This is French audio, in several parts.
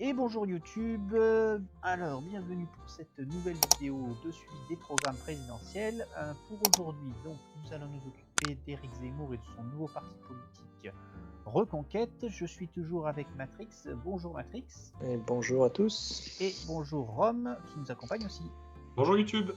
Et bonjour YouTube, alors bienvenue pour cette nouvelle vidéo de suivi des programmes présidentiels. Pour aujourd'hui, donc, nous allons nous occuper d'Éric Zemmour et de son nouveau parti politique Reconquête. Je suis toujours avec Matrix. Bonjour Matrix. Et bonjour à tous. Et bonjour Rome qui nous accompagne aussi. Bonjour YouTube.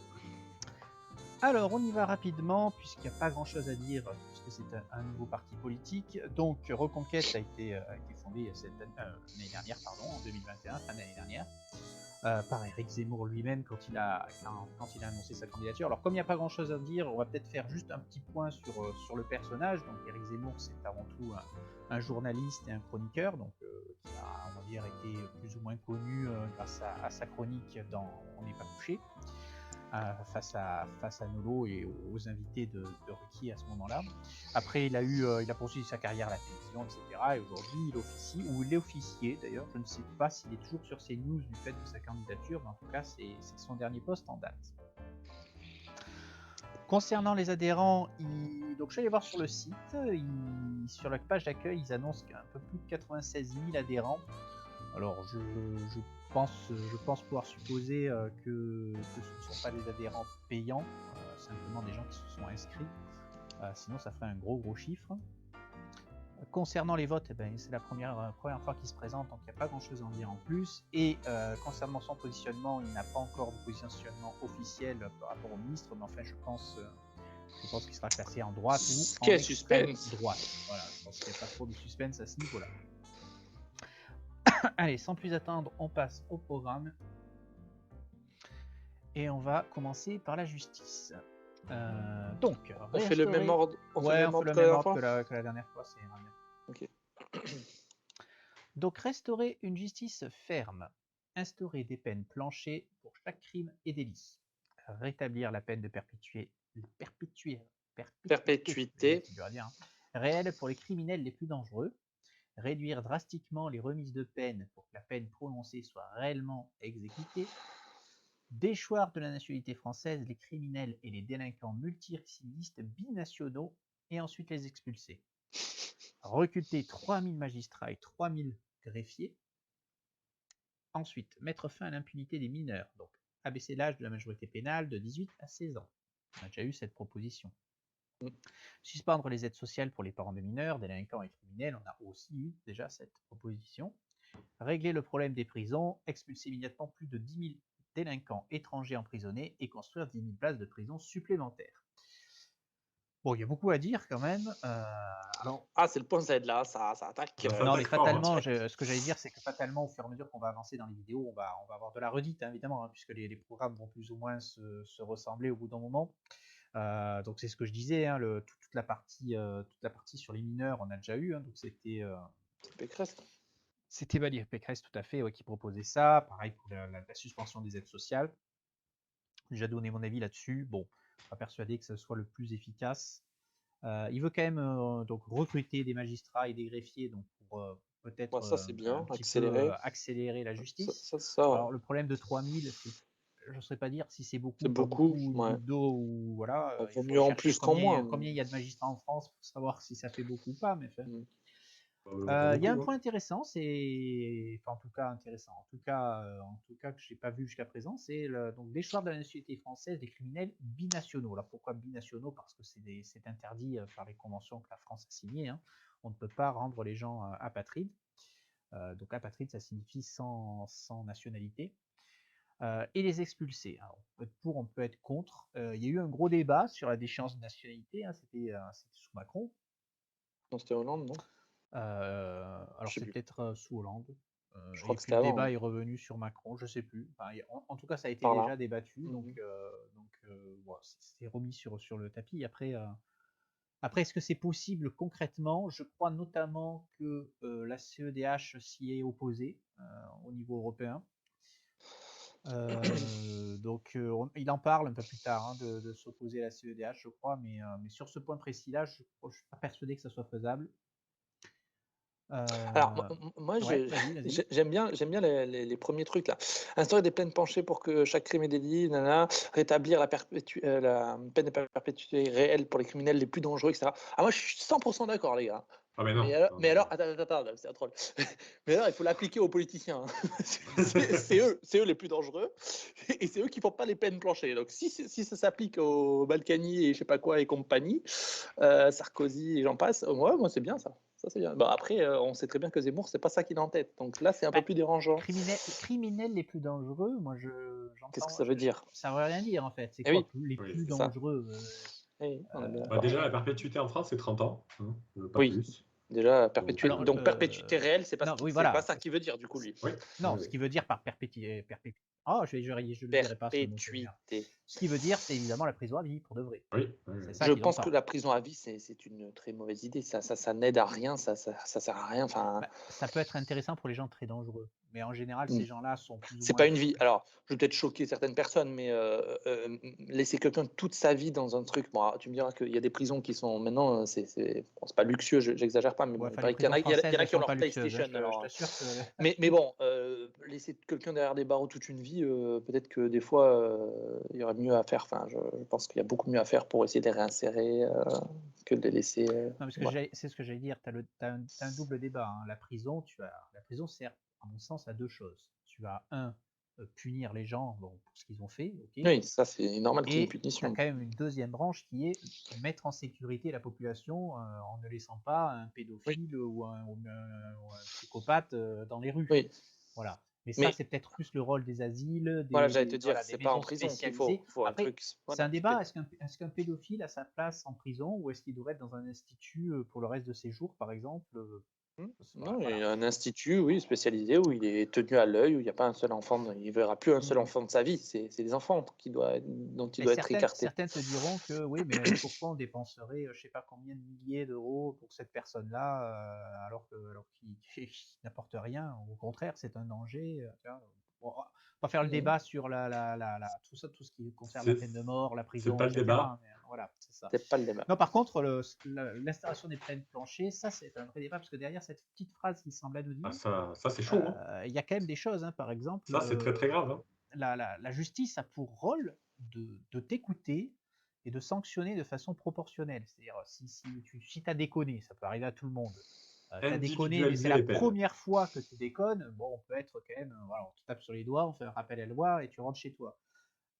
Alors on y va rapidement puisqu'il n'y a pas grand chose à dire puisque c'est un nouveau parti politique. Donc Reconquête a été fondé l'année dernière, en 2021, fin d'année dernière, par Éric Zemmour lui-même quand il a annoncé sa candidature. Alors comme il n'y a pas grand chose à dire, on va peut-être faire juste un petit point sur le personnage. Donc Éric Zemmour, c'est avant tout un journaliste et un chroniqueur, donc qui a, on va dire, été plus ou moins connu grâce à sa chronique dans On n'est pas couché. Face à Nolo et aux invités de Ruquier à ce moment-là. Après, il a poursuivi sa carrière à la télévision, etc. Et aujourd'hui, il officie, ou il est officier d'ailleurs, je ne sais pas s'il est toujours sur ses news du fait de sa candidature, mais en tout cas, c'est son dernier poste en date. Concernant les adhérents, donc je suis allé voir sur le site, sur la page d'accueil, ils annoncent qu'il y a un peu plus de 96 000 adhérents. Alors, je pense pouvoir supposer que ce ne sont pas des adhérents payants, simplement des gens qui se sont inscrits. Sinon, ça ferait un gros chiffre. Concernant les votes, c'est la première fois qu'il se présente, donc il n'y a pas grand-chose à en dire en plus. Et concernant son positionnement, il n'a pas encore de positionnement officiel par rapport au ministre, mais enfin, je pense qu'il sera classé en droite ou en extrême droite. Voilà, je pense qu'il n'y a pas trop de suspense à ce niveau-là. Allez, sans plus attendre, on passe au programme. Et on va commencer par la justice. Donc, on fait le même ordre, que la dernière fois. C'est bien. Okay. Donc, restaurer une justice ferme, instaurer des peines planchées pour chaque crime et délit, rétablir la peine de perpétuité réelle pour les criminels les plus dangereux, réduire drastiquement les remises de peine pour que la peine prononcée soit réellement exécutée, déchoir de la nationalité française les criminels et les délinquants multirécidivistes binationaux et ensuite les expulser, recruter 3000 magistrats et 3000 greffiers, ensuite mettre fin à l'impunité des mineurs, donc abaisser l'âge de la majorité pénale de 18 à 16 ans. On a déjà eu cette proposition. Suspendre les aides sociales pour les parents de mineurs, délinquants et criminels, on a aussi eu déjà cette proposition. Régler le problème des prisons, expulser immédiatement plus de 10 000 délinquants étrangers emprisonnés et construire 10 000 places de prison supplémentaires. Bon, il y a beaucoup à dire quand même. C'est le point Z là, ça attaque. Non, mais fatalement, ce que j'allais dire, c'est que fatalement, au fur et à mesure qu'on va avancer dans les vidéos, on va avoir de la redite, hein, évidemment, puisque les programmes vont plus ou moins se ressembler au bout d'un moment. Donc c'est ce que je disais, hein, toute la partie sur les mineurs, on a déjà eu, hein, donc c'était Pécresse. C'était Valérie Pécresse, tout à fait, qui proposait ça. Pareil pour la suspension des aides sociales. J'ai déjà donné mon avis là-dessus. Bon, pas persuadé que ce soit le plus efficace. Il veut quand même donc recruter des magistrats et des greffiers, donc pour peut-être accélérer la justice. Alors le problème de 3000, je ne saurais pas dire si c'est beaucoup, ou voilà. Il vaut mieux en plus qu'en moins. Combien il y a de magistrats en France pour savoir si ça fait beaucoup ou pas, mais il y a un point intéressant, en tout cas que j'ai pas vu jusqu'à présent, c'est donc déchoir de la nationalité française des criminels binationaux. Alors pourquoi binationaux? Parce que c'est interdit par les conventions que la France a signées, hein. On ne peut pas rendre les gens apatrides. Donc apatride, ça signifie sans nationalité. Et les expulser. Alors, on peut être pour, on peut être contre. Il y a eu un gros débat sur la déchéance de nationalité, hein. C'était sous Macron. Non, c'était Hollande, non? Alors c'est peut-être sous Hollande. Je crois et que puis le débat est revenu sur Macron, je sais plus. Enfin, en tout cas, ça a été déjà débattu, donc voilà, c'est remis sur le tapis. Après, est-ce que c'est possible concrètement? Je crois notamment que la CEDH s'y est opposée au niveau européen. Donc il en parle un peu plus tard, hein, de s'opposer à la CEDH, je crois, mais sur ce point précis-là, je ne suis pas persuadé que ça soit faisable. Alors moi vas-y. J'aime bien les premiers trucs là. Instaurer des peines penchées pour que chaque crime et délit, rétablir la peine de perpétuité réelle pour les criminels les plus dangereux, etc. Ah moi je suis 100% d'accord les gars. Ah mais non. Mais alors, attends, c'est un troll. Mais alors, il faut l'appliquer aux politiciens. C'est eux les plus dangereux, et c'est eux qui font pas les peines planchées. Donc, si ça s'applique aux Balkany et je sais pas quoi et compagnie, Sarkozy et j'en passe, ouais, moi c'est bien ça. Ça c'est bien. Bon, après, on sait très bien que Zemmour, c'est pas ça qu'il a en tête. Donc là, c'est un peu plus dérangeant. Criminels les plus dangereux, moi Qu'est-ce que ça veut dire? Ça veut rien dire en fait. C'est Eh quoi oui. les Oui, plus c'est ça. dangereux Oui, on est bien Bah, d'accord. déjà, la perpétuité en France, c'est 30 ans, hein, pas Oui. plus. Déjà, perpétuité. Alors, Donc, perpétuité réelle, c'est pas, non, oui, c'est voilà. pas ça qu'il veut dire, du coup, lui. Oui. Non, oui, ce oui. qui veut dire par perpétuité. Oh, je le dirai pas ce mot. Perpétuité. Ce qui veut dire, c'est évidemment la prison à vie, pour de vrai. Oui, oui, C'est oui. ça Je qu'ils pense entendent. que la prison à vie, c'est une très mauvaise idée. Ça n'aide à rien, ça sert à rien. Enfin, Bah, ça peut être intéressant pour les gens très dangereux, mais en général, Mm. ces gens-là sont plus ou c'est moins. pas une vie. Alors, je vais peut-être choquer certaines personnes, mais laisser quelqu'un toute sa vie dans un truc. Bon, tu me diras qu'il y a des prisons qui sont maintenant, c'est pas luxueux, j'exagère pas, mais Ouais, bon, il enfin, paraît les qu'il y en prisons a, françaises, il y en a elles qui ont sont leur pas luxueuses. PlayStation. Je Alors, t'assure que. mais bon, laisser quelqu'un derrière des barreaux toute une vie, peut-être que des fois, il y aurait mieux à faire. Enfin, je pense qu'il y a beaucoup mieux à faire pour essayer de les réinsérer que de les laisser. Non, parce que voilà. c'est ce que j'allais dire. T'as un double débat. Hein. La prison sert, à mon sens, à deux choses. Tu as punir les gens pour ce qu'ils ont fait, ok. Oui, ça c'est normal qu'il y ait une Et tu as punition. quand même une deuxième branche qui est mettre en sécurité la population en ne laissant pas un pédophile ou un psychopathe dans les rues. Oui. Voilà. Mais ça, Mais c'est peut-être plus le rôle des asiles, voilà, j'allais te dire, des c'est pas en maisons prison qu'il spécialisées. faut un Après, truc. c'est Voilà, un débat. Est-ce qu'un pédophile a sa place en prison ou est-ce qu'il devrait être dans un institut pour le reste de ses jours, par exemple Non, il y voilà. a un institut, oui, spécialisé où il est tenu à l'œil, où il n'y a pas un seul enfant, il verra plus un seul enfant de sa vie. C'est des enfants dont il Et doit être écarté. certains te diront que oui, mais pourquoi on dépenserait je sais pas combien de milliers d'euros pour cette personne-là, alors qu'il n'apporte rien. Au contraire, c'est un danger. Tu vois. Bon, on va faire le débat sur tout ça, tout ce qui concerne la peine de mort, la C'est prison, pas le etc. débat. Mais, voilà, c'est ça. C'est pas le débat. Non, par contre, l'installation des peines planchées, ça c'est un vrai débat parce que derrière cette petite phrase qui semble anodine, Ah, ça c'est chaud. Hein. il y a quand même des choses. Hein, par exemple, Ça, c'est très très grave. Hein. la justice a pour rôle de t'écouter et de sanctionner de façon proportionnelle. C'est-à-dire, si tu as déconné, ça peut arriver à tout le monde. Tu as déconné, mais c'est Individualiser la les peines. première fois que tu déconnes. Bon, on peut être quand même. Voilà, on te tape sur les doigts, on fait un rappel à la loi et tu rentres chez toi.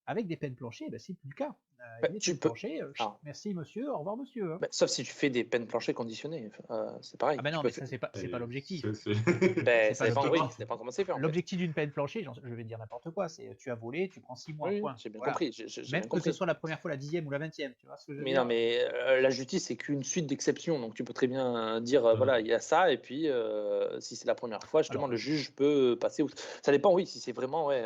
Avec des peines planchées, c'est plus le cas. Bah, Les tu peines peux. planchées, Alors, merci monsieur, au revoir monsieur. Hein. bah, sauf si tu fais des peines planchées conditionnées, c'est pareil. Ah ben non, Tu peux mais ça, c'est pas Et l'objectif. Ben, C'est ça pas dépend, oui, l'objectif. ça dépend comment c'est fait en fait. L'objectif d'une peine planchée, je vais dire n'importe quoi, c'est tu as volé, tu prends 6 mois, Oui, point. j'ai bien Voilà. compris. J'ai Même bien que ce compris. soit la première fois, la 10e ou la 20e, tu vois ce que je veux Mais dire? non, mais la justice, c'est qu'une suite d'exceptions. Donc, tu peux très bien dire, voilà, il y a ça, et puis, si c'est la première fois, justement, Alors, le juge peut passer outre. Ça dépend, oui, si c'est vraiment, ouais,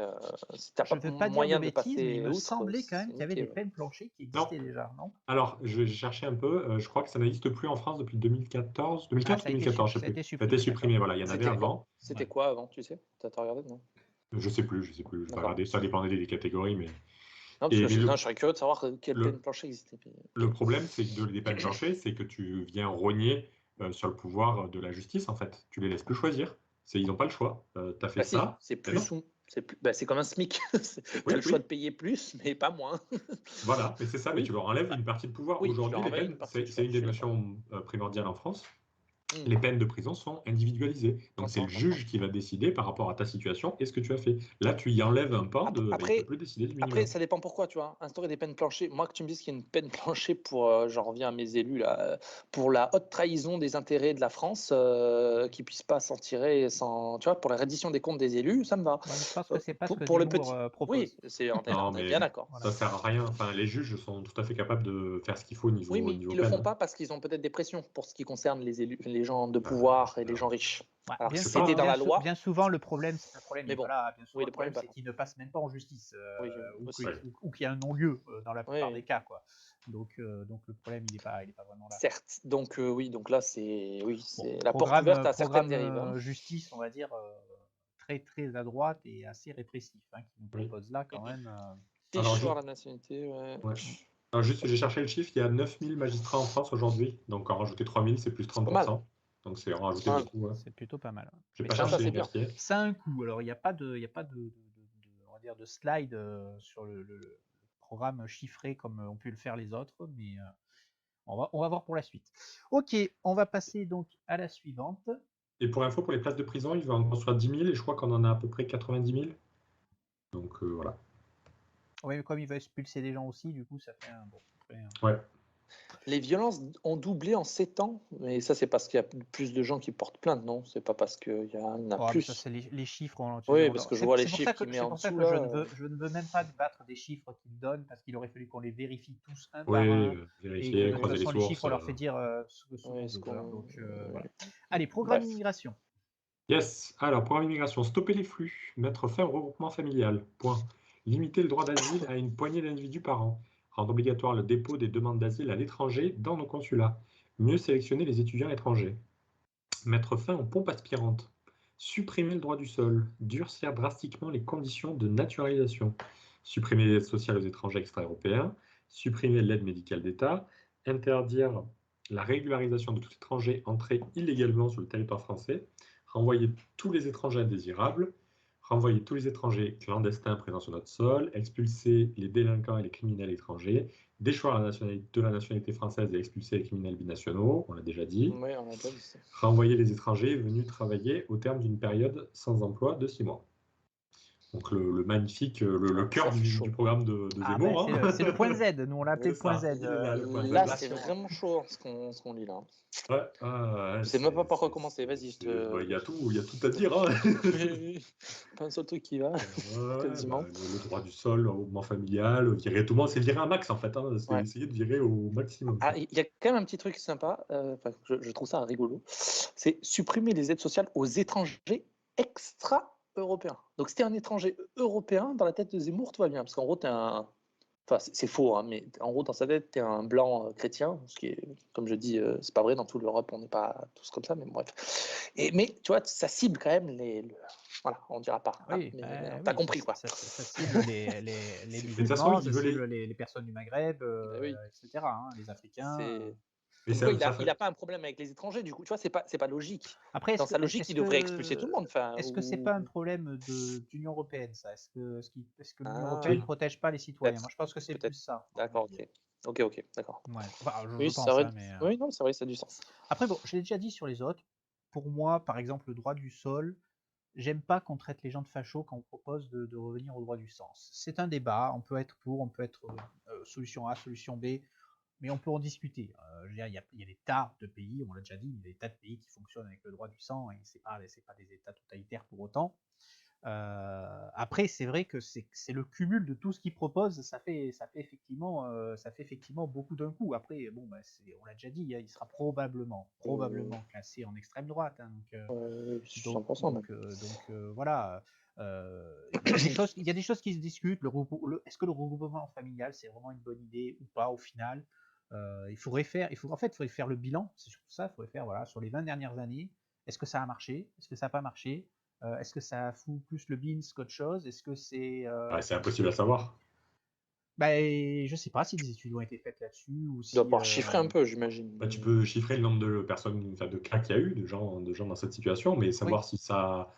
si t'as je pas ne veux pas dire de moyen de bêtises, mais il passer me outre, semblait quand même c'est qu'il y avait niqué. des Ouais. peines planchées qui Non. existaient déjà, non? Alors, j'ai cherché un peu. Je crois que ça n'existe plus en France depuis 2014. 2015 ça a été 2014, je sais ça a plus. été Ça a été supprimé, supprimé, voilà. Il y en avait C'était quoi, avant. c'était quoi avant, tu sais? T'as regardé, non? Je sais plus. Je vais pas D'accord. regarder. Ça dépendait des catégories, mais. Non, parce que mais je serais curieux de savoir quelle le- peine planchée existait. Le problème, c'est que des peines planchées, c'est que tu viens rogner sur le pouvoir de la justice, en fait. Tu les laisses plus choisir. Ils n'ont pas le choix. Tu as fait Bah si, ça. c'est Ben plus non. c'est comme un SMIC. T'as Oui, le choix oui. de payer plus, mais pas moins. Voilà, mais c'est ça, mais tu Oui. leur enlèves une partie de pouvoir. Oui, tu Aujourd'hui, leur les enlèves peines, une partie du c'est choix, une je des suis d'accord. notions primordiales en France. Hmm. Les peines de prison sont individualisées. Donc c'est le juge qui va décider par rapport à ta situation et ce que tu as fait. Là, tu y enlèves un pan, il ne peut plus décider du minimum. Après, ça dépend pourquoi, tu vois. Instaurer des peines planchées. Moi, que tu me dises qu'il y a une peine planchée pour, j'en reviens à mes élus là, pour la haute trahison des intérêts de la France, qu'ils puissent pas s'en tirer sans, tu vois, pour la reddition des comptes des élus, ça me va. Ouais, mais je pense que c'est pas ce que Pour le Zemmour petit, propose. oui, Non, on est mais bien d'accord. ça sert à rien. Enfin, les juges sont tout à fait capables de faire ce qu'il faut Oui, mais niveau ils le peine. font pas parce qu'ils ont peut-être des pressions pour ce qui concerne les élus, les gens de Euh, pouvoir et les alors, gens riches. Ouais, Alors, je si sais pas, c'était dans hein. la loi, bien souvent, le problème, mais il est pas bon, là. Bien souvent, oui, le le problème problème, est pas c'est là. qu'ils ne passent même pas en justice Oui, ou aussi. qu'il y a un non-lieu dans la plupart Oui, des cas, quoi. Donc le problème, il est pas vraiment là. certes. Donc, oui, donc là, c'est Bon, la porte ouverte à certaines programme dérives. Hein. justice, on va dire, très très à droite et assez répressif, hein, qui nous Oui. propose là quand même. Alors, Déchoir la nationalité, ouais. ouais. Alors, juste, j'ai cherché le chiffre, il y a 9000 magistrats en France aujourd'hui. Donc, en rajouter 3000, c'est plus C'est pas mal. 30%. Donc, c'est en rajouter Ah, beaucoup. Hein. C'est plutôt pas mal. J'ai Mais pas ça, cherché c'est bien. merci. ça a un coût. Alors, il n'y a pas de, on va dire, de slide sur le programme chiffré comme ont pu le faire les autres, mais On va voir pour la suite. Ok, on va passer donc à la suivante. Et pour info, pour les places de prison, il va en construire 10 000 et je crois qu'on en a à peu près 90 000. Donc voilà. Oui, mais comme il va expulser des gens aussi, du coup, ça fait un bon. Ouais. Les violences ont doublé en 7 ans, mais ça, c'est parce qu'il y a plus de gens qui portent plainte, non? C'est pas parce qu'il y en a Oh, mais ça, plus. c'est les chiffres. Oui, parce que je vois les C'est pour chiffres ça que, qu'il met en dessous, je ne veux même pas débattre des chiffres qu'il donne, parce qu'il aurait fallu qu'on les vérifie tous un par Oui, un, et que vérifier, de toute croiser les façon, les chiffres, sources. on leur fait dire ce Ouais, qu'on ce veut. Hein. qu'on... Donc voilà. ouais. Allez, programme Bref. immigration. Yes. Alors, pour l'immigration, stopper les flux, mettre fin au regroupement familial. Point. Limiter le droit d'asile à une poignée d'individus par an. Rendre obligatoire le dépôt des demandes d'asile à l'étranger dans nos consulats. Mieux sélectionner les étudiants étrangers. Mettre fin aux pompes aspirantes. Supprimer le droit du sol. Durcir drastiquement les conditions de naturalisation. Supprimer les aides sociales aux étrangers extra-européens. Supprimer l'aide médicale d'État. Interdire la régularisation de tout étranger entré illégalement sur le territoire français. Renvoyer tous les étrangers indésirables. Renvoyer tous les étrangers clandestins présents sur notre sol. Expulser les délinquants et les criminels étrangers. Déchoir de la nationalité française et expulser les criminels binationaux, on l'a déjà dit. Oui, on a déjà dit ça. Renvoyer les étrangers venus travailler au terme d'une période sans emploi de 6 mois. Donc le magnifique, le cœur du programme de Zemmour. Ben, c'est le point Z, nous on l'a appelé le point Z. Il est là, le point Z. Là, c'est vraiment chaud ce qu'on lit là. Ouais, Je sais même pas par quoi commencer, vas-y. Il y a tout à dire. Hein. Pas un seul truc qui va, quasiment. Le droit du sol, le regroupement familial, virer tout le monde, c'est virer un max en fait. Hein. C'est essayer de virer au maximum. Ah, il y a quand même un petit truc sympa, je trouve ça rigolo, c'est supprimer les aides sociales aux étrangers extra-européens. Donc si t'es un étranger européen, dans la tête de Zemmour, tout va bien, parce qu'en gros, t'es un... Enfin, c'est faux, hein, mais en gros, dans sa tête, t'es un blanc chrétien, ce qui est, comme je dis, c'est pas vrai, dans toute l'Europe, on n'est pas tous comme ça, mais bref. Mais tu vois, ça cible quand même voilà, on dira pas. Oui, mais t'as compris, quoi. Ça cible les C'est musulmans, ça, ça cible les personnes du Maghreb, Oui. etc., hein, les Africains. Mais comme quoi, il n'a pas un problème avec les étrangers, du coup, tu vois, c'est pas logique. Après, dans sa logique, il devrait expulser tout le monde. Est-ce que c'est pas un problème d'Union européenne, ça? Est-ce que l'Union européenne ne protège pas les citoyens? Moi, je pense que c'est plus ça. D'accord, ok, d'accord. Ouais. Enfin, Oui, je pense, hein, mais... Oui, non, c'est vrai, ça a du sens. Après, bon, je l'ai déjà dit sur les autres. Pour moi, par exemple, le droit du sol, j'aime pas qu'on traite les gens de fachos quand on propose de revenir au droit du sens. C'est un débat, on peut être pour, on peut être solution A, solution B, mais on peut en discuter. Je veux dire, il y a des tas de pays, on l'a déjà dit, il y a des tas de pays qui fonctionnent avec le droit du sang, et c'est pas des États totalitaires pour autant. Après, c'est vrai que c'est le cumul de tout ce qu'ils proposent, ça fait effectivement beaucoup d'un coup. Après, bon, bah, on l'a déjà dit, hein, il sera probablement classé en extrême droite. Hein, donc 100% même. voilà. Il y a des choses qui se discutent. Est-ce que le regroupement familial, c'est vraiment une bonne idée ou pas au final? Il faudrait faire le bilan, c'est surtout ça, il faudrait faire voilà, sur les 20 dernières années, est-ce que ça a marché? Est-ce que ça n'a pas marché? Est-ce que ça fout plus le beans qu'autre chose? Est-ce que c'est... c'est impossible à savoir. Je sais pas si des études ont été faites là-dessus ou si... Tu dois pouvoir chiffrer un peu, j'imagine. Tu peux chiffrer le nombre de personnes, de cas qu'il y a eu, de gens dans cette situation, mais savoir si ça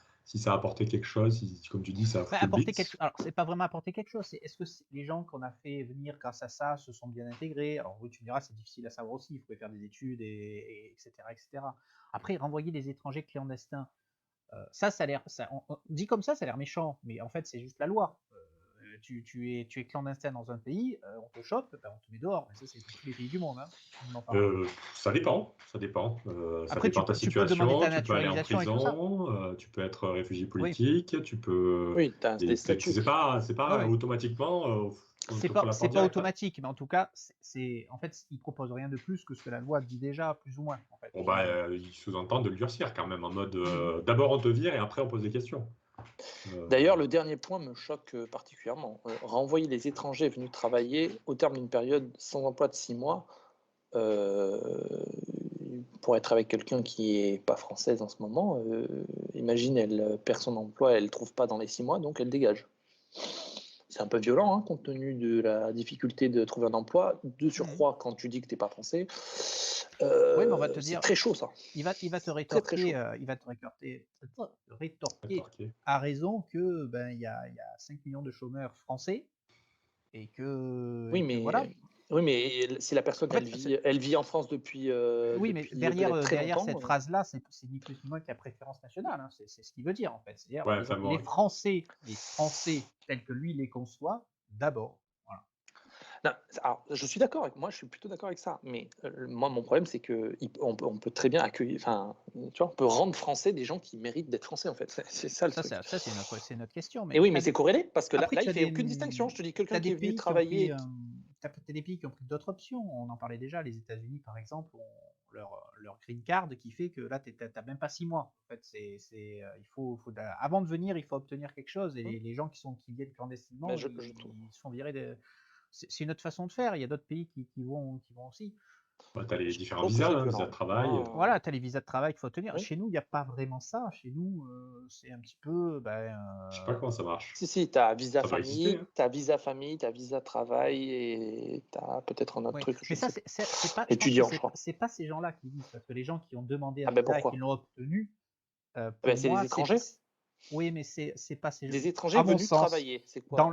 a apporté quelque chose, si, comme tu dis, ça a foutu le beats. Alors, c'est pas vraiment apporter quelque chose, c'est est-ce que les gens qu'on a fait venir grâce à ça se sont bien intégrés? Alors oui, tu me diras, c'est difficile à savoir aussi, il faudrait faire des études, etc., etc. Après, renvoyer des étrangers clandestins, ça a l'air... dit comme ça a l'air méchant, mais en fait, c'est juste la loi. Tu es clandestin dans un pays, on te chope, on te met dehors. Mais ça, c'est tous les pays du monde. Hein. Ça dépend. Après, ça dépend de ta situation. Tu peux demander ta tu peux aller en naturalisation et tout ça. prison, tu peux être réfugié politique, tu peux. Oui, tu as des statuts. C'est pas automatiquement. C'est pas automatique, mais en tout cas, en fait, ils proposent rien de plus que ce que la loi dit déjà, plus ou moins. En fait. Ils sous-entendent de le durcir quand même, en mode d'abord on te vire et après on pose des questions. D'ailleurs, le dernier point me choque particulièrement. Renvoyer les étrangers venus travailler au terme d'une période sans emploi de 6 mois, pour être avec quelqu'un qui n'est pas française en ce moment, imagine, elle perd son emploi, elle ne trouve pas dans les 6 mois, donc elle dégage. C'est un peu violent, hein, compte tenu de la difficulté de trouver un emploi. De surcroît, quand tu dis que tu n'es pas français, oui, mais on va te dire, c'est très chaud ça. Il va te rétorquer, à raison que il y a 5 millions de chômeurs français et que oui, mais voilà. Oui, mais si la personne, En fait, elle vit en France depuis, oui, mais depuis peut-être très derrière longtemps. cette phrase-là, c'est ni plus ni moins que la préférence nationale, hein. C'est ce qu'il veut dire, en fait. C'est-à-dire, Ouais, enfin bon, les Français tels que lui les conçoit, d'abord. Voilà. Non, alors, je suis d'accord avec moi, je suis plutôt d'accord avec ça. Mais moi, mon problème, c'est que on peut très bien accueillir, enfin, tu vois, on peut rendre français des gens qui méritent d'être français, en fait. C'est ça le Ça, truc. c'est notre question. Et Mais oui, mais c'est corrélé, parce que après, là, tu il as fait aucune distinction. Je te dis, quelqu'un t'as qui des est venu pays qui ont pris, travailler. t'as des pays qui ont pris d'autres options. On en parlait déjà. Les États-Unis, par exemple, ont leur green card qui fait que là, t'as même pas 6 mois. En fait, avant de venir, il faut obtenir quelque chose. Et Hmm. les gens qui viennent Mais clandestinement, je ils trouve. sont virés c'est une autre façon de faire. Il y a d'autres pays qui vont aussi. tu as les Je différents trouve que visas, c'est visa de violent. travail. Moi, Voilà, tu as les visas de travail qu'il faut obtenir. oui. Chez nous, il n'y a pas vraiment ça. Chez nous, c'est un petit peu. Je sais pas comment ça marche. Si, tu as visa Ça doit exister, famille, hein. tu as visa famille, tu as visa travail et tu as peut-être un autre Ouais. truc, je Mais ne ça, sais pas. c'est pas, je pense que Étudiant, je crois. c'est pas ces gens-là qui disent, parce que les gens qui ont demandé un Ah ben visa et qui pourquoi? l'ont obtenu, Ah ben, pour c'est des moi, étrangers. oui, mais c'est pas ces gens. Des étrangers À mon venus sens, travailler. C'est quoi?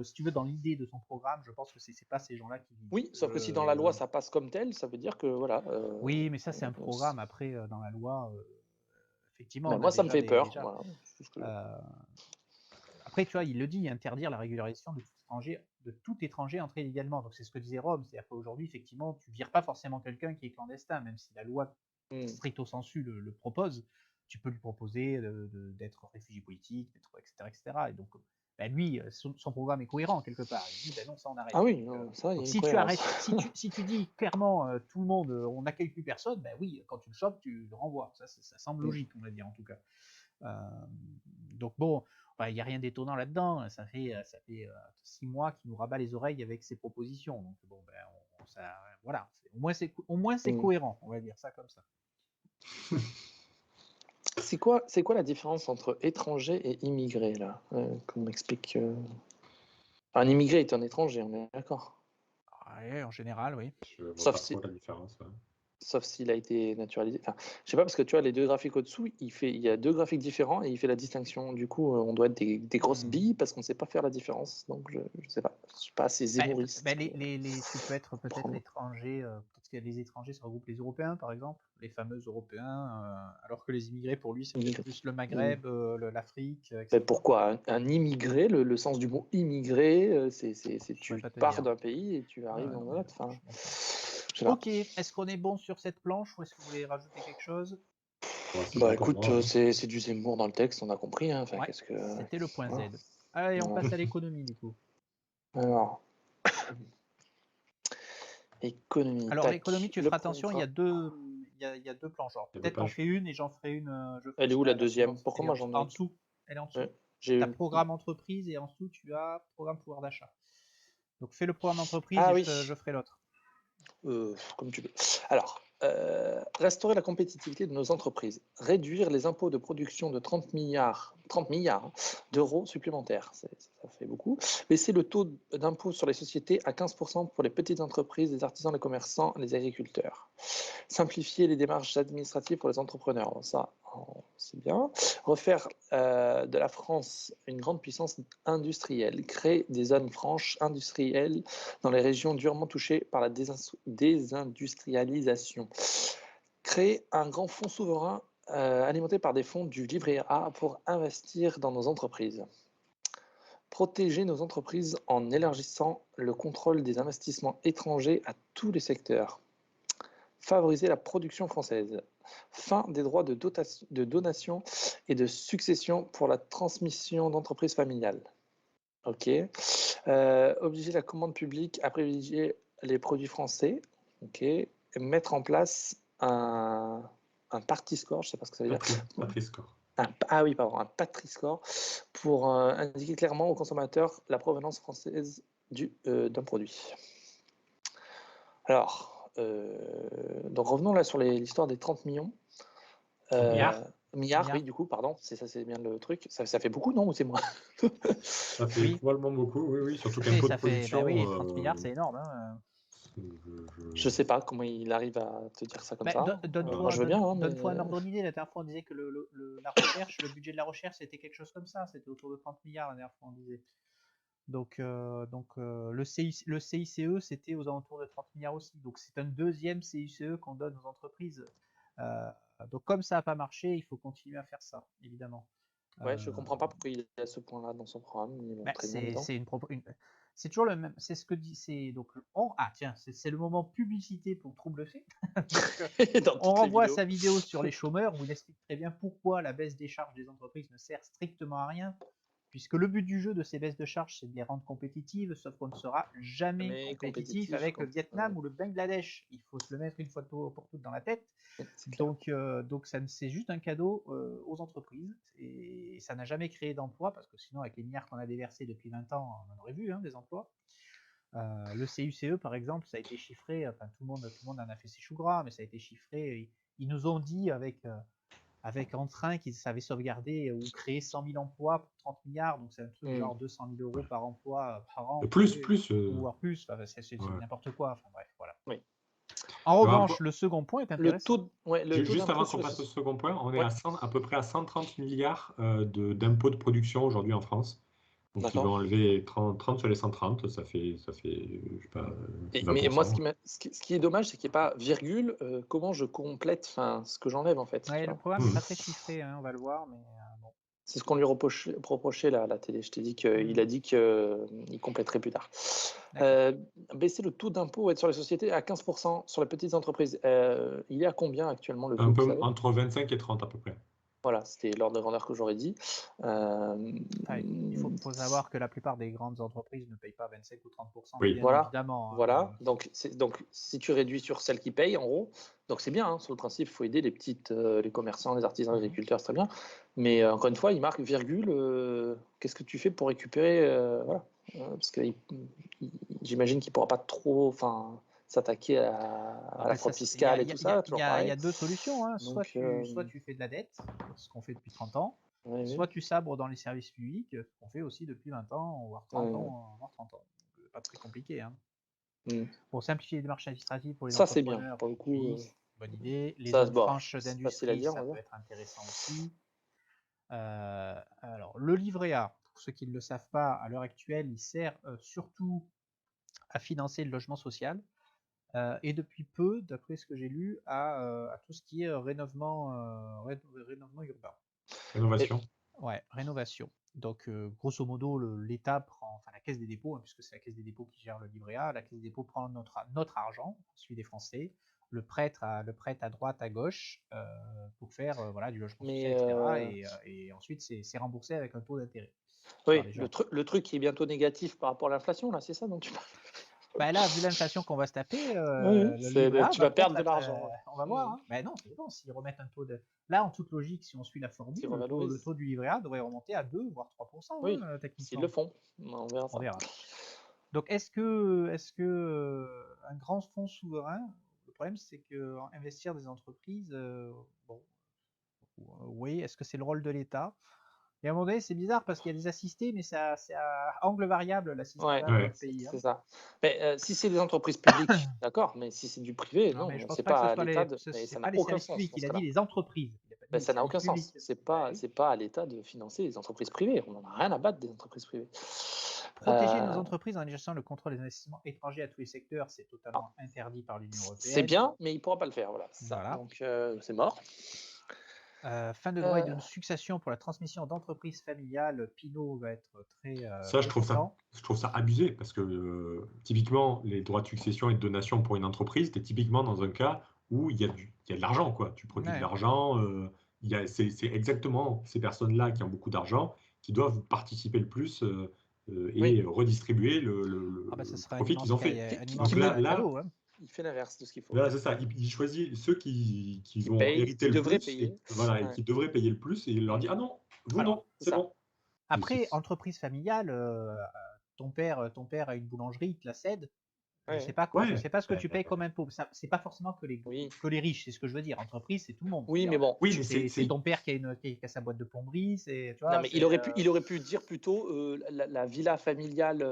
si tu veux, dans l'idée de son programme, je pense que c'est pas ces gens-là qui disent. Oui, sauf que si dans la loi ça passe comme tel, ça veut dire que voilà. Oui, mais ça, c'est un programme. Après, dans la loi, effectivement, Mais on a moi, ça me déjà fait peur. déjà. Voilà. C'est ce que euh, Après, tu vois, il le dit, interdire la régularisation de tout étranger entré illégalement. Donc c'est ce que disait Rome, c'est-à-dire qu'aujourd'hui, effectivement, tu vires pas forcément quelqu'un qui est clandestin, même si la loi stricto sensu le propose. Tu peux lui proposer d'être réfugié politique, etc., etc. Et donc, lui, son programme est cohérent quelque part. Il dit, ben non, ça on arrête. Ah oui, non, ça, il y a Donc une si tu cohérence. arrêtes, si tu dis clairement tout le monde, on n'accueille plus personne, ben oui, quand tu le chopes, tu le renvoies. Ça semble logique, on va dire en tout cas. Donc bon, il n'y a rien d'étonnant là-dedans. Ça fait 6 mois qu'il nous rabat les oreilles avec ses propositions. Donc bon, voilà. Au moins c'est cohérent, on va dire ça comme ça. C'est quoi la différence entre étranger et immigré là? Qu'on m'explique. Un immigré est un étranger, on est d'accord. Ouais, en général, oui. Je vois Sauf pas si, trop la différence. Ouais. sauf s'il a été naturalisé. Enfin, je sais pas parce que tu vois les deux graphiques au-dessous, il y a deux graphiques différents et il fait la distinction. Du coup, on doit être des grosses billes parce qu'on sait pas faire la différence. Donc je sais pas. Je suis pas assez zémouriste. Tu peux être peut-être étranger, peut-être que les étrangers se regroupent les Européens, par exemple, les fameux Européens, alors que les immigrés, pour lui, c'est peut-être plus le Maghreb, l'Afrique, Mais etc. pourquoi un immigré, le sens du mot immigré, c'est Je pourrais tu pas te pars dire. d'un pays et tu arrives dans Non, un mais autre. Enfin, je m'en fous. je sais pas. Ok, est-ce qu'on est bon sur cette planche ou est-ce que vous voulez rajouter quelque chose? Ouais, c'est Bah bon pour écoute, moi. Hein. c'est du Zemmour dans le texte, on a compris. Hein. Enfin, Ouais, qu'est-ce que. c'était le point Voilà. Z. Allez, on Voilà. passe à l'économie du coup. Alors, économie, Alors l'économie, tac. tu Le feras attention, programme. il y a deux planches. Alors, Il y a deux peut-être t'en pages. fais une et j'en ferai une, je ferai Elle est où la la deuxième? suivante. Pourquoi Elle est moi j'en en ai. dessous. Elle est en dessous. Ouais, j'ai Tu as eu. programme entreprise et en dessous tu as programme pouvoir d'achat. Donc fais le programme entreprise Ah et oui, je ferai l'autre. comme tu veux. Alors, restaurer la compétitivité de nos entreprises, réduire les impôts de production de 30 milliards hein, d'euros supplémentaires, ça fait beaucoup, baisser le taux d'impôt sur les sociétés à 15% pour les petites entreprises, les artisans, les commerçants, les agriculteurs, simplifier les démarches administratives pour les entrepreneurs, bon, ça c'est bien, refaire de la France une grande puissance industrielle, créer des zones franches industrielles dans les régions durement touchées par la désindustrialisation. Créer un grand fonds souverain alimenté par des fonds du livret A pour investir dans nos entreprises. Protéger nos entreprises en élargissant le contrôle des investissements étrangers à tous les secteurs. Favoriser la production française. Fin des droits de donation et de succession pour la transmission d'entreprises familiales. Ok. Obliger la commande publique à privilégier les produits français. Ok. Et mettre en place un Parti-score, je ne sais pas ce que ça veut dire. Patri-score. Un Patri-score pour indiquer clairement aux consommateurs la provenance française d'un produit. Alors, donc revenons là sur l'histoire des 30 millions. Milliards, oui, du coup, pardon, c'est bien le truc. Ça fait beaucoup, non? Ou c'est moi? Ça fait Oui. probablement beaucoup, oui. Surtout qu'un pot de production. Oui, 30 milliards, c'est énorme. Hein. Je sais pas comment il arrive à te dire ça comme ça. Moi, Donne-toi je veux bien, hein, donne-toi un mais. ordre d'idée. La dernière fois, on disait que la recherche, le budget de la recherche, c'était quelque chose comme ça. C'était autour de 30 milliards la dernière fois, on disait. Le CICE, c'était aux alentours de 30 milliards aussi. Donc c'est un deuxième CICE qu'on donne aux entreprises. Donc comme ça n'a pas marché, il faut continuer à faire ça, évidemment. Ouais, je comprends pas pourquoi il est à ce point-là dans son programme. Mais bon, très bien dedans. C'est toujours le même. C'est ce que dit. Tiens, c'est le moment publicité pour Trouble Fait. Dans toutes On les renvoie vidéos. sa vidéo sur les chômeurs où il explique très bien pourquoi la baisse des charges des entreprises ne sert strictement à rien, puisque le but du jeu de ces baisses de charges, c'est de les rendre compétitives, sauf qu'on ne sera jamais Mais compétitif avec le Vietnam ou le Bangladesh. Il faut se le mettre une fois pour toutes dans la tête. C'est clair. Donc c'est juste un cadeau aux entreprises et ça n'a jamais créé d'emplois parce que sinon avec les milliards qu'on a déversés depuis 20 ans, on en aurait vu des emplois. Le CICE par exemple, ça a été chiffré, enfin tout le monde en a fait ses choux gras, mais ça a été chiffré. Ils nous ont dit avec entrain qu'ils savaient sauvegarder ou créer 100 000 emplois pour 30 milliards, donc c'est un truc genre 200 000 euros par emploi par an. Plus. Ou en plus, c'est n'importe quoi. Enfin bref, voilà. Oui. En revanche, le second point est intéressant. Juste avant qu'on passe au second point, on est à peu près à 130 milliards d'impôts de production aujourd'hui en France. Donc ils vont enlever 30 sur les 130, ça fait je sais pas, 20%. Mais moi, ce qui est dommage, c'est qu'il n'y ait pas virgule. Comment je complète ce que j'enlève en fait. Ouais, le programme n'est pas très chiffré, on va le voir, mais bon. C'est ce qu'on lui reprochait là, à la télé. Je t'ai dit qu'il a dit qu'il compléterait plus tard. Baisser le taux d'impôt sur les sociétés à 15% sur les petites entreprises. Il est à combien actuellement le taux? Un peu entre 25 et 30 à peu près. Voilà, c'était l'ordre de grandeur que j'aurais dit. Il faut savoir que la plupart des grandes entreprises ne payent pas 25 ou 30%, oui. Bien évidemment. Voilà. Donc, si tu réduis sur celles qui payent, en gros, donc c'est bien, sur le principe, il faut aider les petites, les commerçants, les artisans, les agriculteurs, c'est très bien. Mais encore une fois, il marque virgule, qu'est-ce que tu fais pour récupérer voilà. Parce que j'imagine qu'il ne pourra pas trop s'attaquer à la fraude fiscale et tout ça. Il y a deux solutions. Soit tu fais de la dette, ce qu'on fait depuis 30 ans, soit tu sabres dans les services publics, ce qu'on fait aussi depuis 20 ans, voire 30 ans. Pas très compliqué. Pour simplifier les démarches administratives pour les entrepreneurs, c'est bien. Pour le coup, bonne idée. Les zones franches d'industrie, ça peut être intéressant aussi. Alors, le livret A, pour ceux qui ne le savent pas, à l'heure actuelle, il sert surtout à financer le logement social. Et depuis peu, d'après ce que j'ai lu, à tout ce qui est rénovement urbain. Rénovation. Rénovation. Donc, grosso modo, l'État prend, la Caisse des dépôts, puisque c'est la Caisse des dépôts qui gère le livret A, la Caisse des dépôts prend notre argent, celui des Français, le prête à droite, à gauche, pour faire du logement social, etc. Et ensuite, c'est remboursé avec un taux d'intérêt. Oui, le truc qui est bientôt négatif par rapport à l'inflation, là, c'est ça dont tu parles? Là, vu l'inflation qu'on va se taper, tu vas perdre de l'argent. On va voir. Non, c'est bon, s'ils remettent un taux de. Là, en toute logique, si on suit la formule, le taux du livret A devrait remonter à 2 voire 3%. Oui, s'ils le font. On verra. Donc, est-ce que un grand fonds souverain, le problème, c'est que investir des entreprises, oui, est-ce que c'est le rôle de l'État? Et à un moment donné, c'est bizarre parce qu'il y a des assistés, mais c'est à angle variable l'assistat dans le pays. C'est ça. Mais si c'est des entreprises publiques, d'accord, mais si c'est du privé, non, c'est pas à l'État. Ça n'a aucun sens. Il a dit les entreprises. Ça n'a aucun sens. C'est pas à l'État de financer les entreprises privées. On n'en a rien à battre des entreprises privées. Protéger nos entreprises en exerçant le contrôle des investissements étrangers à tous les secteurs, c'est totalement interdit par l'Union européenne. C'est bien, mais il ne pourra pas le faire. Voilà. Donc, c'est mort. Fin de droit et de succession pour la transmission d'entreprises familiales, Pinot va être très. Ça, je trouve ça abusé parce que typiquement, les droits de succession et de donation pour une entreprise, tu es typiquement dans un cas où il y a de l'argent, quoi. Tu produis de l'argent. C'est exactement ces personnes-là qui ont beaucoup d'argent qui doivent participer le plus et redistribuer le profit qu'ils ont fait. Donc là, il fait l'inverse de ce qu'il faut. Voilà, c'est ça. Il choisit ceux qui vont hériter le plus payer. Et qui devraient payer le plus et il leur dit ah non, vous non, c'est bon. Après, entreprise familiale, ton père a une boulangerie, il te la cède. Je sais pas ce que tu payes comme impôt. C'est pas forcément que les riches, c'est ce que je veux dire. Entreprise, c'est tout le monde. Oui, mais bon. C'est ton père qui a sa boîte de plomberie. Non, mais il aurait pu dire plutôt la villa familiale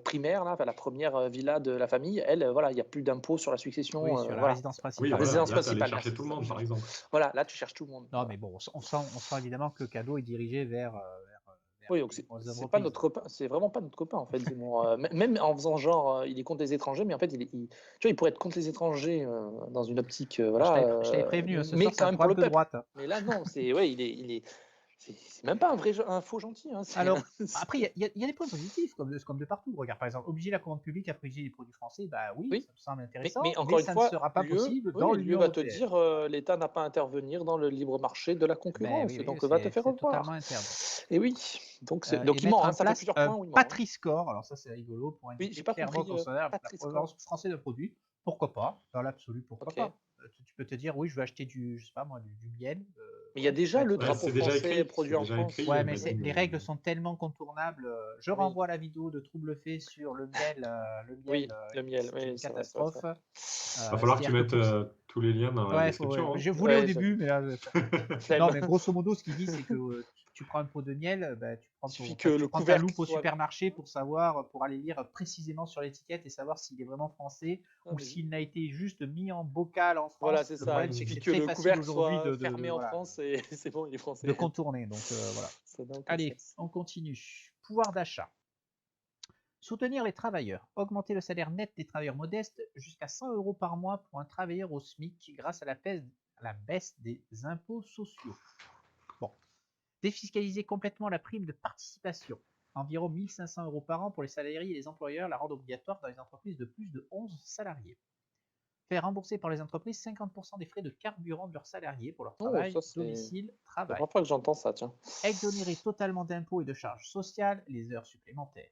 primaire, là, la première villa de la famille. Elle, il n'y a plus d'impôt sur la succession. Sur la résidence principale. Oui, résidence principale. Chercher tout le monde, par exemple. Voilà, là, tu cherches tout le monde. Non, mais bon, on sent évidemment que le cadeau est dirigé vers Oui, donc pour les c'est pas entreprises. notre copain, c'est vraiment pas notre copain en fait, Zemmour. Même en faisant genre, il est contre les étrangers, mais en fait, tu vois, il pourrait être contre les étrangers dans une optique, Je voilà, t'avais prévenu, ce mais soir, c'est quand un même pour programme le de peuple. droite. Mais là, non, c'est même pas un faux gentil. Hein, Alors, après, il y a des points positifs, comme de partout. Regarde, par exemple, obliger la commande publique à privilégier les produits français, bah oui, Oui, ça me semble intéressant, mais encore une ça ne fois, sera pas possible dans l'UE l'Union va te européenne. dire l'État n'a pas à intervenir dans le libre marché de la Ben concurrence, oui, donc va te faire c'est revoir. totalement interdit. Et oui, donc Et il mettre ment, en hein, ça fait place plusieurs un points où il ment. Hein. Patri-score, alors ça c'est rigolo, pour Oui, indiquer j'ai pas clairement compris. qu'on considère la Patri-score. provenance française de produit. Pourquoi pas? Dans l'absolu, pourquoi Ok. pas? Tu peux te dire, oui, je vais acheter je sais pas moi, du miel. Mais il y a déjà le Ouais, drapeau c'est déjà français écrit. produit C'est en déjà France. écrit. Ouais, mais Vas-y, les règles sont tellement contournables. Je Oui. renvoie à la vidéo de Trouble fait sur le miel. Oui, le miel, C'est une oui, c'est vrai, catastrophe. c'est vrai. Va falloir que tu C'est-à-dire mettes pour- tous les liens dans la Ouais, description. hein. je voulais au Ouais, début, mais là, non, Flemme. mais grosso modo, ce qu'il dit, c'est que tu prends un pot de miel, bah, Il suffit que le tu prends ta couvercle loupe au soit. supermarché pour aller lire précisément sur l'étiquette et savoir s'il est vraiment français Ah, ou mais- s'il n'a été juste mis en bocal en Voilà, France. c'est Le ça. problème, Il c'est que suffit c'est que très le facile couvercle aujourd'hui soit fermé en France et c'est bon, il est français. de contourner. Donc voilà. Ça n'a aucun Allez, sens. on continue. Pouvoir d'achat. Soutenir les travailleurs. Augmenter le salaire net des travailleurs modestes jusqu'à 100 € par mois pour un travailleur au SMIC grâce à la baisse des impôts sociaux. Bon. Défiscaliser complètement la prime de participation. Environ 1 500 € par an pour les salariés et les employeurs la rendent obligatoire dans les entreprises de plus de 11 salariés. Faire rembourser par les entreprises 50% des frais de carburant de leurs salariés pour leur Oh, travail, ça, c'est domicile, la travail. première fois que j'entends ça, tiens. Exonérer totalement d'impôts et de charges sociales les heures supplémentaires.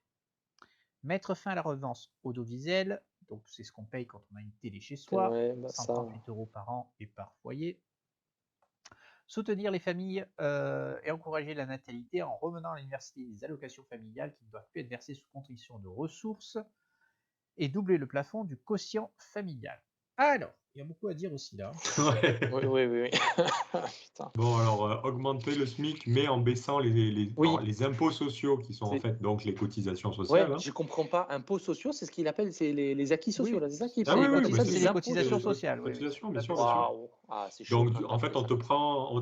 Mettre fin à la redevance audiovisuelle, donc c'est ce qu'on paye quand on a une télé chez soi, Ouais, bah, ça. 138 € par an et par foyer. Soutenir les familles et encourager la natalité en remenant à l'université des allocations familiales qui ne doivent plus être versées sous condition de ressources et doubler le plafond du quotient familial. Alors, il y a beaucoup à dire aussi là. Ouais. Oui. Putain. Bon, alors, augmenter le SMIC, mais en baissant Oui. alors, les impôts sociaux, qui sont en C'est- fait donc les cotisations Ouais, sociales. mais hein. je comprends pas. Impôts sociaux, c'est ce qu'il appelle, c'est les acquis sociaux, Oui, là, c'est ça qu'il Ah fait. oui, les oui, Quand il bah, fait c'est des les impôts. cotisations sociales. Oui, Cotisations, tout bien à fait sûr, ça. bien sûr. Waouh. Ah, c'est chaud Donc, quand même en fait, d'appeler on ça te comme ça. prend, on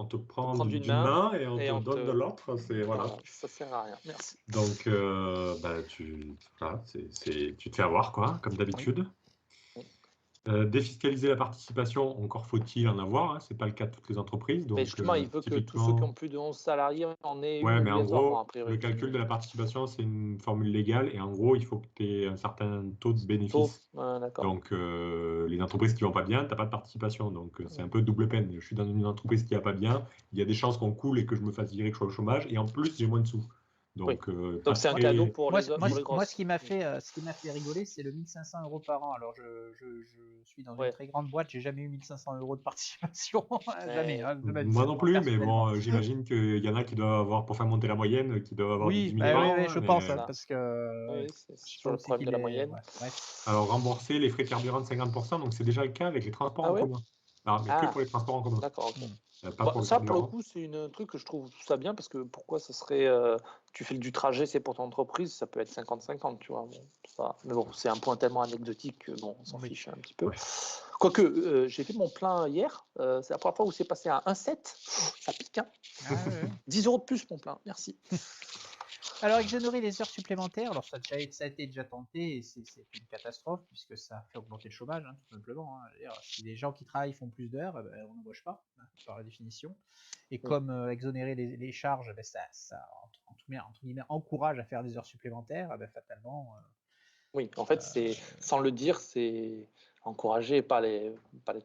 te prend prend d'une d'une main main et on et te on donne de te. l'autre. C'est voilà. Voilà, ça sert à rien. Merci. Donc, bah, voilà, tu te fais avoir, quoi, comme d'habitude. Défiscaliser la participation, encore faut-il en avoir. Hein, c'est pas le cas de toutes les entreprises. Mais Donc, justement, il veut que tous ceux qui ont plus de 11 salariés en aient une ouais, mais en obligatoirement, a gros, priori. le calcul de la participation, c'est une formule légale et en gros, il faut que tu aies un certain taux de bénéfice. Ouais, d'accord. Donc, les entreprises qui vont pas bien, tu n'as pas de participation. Donc, c'est un peu double peine. Je suis dans une entreprise qui va pas bien, il y a des chances qu'on coule et que je me fasse virer, que je sois au chômage, et en plus, j'ai moins de sous. Donc, Donc c'est un très- cadeau pour Moi, les autres, pour les grosses. ce qui m'a fait rigoler, c'est le 1 500 € par an. Alors, je suis dans une Ouais. très grande boîte, j'ai jamais eu 1 500 € de participation, jamais, hein, de ma vie. Moi non plus, mais personnellement. bon, j'imagine qu'il y en a qui doivent avoir, pour faire monter la moyenne, qui doivent avoir Oui, 10 000 bah € oui, hein, je mais- pense, Ça. parce que Oui, ouais, c'est je sais toujours pas le aussi problème de la moyenne. ouais, bref. Alors, rembourser les frais de carburant de 50%, donc c'est déjà le cas avec les transports Ah en ouais commun. Alors, mais que Ah, pour les transports en commun, d'accord, ok. pas Bah, pour le ça, pour le carburant. coup, c'est un truc que je trouve ça bien parce que pourquoi ce serait. Tu fais du trajet, c'est pour ton entreprise, ça peut être 50-50, tu vois. Bon, ça... Mais bon, c'est un point tellement anecdotique que bon, on s'en Oui. fiche un petit peu. Ouais. Quoique, j'ai fait mon plein hier, c'est la première fois où c'est passé à 1,7. Ça pique, hein. Ah, ouais. 10 € de plus, mon plein, merci. Alors, exonérer les heures supplémentaires, alors ça a été déjà tenté et c'est une catastrophe puisque ça fait augmenter le chômage, hein, tout simplement. Hein. Je veux dire, si les gens qui travaillent font plus d'heures, eh ben, on n'embauche pas, hein, par définition. Et comme exonérer les charges, ben, ça entre guillemets, encourage à faire des heures supplémentaires, ben, fatalement. Oui, en fait, c'est sans le dire, c'est encouragé, pas les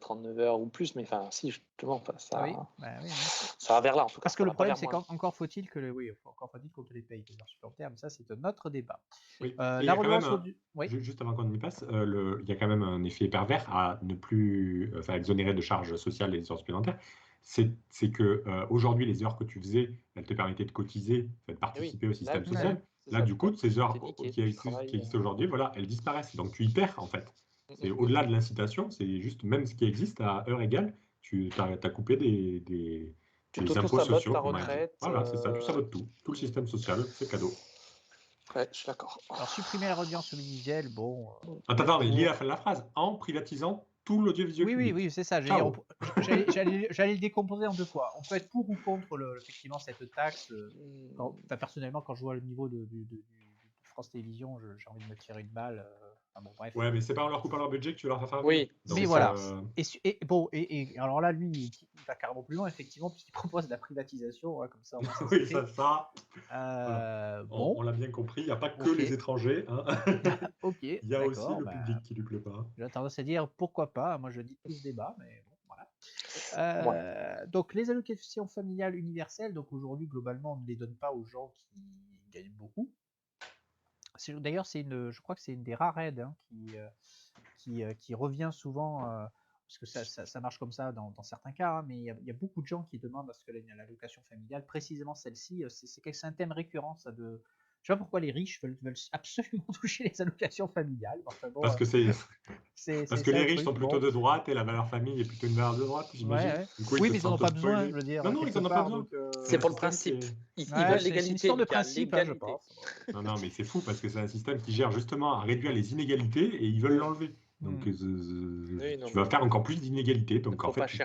39 heures ou plus, mais enfin, si, justement, enfin, ça, Oui, bah oui, oui. ça va vers là, en tout cas. Parce que ça le va pas problème, vers c'est moins. qu'encore faut-il que encore faut-il qu'on te les paye, les heures supplémentaires, mais ça, c'est un autre débat. Oui. Et La il y a quand redevance même, oui. juste avant qu'on y passe, il y a quand même un effet pervers à ne plus exonérer de charges sociales les heures supplémentaires. C'est que aujourd'hui, les heures que tu faisais, elles te permettaient de cotiser, de participer au système Là, social. c'est Là, ça, du coup, ces heures c'est niqué, qui tu travailles, existent aujourd'hui, voilà, elles disparaissent. Donc, tu y perds, en fait. C'est au-delà de l'incitation, c'est juste même ce qui existe à heure égale, tu as coupé des Tu impôts t'auto-sabotes sociaux. ta comme on a dit. retraite. Voilà, c'est ça, tu sabotes tout. Tout le système social, c'est cadeau. Ouais, je suis d'accord. Alors, supprimer la redevance audiovisuelle, bon. Attends, mais lis Pour- la fin de la phrase. En privatisant tout l'audiovisuel Oui, public. oui, c'est ça. Ciao. J'allais le décomposer en deux fois. On peut être pour ou contre effectivement cette taxe. Personnellement, quand je vois le niveau de France Télévisions, j'ai envie de me tirer une balle. Bon, bref. Ouais, mais c'est pas en leur coupant leur budget que tu leur vas faire mieux. Oui, Donc, Mais voilà. Et alors là, lui, il va carrément plus loin, effectivement, puisqu'il propose de la privatisation, comme ça. oui, ça. Bon. On l'a bien compris, il n'y a pas que Ok. les étrangers. Hein. Ok. Il y a aussi d'accord, le public qui lui plaît pas. j'ai tendance à dire pourquoi pas. Moi, je dis tout ce débat, mais bon, voilà. Donc, les allocations familiales universelles, donc aujourd'hui, globalement, on ne les donne pas aux gens qui gagnent beaucoup. D'ailleurs, je crois que c'est une des rares aides qui revient souvent, parce que ça marche comme ça dans certains cas, mais il y a beaucoup de gens qui demandent à ce que l'allocation familiale, précisément celle-ci, c'est un thème récurrent, ça de. Je sais pas pourquoi les riches veulent absolument toucher les allocations familiales. Enfin, bon, parce que les riches sont plutôt de droite et la valeur famille est plutôt une valeur de droite, j'imagine. Ouais. Du coup, Oui, mais ils n'en ont pas besoin, je veux dire. Non, ils n'en ont pas besoin. C'est pour le principe. Ils veulent l'égalité. C'est une histoire de principe, je pense. Non, mais c'est fou parce que c'est un système qui gère justement à réduire les inégalités et ils veulent l'enlever. Donc, tu vas faire encore plus d'inégalités. Donc, en fait, tu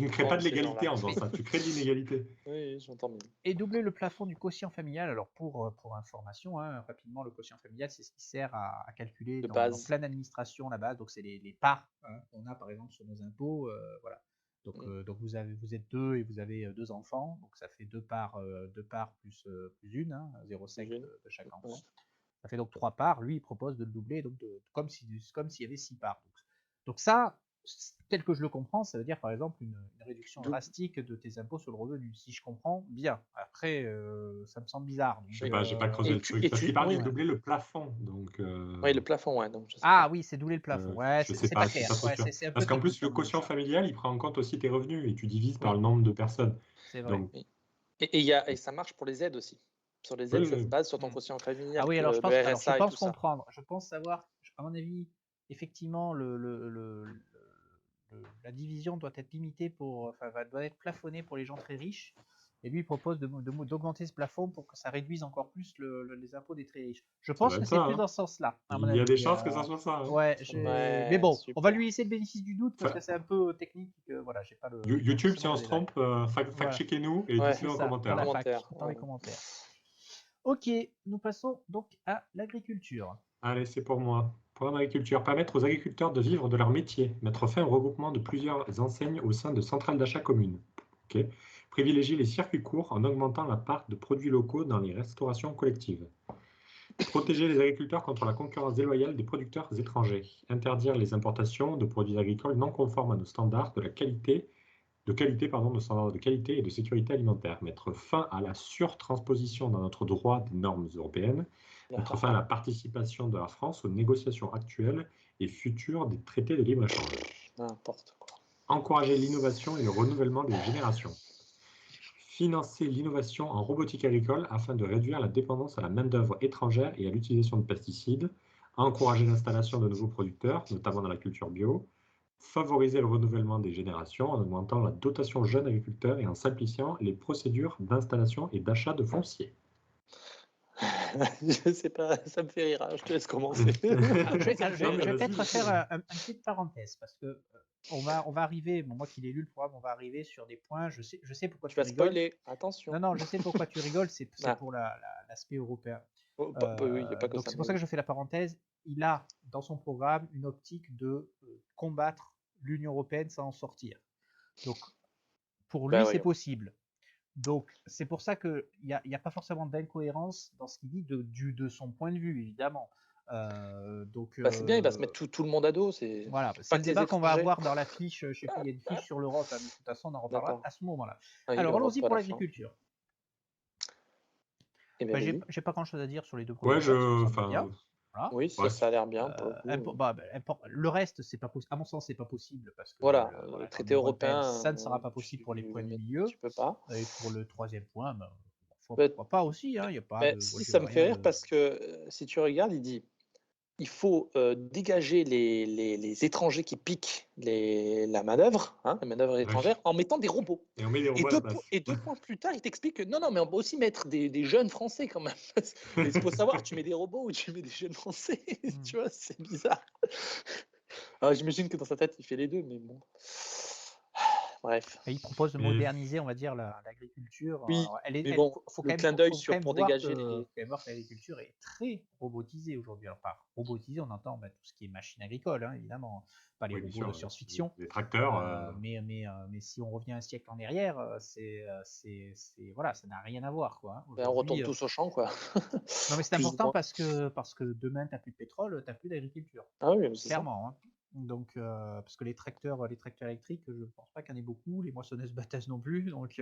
ne crées pas de l'égalité en faisant ça, tu crées de l'inégalité. Oui, j'entends bien. Et doubler le plafond du quotient familial. Alors, pour information, rapidement, le quotient familial, c'est ce qui sert à calculer dans plein d'administration la base. Donc, c'est les parts qu'on a, par exemple, sur nos impôts. Voilà. Donc, vous êtes deux et vous avez deux enfants. Donc, ça fait deux parts plus une, 0,5 de chaque enfant. Ça fait donc 3 parts. Lui, il propose de le doubler, donc comme s'il y avait 6 parts. Donc ça, tel que je le comprends, ça veut dire par exemple une réduction drastique de tes impôts sur le revenu. Si je comprends bien. Après, ça me semble bizarre. Je sais pas, j'ai pas creusé le truc. Parce qu'il parle de doubler le plafond. Donc, oui, le plafond, ouais. Donc, oui, c'est doubler le plafond. Ouais, c'est pas clair. Parce qu'en plus, le quotient familial, il prend en compte aussi tes revenus et tu divises par le nombre de personnes. C'est vrai. Donc... Et ça marche pour les aides aussi. Sur les aides, ça se base sur ton quotient familial. Ah oui, alors je pense comprendre. Je pense savoir, à mon avis, effectivement, la division doit être limitée doit être plafonnée pour les gens très riches. Et lui, il propose d'augmenter ce plafond pour que ça réduise encore plus les impôts des très riches. Je pense que c'est plus dans ce sens-là. Il y a des chances que ça soit ça. Mais bon, on va lui laisser le bénéfice du doute parce que c'est un peu technique. Voilà, j'ai pas le. YouTube, si on se trompe, fact-checkez-nous et dites-le en commentaire. Dans les commentaires. Ok, nous passons donc à l'agriculture. Allez, c'est pour moi. Programme d'agriculture. Permettre aux agriculteurs de vivre de leur métier. Mettre fin au regroupement de plusieurs enseignes au sein de centrales d'achat communes. Okay. Privilégier les circuits courts en augmentant la part de produits locaux dans les restaurations collectives. Protéger les agriculteurs contre la concurrence déloyale des producteurs étrangers. Interdire les importations de produits agricoles non conformes à nos standards nos standards de qualité et de sécurité alimentaire. Mettre fin à la surtransposition dans notre droit des normes européennes. Mettre fin à la participation de la France aux négociations actuelles et futures des traités de libre-échange. N'importe quoi. Encourager l'innovation et le renouvellement des générations. Financer l'innovation en robotique agricole afin de réduire la dépendance à la main-d'œuvre étrangère et à l'utilisation de pesticides. Encourager l'installation de nouveaux producteurs, notamment dans la culture bio. Favoriser le renouvellement des générations en augmentant la dotation jeunes agriculteurs et en simplifiant les procédures d'installation et d'achat de foncier. Je sais pas, ça me fait rire, je te laisse commencer. Je vais peut-être faire une petite parenthèse parce que on va arriver, moi qui l'ai lu le programme, on va arriver sur des points, je sais pourquoi tu rigoles. Spoiler, attention. Non, je sais pourquoi tu rigoles, c'est pour l'aspect européen. Oui, il y a pas que donc ça, c'est pour ça que je fais la parenthèse. Il a dans son programme une optique de combattre l'Union européenne sans en sortir. Donc pour lui, c'est possible. Donc, c'est pour ça qu'il n'y a pas forcément d'incohérence dans ce qu'il dit de son point de vue, évidemment. C'est bien, il va se mettre tout le monde à dos. Voilà, c'est le débat qu'on va avoir dans la fiche. Je sais plus, il y a une fiche sur l'Europe, mais de toute façon, on en reparlera à ce moment-là. Alors, allons-y pour l'agriculture. J'ai pas grand-chose à dire sur les deux premiers. Voilà. Oui, ça a l'air bien. Le reste, c'est pas possible. À mon sens, c'est pas possible parce que le traité européen, ça ne sera pas possible pour les points du milieu. Tu peux pas. Et pour le troisième point, pourquoi pas aussi. Y a pas ça me fait rire parce que si tu regardes, il dit il faut dégager les étrangers qui piquent la manœuvre, la manœuvre étrangère, en mettant des robots. Et on met des robots et 2 points plus tard, il t'explique que non, mais on peut aussi mettre des jeunes Français quand même. Il faut savoir, tu mets des robots ou tu mets des jeunes Français. Tu vois, c'est bizarre. Alors, j'imagine que dans sa tête, il fait les deux, mais bon. Bref. Et il propose de Mais- moderniser, on va dire, l'agriculture. Oui, Alors, mais bon, faut le quand même, clin d'œil faut quand même pour voir dégager que, les. faut quand même voir que l'agriculture est très robotisée aujourd'hui. Alors, par robotisée, on entend tout ce qui est machine agricole, hein, évidemment, pas les Oui, bien robots de sûr, science-fiction. les tracteurs. Mais si on revient un siècle en arrière, voilà, ça n'a rien à voir, quoi. Hein. Ben, on Aujourd'hui, retourne tous au champ, quoi. non, mais c'est Plus ou important moins. parce que demain, tu n'as plus de pétrole, tu n'as plus d'agriculture. Ah oui, c'est ça. Clairement. Hein. Donc, parce que les tracteurs électriques, je ne pense pas qu'il y en ait beaucoup, les moissonneuses-batteuses non plus. Donc,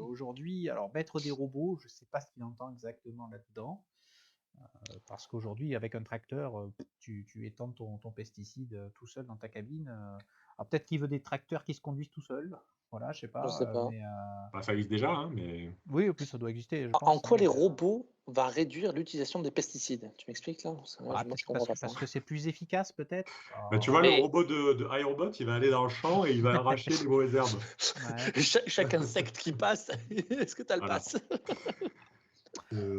aujourd'hui, alors mettre des robots, je ne sais pas ce qu'il entend exactement là-dedans. Parce qu'aujourd'hui, avec un tracteur, tu étends ton pesticide tout seul dans ta cabine. Alors peut-être qu'il veut des tracteurs qui se conduisent tout seuls. Voilà, je sais Je pas. sais pas. Mais Bah, ça existe déjà, hein, mais oui, en plus, ça doit exister, je En pense. quoi Hein, les mais, robots vont réduire l'utilisation des pesticides? Tu m'expliques là? Parce que moi, je peut-être comprends pas ça. parce que c'est plus efficace, peut-être. bah, tu vois, le Mais- robot de iRobot, il va aller dans le champ et il va arracher les mauvaises herbes. Ouais. Chaque insecte qui passe, est-ce que tu as le Voilà. pass?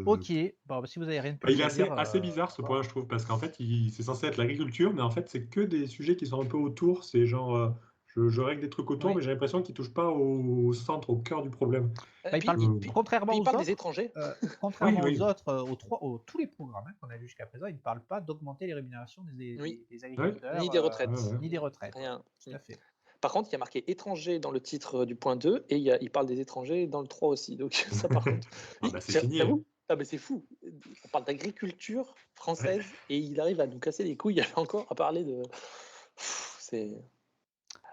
Ok, bon, bah, si vous avez rien de Bah, plus il est à assez, dire, assez bizarre ce voilà. point, je trouve, parce qu'en fait, c'est censé être l'agriculture, mais en fait, c'est que des sujets qui sont un peu autour. C'est genre, je règle des trucs autour, Oui. mais j'ai l'impression qu'ils touchent pas au centre, au cœur du problème. Bah, il parle, contrairement il aux parle autres, des étrangers. contrairement Oui, aux oui. autres, tous les programmes qu'on a vus jusqu'à présent, ils ne parlent pas d'augmenter les rémunérations Oui. des agriculteurs, Ni des retraites. ni des retraites. Rien. Tout à fait. Par contre, il y a marqué étranger dans le titre du point 2 et il parle des étrangers dans le 3 aussi. Donc ça, par contre, Ah bah, c'est fini. Hein. j'avoue, ah, mais c'est fou. On parle d'agriculture française et il arrive à nous casser les couilles encore à parler de. C'est.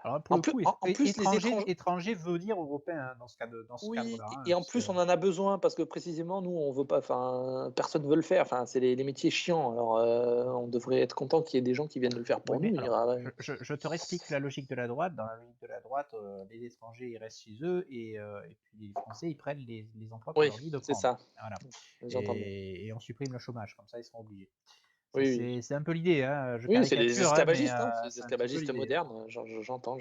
Alors pour En le plus, coup, en plus les étrangers. étranger veut dire européen hein, dans ce Oui, cadre-là. Hein, et en parce plus que- on en a besoin parce que précisément nous on veut pas, enfin personne veut le faire. Enfin c'est les métiers chiants. Alors on devrait être content qu'il y ait des gens qui viennent le faire pour Oui, mais nous. alors, je te réexplique la logique de la droite. Dans la logique de la droite, les étrangers ils restent chez eux et puis les Français ils prennent les emplois qu'on Oui, leur dit de c'est prendre. ça. Voilà. J'entends bien. Et on supprime le chômage, comme ça ils seront obligés. Oui, oui. C'est un peu l'idée, hein. Je Oui, c'est des caricature, hein, mais esclavagistes, hein, c'est des c'est un petit peu esclavagistes l'idée. modernes. J'entends,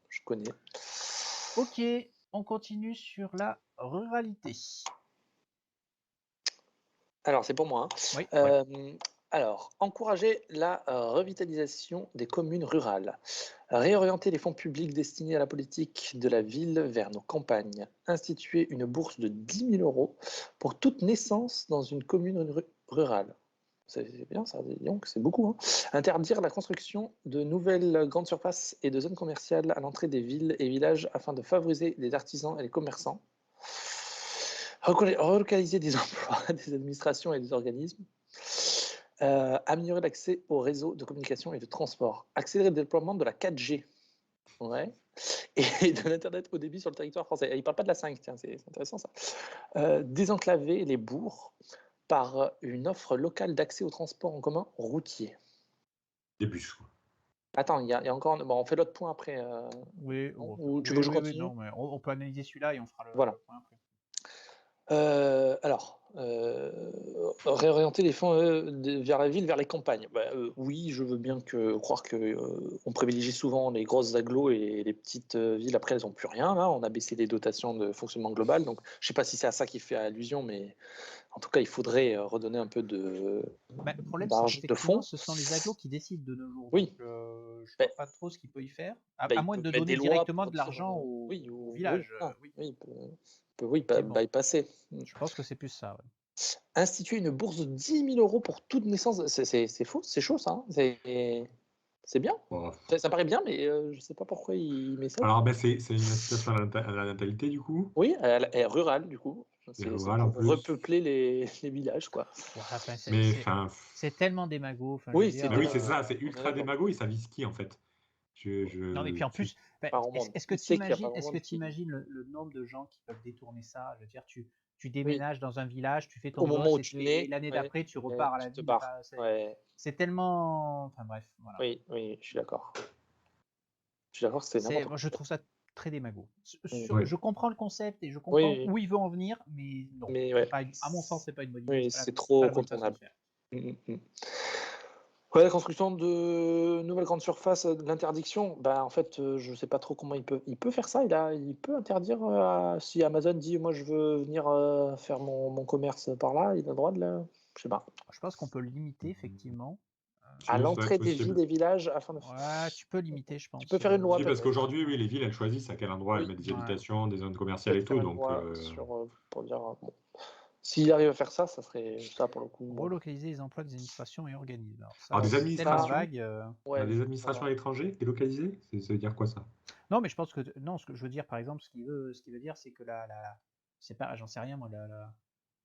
je connais. Ok, on continue sur la ruralité. Alors, c'est pour moi. Hein. Oui, Alors, encourager la revitalisation des communes rurales. Réorienter les fonds publics destinés à la politique de la ville vers nos campagnes. Instituer une bourse de 10 000 euros pour toute naissance dans une commune rurale. C'est bien ça, donc c'est beaucoup. Hein. Interdire la construction de nouvelles grandes surfaces et de zones commerciales à l'entrée des villes et villages afin de favoriser les artisans et les commerçants. Relocaliser des emplois, des administrations et des organismes. Améliorer l'accès au réseau de communication et de transport. Accélérer le déploiement de la 4G. Ouais. Et de l'Internet haut débit sur le territoire français. Et il ne parle pas de la 5, tiens, c'est intéressant ça. Désenclaver les bourgs par une offre locale d'accès au transport en commun routier. Des bus, quoi. Attends, il y a encore. Bon, on fait l'autre point après. oui, Ou tu veux que je continue non, mais on peut analyser celui-là et on fera le Voilà. point après. Réorienter les fonds vers la ville, vers les campagnes. Oui, je veux bien croire que on privilégie souvent les grosses agglos et les petites villes. Après, elles n'ont plus rien. Là, on a baissé les dotations de fonctionnement global. Donc, je ne sais pas si c'est à ça qu'il fait allusion, mais en tout cas, il faudrait redonner un peu Le problème, c'est d'argent de qu'effectivement, fonds. ce sont les agglos qui décident de nos jours. Oui. Donc, je ne vois pas trop ce qu'il peut y faire, à Il moins peut de mettre donner des lois directement pour de l'argent dire, au oui, village. oui, il peut Effectivement. bypasser. Je pense que c'est plus ça. Ouais. Instituer une bourse de 10 000 euros pour toute naissance, c'est faux, c'est chaud ça. Hein. C'est bien. Bon. Ça paraît bien, mais je ne sais pas pourquoi il met ça. Alors, ben, c'est une incitation à la natalité, du coup. Oui, elle est rurale, du coup. C'est rurale, en pour plus. repeupler les villages, quoi. Ouais, enfin, Mais, c'est tellement démago. Enfin, Oui, je veux dire, mais oui, c'est ça, on c'est est ultra d'accord. démago et ça vise qui, en fait? Non, mais puis en plus, Pas grand monde. est-ce que Il sait qu'il y a pas tu grand monde qui- imagines le nombre de gens qui peuvent détourner ça? Je veux dire, tu Oui. déménages dans un village, tu fais Au ton moment où gosse tu et nais, l'année ouais, d'après, tu repars à la tu te ville. barres. Enfin, Ouais. c'est tellement. Enfin bref, voilà. Oui, je suis d'accord. Je suis d'accord que c'est n'importe Moi, je trouve ça très démago. Ouais. Je comprends le concept et je comprends Oui. où il veut en venir, mais non. Mais ouais. À mon sens, c'est pas une bonne idée. Oui, C'est pas c'est pas trop la bonne façon de contournable. faire. Ouais, la construction de nouvelles grandes surfaces, l'interdiction, en fait, je ne sais pas trop comment il peut faire ça. Il peut interdire, si Amazon dit, moi je veux venir faire mon commerce par là, il a le droit de le. Je sais pas. Je pense qu'on peut le limiter, effectivement. À Sinon, ça doit l'entrée être des possible. villes et villages afin de. Ouais, tu peux limiter, je pense. Tu peux faire une loi, Oui, parce peut-être. qu'aujourd'hui, oui, les villes, elles choisissent à quel endroit elles Oui. mettent des Ouais. habitations, des zones commerciales et Peut-être tout. faire une Donc, loi pour dire. Bon. S'il arrive à faire ça, ça serait ça pour le coup. Bon. Relocaliser les emplois des administrations et organismes. Alors, ça, des c'est tellement administrations vague. Ouais, des ça administrations va. à l'étranger, délocalisées, ça veut dire quoi ça? Non, mais je pense que non, ce que je veux dire, par exemple, ce qu'il veut dire, c'est que c'est pas, j'en sais rien moi,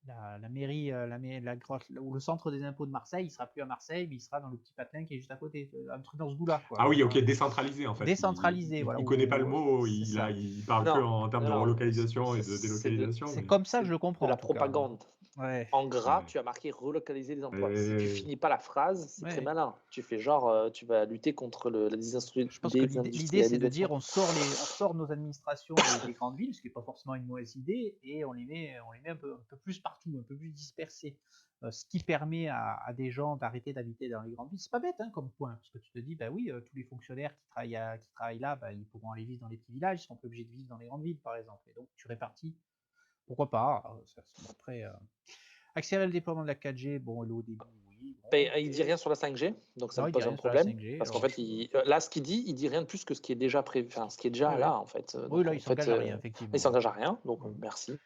la mairie, la grotte, ou le centre des impôts de Marseille, il sera plus à Marseille, mais il sera dans le petit patelin qui est juste à côté, un truc dans ce goût-là, quoi. Ah oui, ok, Enfin, décentralisé en fait. décentralisé, voilà. Il connaît pas le ou- mot, c'est ça. il parle que Non, en termes de non, relocalisation et de c'est délocalisation. C'est Mais... comme ça que c'est je le de comprends, la en tout cas. propagande. Ouais. En gras, Ouais. tu as marqué relocaliser les Et- emplois. Si tu finis pas la phrase, c'est très Ouais. malin. Tu fais genre, tu vas lutter contre la Je pense que l'idée, c'est de dire désindustrialisation. on sort nos administrations des grandes villes, ce qui n'est pas forcément une mauvaise idée, et on les met un peu plus partout, un peu plus dispersés. Ce qui permet à des gens d'arrêter d'habiter dans les grandes villes. C'est pas bête comme point, parce que tu te dis, bah oui, tous les fonctionnaires qui travaillent là, bah, ils pourront aller vivre dans les petits villages, ils seront pas obligés de vivre dans les grandes villes, par exemple. Et donc tu répartis, pourquoi pas. Après, accélérer le déploiement de la 4G, bon, au début, oui. Bon, Il dit rien sur la 5G, donc ça non, me il dit pose un rien sur la problème. 5G. Parce qu'en Alors, fait, là, ce qu'il dit, il dit rien de plus que ce qui est déjà prévu, enfin, ce qui est déjà oui, là, en fait. oui, Donc, là, en il fait, s'engage à rien, effectivement. il s'engage à rien, donc merci.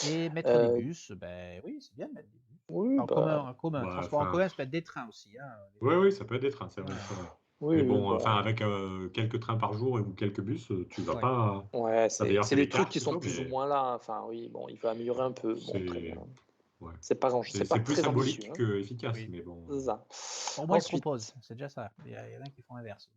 Et mettre des Euh, bus, ben oui, c'est bien de mettre des bus. oui, En commun, transport en commun, ça peut être des trains aussi. Hein, Oui, ça peut être des trains, c'est vrai. Ouais. C'est vrai. oui, Mais oui, bon, enfin, avec quelques trains par jour ou quelques bus, tu vas Ouais. pas. Ouais, Ça, d'ailleurs, c'est c'est des des trucs cartes qui sont plutôt, plus ou mais moins là. Enfin, oui, bon, il veut améliorer un peu. Bon, très bien. ouais. C'est pas C'est plus très ambitieux. symbolique Hein. que efficace, Oui. mais bon. C'est ça. Au moins, ils Ensuite, proposent, c'est déjà ça. Il y en a qui font l'inverse.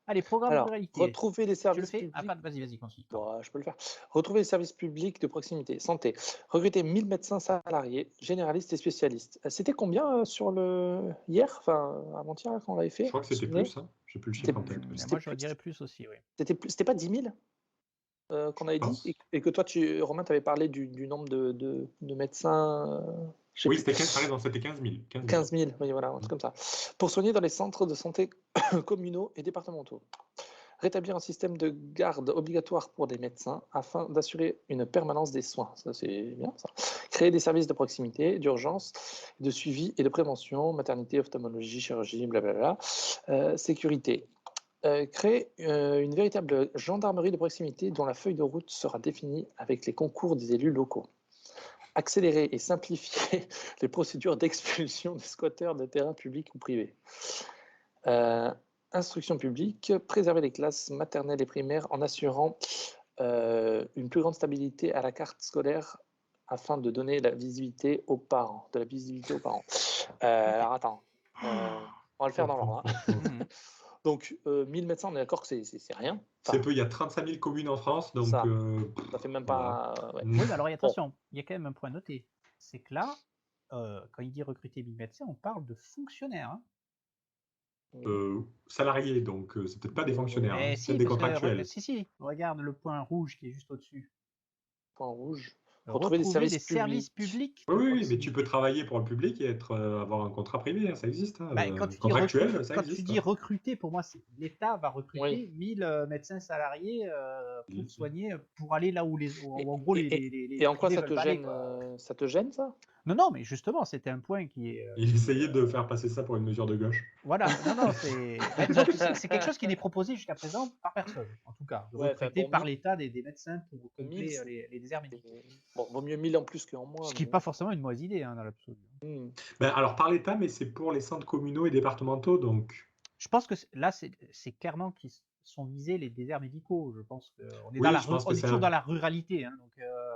Allez, programme alors, ruralité. retrouver les Tu le services fais? Ah, publics. vas-y, continue. Bon, je peux le faire. Retrouver les services publics de proximité. Santé. Recruter 1000 médecins salariés, généralistes et spécialistes. C'était combien sur le hier, enfin avant-hier quand on l'avait fait? Je crois que c'était plus, hein. J'ai plus le chiffre en tête. Moi, je dirais plus aussi, oui. C'était pas 10 000 qu'on avait dit et que toi, Romain, tu avais parlé du nombre de médecins. Oui, c'était 15 000. 15 000, oui, voilà, un truc comme ça. Pour soigner dans les centres de santé communaux et départementaux. Rétablir un système de garde obligatoire pour des médecins afin d'assurer une permanence des soins. Ça, c'est bien, ça. Créer des services de proximité, d'urgence, de suivi et de prévention, maternité, ophtalmologie, chirurgie, blablabla. Sécurité. Créer une véritable gendarmerie de proximité dont la feuille de route sera définie avec les concours des élus locaux. Accélérer et simplifier les procédures d'expulsion des squatteurs de terrains publics ou privés. Instruction publique, préserver les classes maternelles et primaires en assurant une plus grande stabilité à la carte scolaire afin de donner de la visibilité aux parents. Alors attends, on va le faire dans l'ordre. Hein. Donc 1000 médecins, on est d'accord que c'est rien. Enfin, c'est peu, il y a 35 000 communes en France, donc... Ça fait même pas... Voilà. Oui, mais alors attention, il y a quand même un point noté. C'est que là, quand il dit recruter 1000 médecins, on parle de fonctionnaires. Hein. Salariés, donc c'est peut-être pas des fonctionnaires, hein, c'est Si, des parce contractuels. que, si, regarde le point rouge qui est juste au-dessus. Point rouge. Retrouver des services publics. Oui, mais tu peux travailler pour le public et avoir un contrat privé, hein, ça existe. Hein, contractuel, ça existe. Tu dis recruter, pour moi, l'État va recruter 1000 médecins salariés pour soigner, pour aller là où en gros les et en quoi ça te gêne ça te gêne, ça? Non, mais justement, c'était un point qui est... Il essayait de faire passer ça pour une mesure de gauche. Voilà, non, c'est quelque chose qui n'est proposé jusqu'à présent par personne, en tout cas, de recruter par l'État des médecins pour combler les déserts médicaux. Bon, vaut mieux 1000 en plus qu'en moins. Ce qui n'est pas forcément une mauvaise idée, dans l'absolu. Alors, par l'État, mais c'est pour les centres communaux et départementaux, donc... Je pense que là, c'est clairement qu'ils sont visés les déserts médicaux. Je pense qu'on est, toujours dans la ruralité. Hein, donc,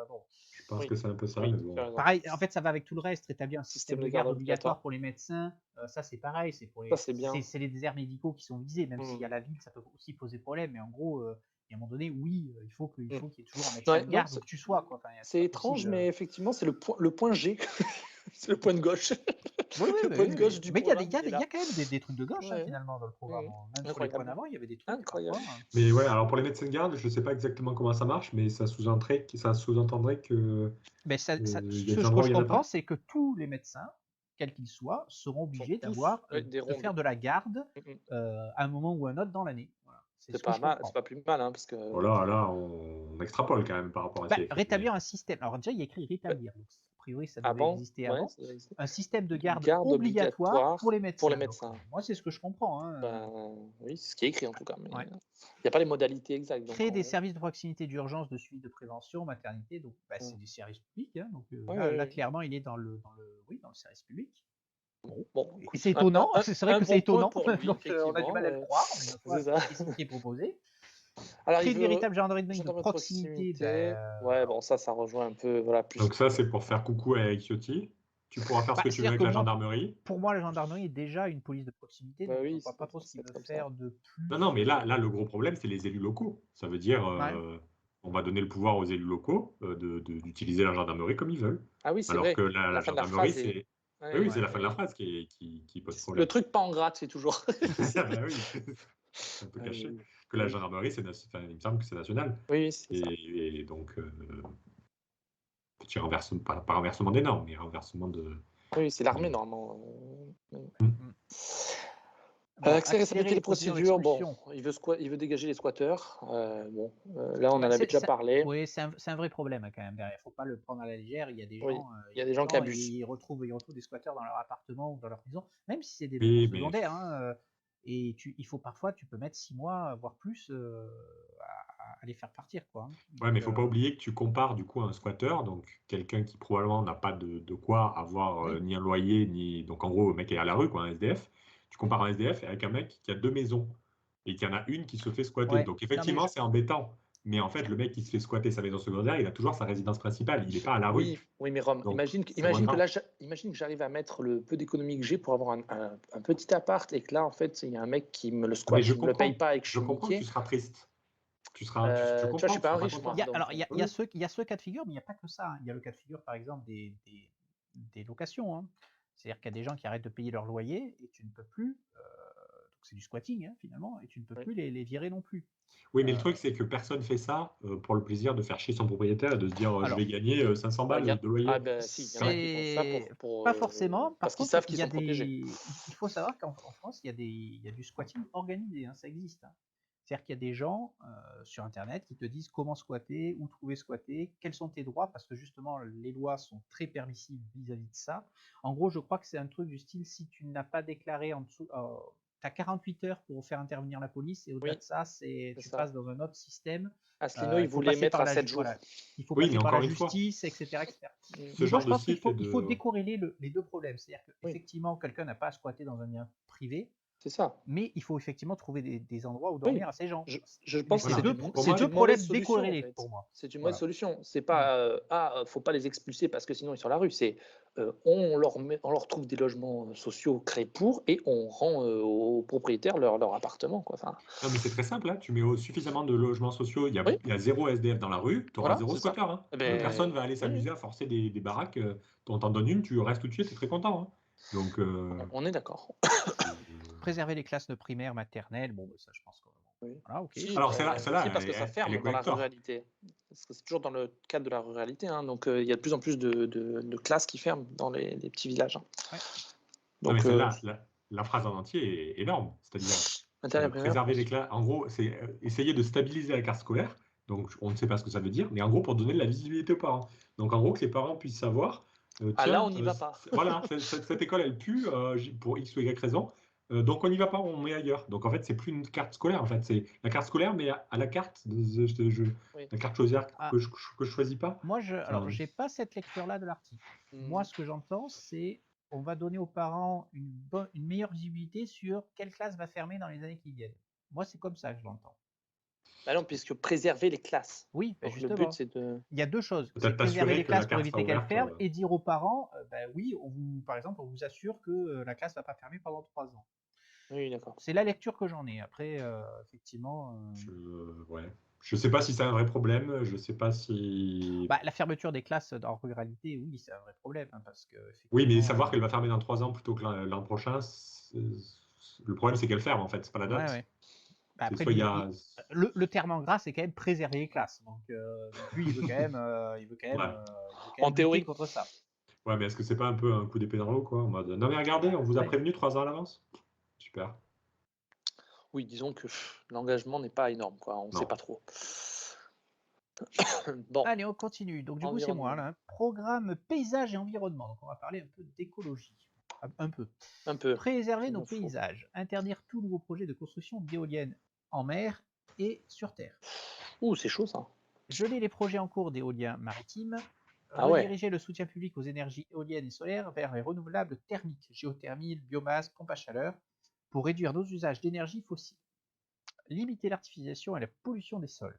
bon. Je pense que c'est un peu ça. Mais bon. Pareil, en fait, ça va avec tout le reste. Rétablir un système de garde obligatoire pour les médecins, ça c'est pareil. C'est les déserts médicaux qui sont visés, même s'il y a la ville, ça peut aussi poser problème. Mais en gros, à un moment donné, oui, il faut qu'il y ait toujours un médecin de garde où que tu sois. Quoi. Enfin, c'est étrange, mais effectivement, c'est le point G. C'est le point de gauche. Oui, mais il y a quand même des trucs de gauche finalement dans le programme. Même sur les points d'avant, il y avait des trucs. Incroyable. Mais ouais, alors pour les médecins de garde, je ne sais pas exactement comment ça marche, mais ça sous-entendrait que. Mais ce que je comprends, c'est que tous les médecins, quels qu'ils soient, seront obligés de faire de la garde à un moment ou à un autre dans l'année. Voilà. C'est pas plus mal, hein, parce que. Voilà, là, on extrapole quand même par rapport à ça. Rétablir un système. Alors déjà, il y a écrit rétablir. Donc, priori, ça Ah devait bon? exister Ouais, avant. ça doit exister. Un système de garde Garde obligatoire obligatoire pour les pour les médecins. Donc, médecins. moi, c'est ce que je comprends. Hein. Ben, oui, c'est ce qui est écrit en tout cas, mais Ouais. il n'y a pas les modalités exactes. Donc, Créer des services de proximité d'urgence, de suivi de prévention, maternité, donc c'est des services publics. Hein. Donc là, clairement, il est dans le service public. Bon, Et écoute, c'est étonnant, c'est vrai que c'est bon point étonnant. pour lui, Donc on a du mal à le effectivement, croire, mais c'est ça. c'est ce qui est proposé. Alors, Créer il une veut véritable gendarmerie de gendarmerie de proximité, proximité. Ouais, bon, ça rejoint un peu, voilà, plus. Donc ça, c'est pour faire coucou à Eric Ciotti. Tu pourras faire ce que tu veux c'est-à-dire avec que la moi, gendarmerie. pour moi, la gendarmerie est déjà une police de proximité, Bah donc je oui, ne vois pas trop ce c'est qu'il veut comme ça. faire de plus. Non, mais là, le gros problème, c'est les élus locaux. Ça veut dire, on va donner le pouvoir aux élus locaux d'utiliser la gendarmerie comme ils veulent. Ah oui, c'est Alors vrai. que la La fin de la gendarmerie, phrase est. c'est... Ouais, Oui, c'est ouais. la fin de la phrase qui pose Le problème. truc pas en gratte, c'est toujours. Ah bah oui, c'est un peu caché. Oui. Que la gendarmerie, enfin, il me semble que c'est national. Oui, c'est ça. Et donc, petit renversement, pas renversement des normes, mais renversement de... Oui, c'est l'armée normalement. Bon, Accélérer les procédures, bon, d'expulsion. il veut dégager les squatteurs. Là, on en avait déjà parlé. Oui, c'est un vrai problème quand même derrière. Il ne faut pas le prendre à la légère. Il y a des gens, il y a des gens qui abusent. Ils retrouvent des squatteurs dans leur appartement ou dans leur maison, même si c'est des Oui, logements secondaires. Hein, et il faut parfois, tu peux mettre 6 mois, voire plus, à les faire partir, quoi. Hein. Ouais, mais il ne faut pas oublier que tu compares du coup un squatteur, donc quelqu'un qui probablement n'a pas de quoi avoir ni un loyer, ni... Donc en gros, le mec est à la rue, quoi, un SDF. Tu compares un SDF avec un mec qui a 2 maisons et qui en a une qui se fait squatter. Ouais. Donc effectivement, c'est embêtant. Mais en fait, le mec qui se fait squatter sa maison secondaire, il a toujours sa résidence principale. Il n'est pas à la rue. Oui, mais Rome, Donc, imagine c'est moins que là, grave. imagine que j'arrive à mettre le peu d'économie que j'ai pour avoir un petit appart et que là, en fait, il y a un mec qui me le Mais squatte, je qui ne me le paye comprends. pas et que je Je suis comprends que niqué. tu seras triste. Je Tu vois, je comprends, suis tu pas un seras riche, moi. content. Alors, il y a Oui. ce cas de figure, mais il n'y a pas que ça. Hein. Il y a le cas de figure, par exemple, des locations. Hein. C'est-à-dire qu'il y a des gens qui arrêtent de payer leur loyer et tu ne peux plus. Donc c'est du squatting, hein, finalement, et tu ne peux plus les virer non plus. Oui, mais le truc, c'est que personne fait ça pour le plaisir de faire chier son propriétaire et de se dire je vais gagner 500 balles de loyer. Ah ben si, il y en a qui font ça pour pas forcément. parce Par qu'ils contre, savent qu'ils sont protégés. Il faut savoir qu'en France, il y a du squatting organisé, hein, ça existe. Hein. C'est-à-dire qu'il y a des gens sur Internet qui te disent comment squatter, où trouver squatter, quels sont tes droits, parce que justement, les lois sont très permissives vis-à-vis de ça. En gros, je crois que c'est un truc du style, si tu n'as pas déclaré en dessous... tu as 48 heures pour faire intervenir la police, et au-delà de ça, tu passes dans un autre système. Asselineau, il voulait mettre à 7 jours. Voilà. Il faut passer par la justice, etc. Ce genre je pense de qu'il faut décorréler les deux problèmes. C'est-à-dire qu'effectivement, quelqu'un n'a pas à squatter dans un bien privé. C'est ça. Mais il faut effectivement trouver des endroits où dormir à ces gens. Je pense que c'est deux problèmes décorrélés pour moi. C'est une mauvaise solution. C'est pas faut pas les expulser parce que sinon ils sont à la rue. C'est on leur trouve des logements sociaux créés pour et on rend aux propriétaires leur appartement, quoi. Enfin... Non, mais c'est très simple. Hein. Tu mets suffisamment de logements sociaux. Il y a 0 SDF dans la rue. Tu auras 0 squatter. Hein. Personne va aller s'amuser à forcer des baraques. On t'en donne une, tu restes tout de suite, tu es très content. Hein. Donc, on est d'accord. Préserver les classes de primaire, maternelle, bon, ça je pense que... Voilà, ok. Si, alors, celle-là, parce que ça ferme dans la ruralité. Parce que c'est toujours dans le cadre de la ruralité. Hein, donc, il y a de plus en plus de classes qui ferment dans les petits villages. Hein. Ouais. Donc, non, mais celle-là, la phrase en entier est énorme. C'est-à-dire préserver les classes. En gros, c'est essayer de stabiliser la carte scolaire. Donc, on ne sait pas ce que ça veut dire, mais en gros, pour donner de la visibilité aux parents. Donc, en gros, que les parents puissent savoir. Tiens, là, on n'y va pas. Voilà, cette école, elle pue pour X ou Y raison. Donc, on n'y va pas, on met ailleurs. Donc, en fait, c'est plus une carte scolaire. En fait, c'est la carte scolaire, mais à la carte, la carte chausière que je choisis pas. Moi, j'ai pas cette lecture-là de l'article. Moi, ce que j'entends, c'est on va donner aux parents une meilleure visibilité sur quelle classe va fermer dans les années qui viennent. Moi, c'est comme ça que je l'entends. Bah non, puisque préserver les classes. Oui, donc justement. le but, c'est de... Il y a deux choses. C'est préserver les classes pour éviter qu'elles ferment et dire aux parents, oui, par exemple, on vous assure que la classe ne va pas fermer pendant 3 ans. Oui, d'accord. C'est la lecture que j'en ai. Après, effectivement... Je ne sais pas si c'est un vrai problème. Je ne sais pas si... la fermeture des classes en ruralité, oui, c'est un vrai problème. Hein, parce que, oui, mais savoir qu'elle va fermer dans 3 ans plutôt que l'an prochain, le problème, c'est qu'elle ferme, en fait. Ce n'est pas la date. Ouais. Après, le terme en gras, c'est quand même préserver les classes. Donc, lui, il veut quand même, en théorie, contre ça. Ouais, mais est-ce que c'est pas un peu un coup d'épée dans l'eau, quoi, en mode non mais regardez, on vous a prévenu 3 ans à l'avance. Super. Oui, disons que l'engagement n'est pas énorme, quoi. On ne sait pas trop. Bon, Allez, on continue. Donc, du coup, c'est moi, environnement, là. Hein. Programme paysage et environnement. Donc, on va parler un peu d'écologie. Un peu. un peu. Préserver Il nos m'en faut. paysages. Interdire tout nouveau projet de construction d'éoliennes en mer et sur terre. Ouh, c'est chaud ça. Geler les projets en cours d'éolien maritime. Ah ouais. Rediriger le soutien public aux énergies éoliennes et solaires vers les renouvelables thermiques, géothermie, biomasse, pompe à chaleur, pour réduire nos usages d'énergie fossile. Limiter l'artificialisation et la pollution des sols.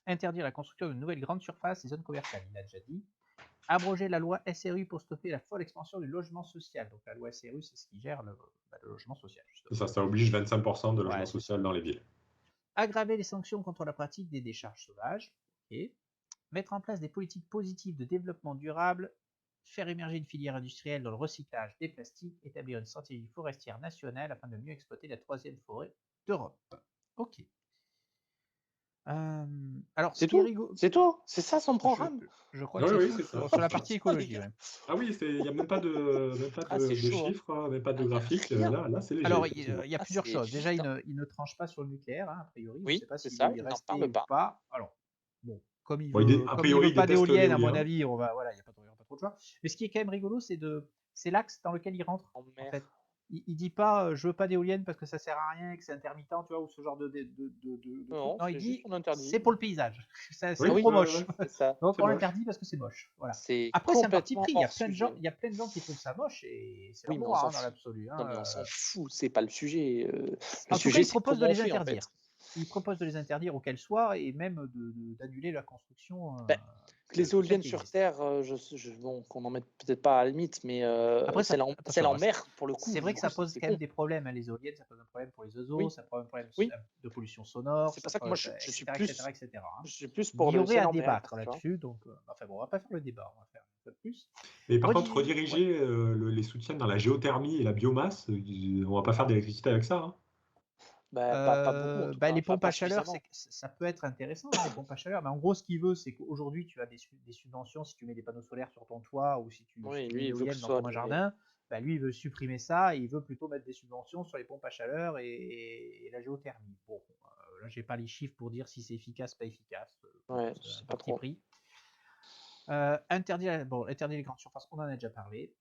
Interdire la construction de nouvelles grandes surfaces et zones commerciales, il a déjà dit. Abroger la loi SRU pour stopper la folle expansion du logement social. Donc la loi SRU, c'est ce qui gère le logement social. Justement. Ça oblige 25% de logement Ouais, c'est social dans les villes. Aggraver les sanctions contre la pratique des décharges sauvages. Ok. Mettre en place des politiques positives de développement durable. Faire émerger une filière industrielle dans le recyclage des plastiques. Établir une stratégie forestière nationale afin de mieux exploiter la 3e forêt d'Europe. Ok. Alors, ce C'est qui est tout? rigolo, C'est tout? C'est ça son programme? je crois que Oui, c'est oui, tout c'est ça. sur la partie écologie. Ouais. Ah oui, il n'y a même pas Ah, c'est de chaud, hein. chiffres, même pas de Ah, y a graphiques. rien. Là, c'est léger, Alors, il effectivement. y a Ah, plusieurs c'est choses. Déjà, vide. il ne tranche pas sur le nucléaire, hein, a priori. On ne Oui, sait pas c'est s'il ça, veut y il n'en rester parle ou pas. pas. Alors, bon, comme il Bon, veut, a comme il priori, veut il pas déteste d'éoliennes, à mon l'éolien. avis, voilà, il n'y a pas trop de choix. Mais ce qui est quand même rigolo, c'est l'axe dans lequel il rentre, En en mer. fait. Il dit pas, je veux pas d'éoliennes parce que ça sert à rien, que c'est intermittent, tu vois, ou ce genre de truc. Non, Non, il c'est juste dit, on interdit. c'est pour le paysage. C'est Oui, trop oui, moche. c'est ça. Donc c'est on moche. l'interdit parce que c'est moche. Voilà. C'est Après, c'est un parti complètement pris. Il y a hors plein de sujet. gens, il y a plein de gens qui trouvent ça moche et c'est Oui, leur mais on droit s'en hein, dans fout. l'absolu. Non, mais on s'en fout, c'est pas le sujet. Le En tout cas, sujet, il c'est propose de comment on les fait, en fait. interdire. Il propose de les interdire où qu'elles soient et même d'annuler la construction Ben, les de celles éoliennes qui sur existent. terre, bon, qu'on en mette peut-être pas à la limite, mais Après, celle attention, en mer, pour le coup, c'est vrai du que coup, ça pose c'est quand même con. des problèmes. Hein, les éoliennes, ça pose un problème pour les oiseaux, Oui, ça pose un problème oui. de pollution sonore, C'est pour ça que moi, je suis etc. plus, etc. Hein. je suis plus Il pour y le aurait ciel à en mer, débattre tu vois. là-dessus, donc enfin bon, on va pas faire le débat, on va faire un peu plus. Mais par contre, Ouais. rediriger les soutiens dans la géothermie et la biomasse, on va pas faire d'électricité avec ça. Hein. Bah, pas beaucoup, en tout cas. Les Enfin, pompes pas à chaleur, suffisamment. ça peut être intéressant, hein, les pompes à chaleur, mais en gros, ce qu'il veut, c'est qu'aujourd'hui, tu as des subventions si tu mets des panneaux solaires sur ton toit ou si tu Oui, mets lui, une il veut que éolienne ce dans soit ton jardin. Bah, lui, il veut supprimer ça et il veut plutôt mettre des subventions sur les pompes à chaleur et la géothermie. Bon, là, j'ai pas les chiffres pour dire si c'est efficace, pas efficace. Ouais, C'est je un sais pas parti trop. pris. Interdire les grandes surfaces, on en a déjà parlé.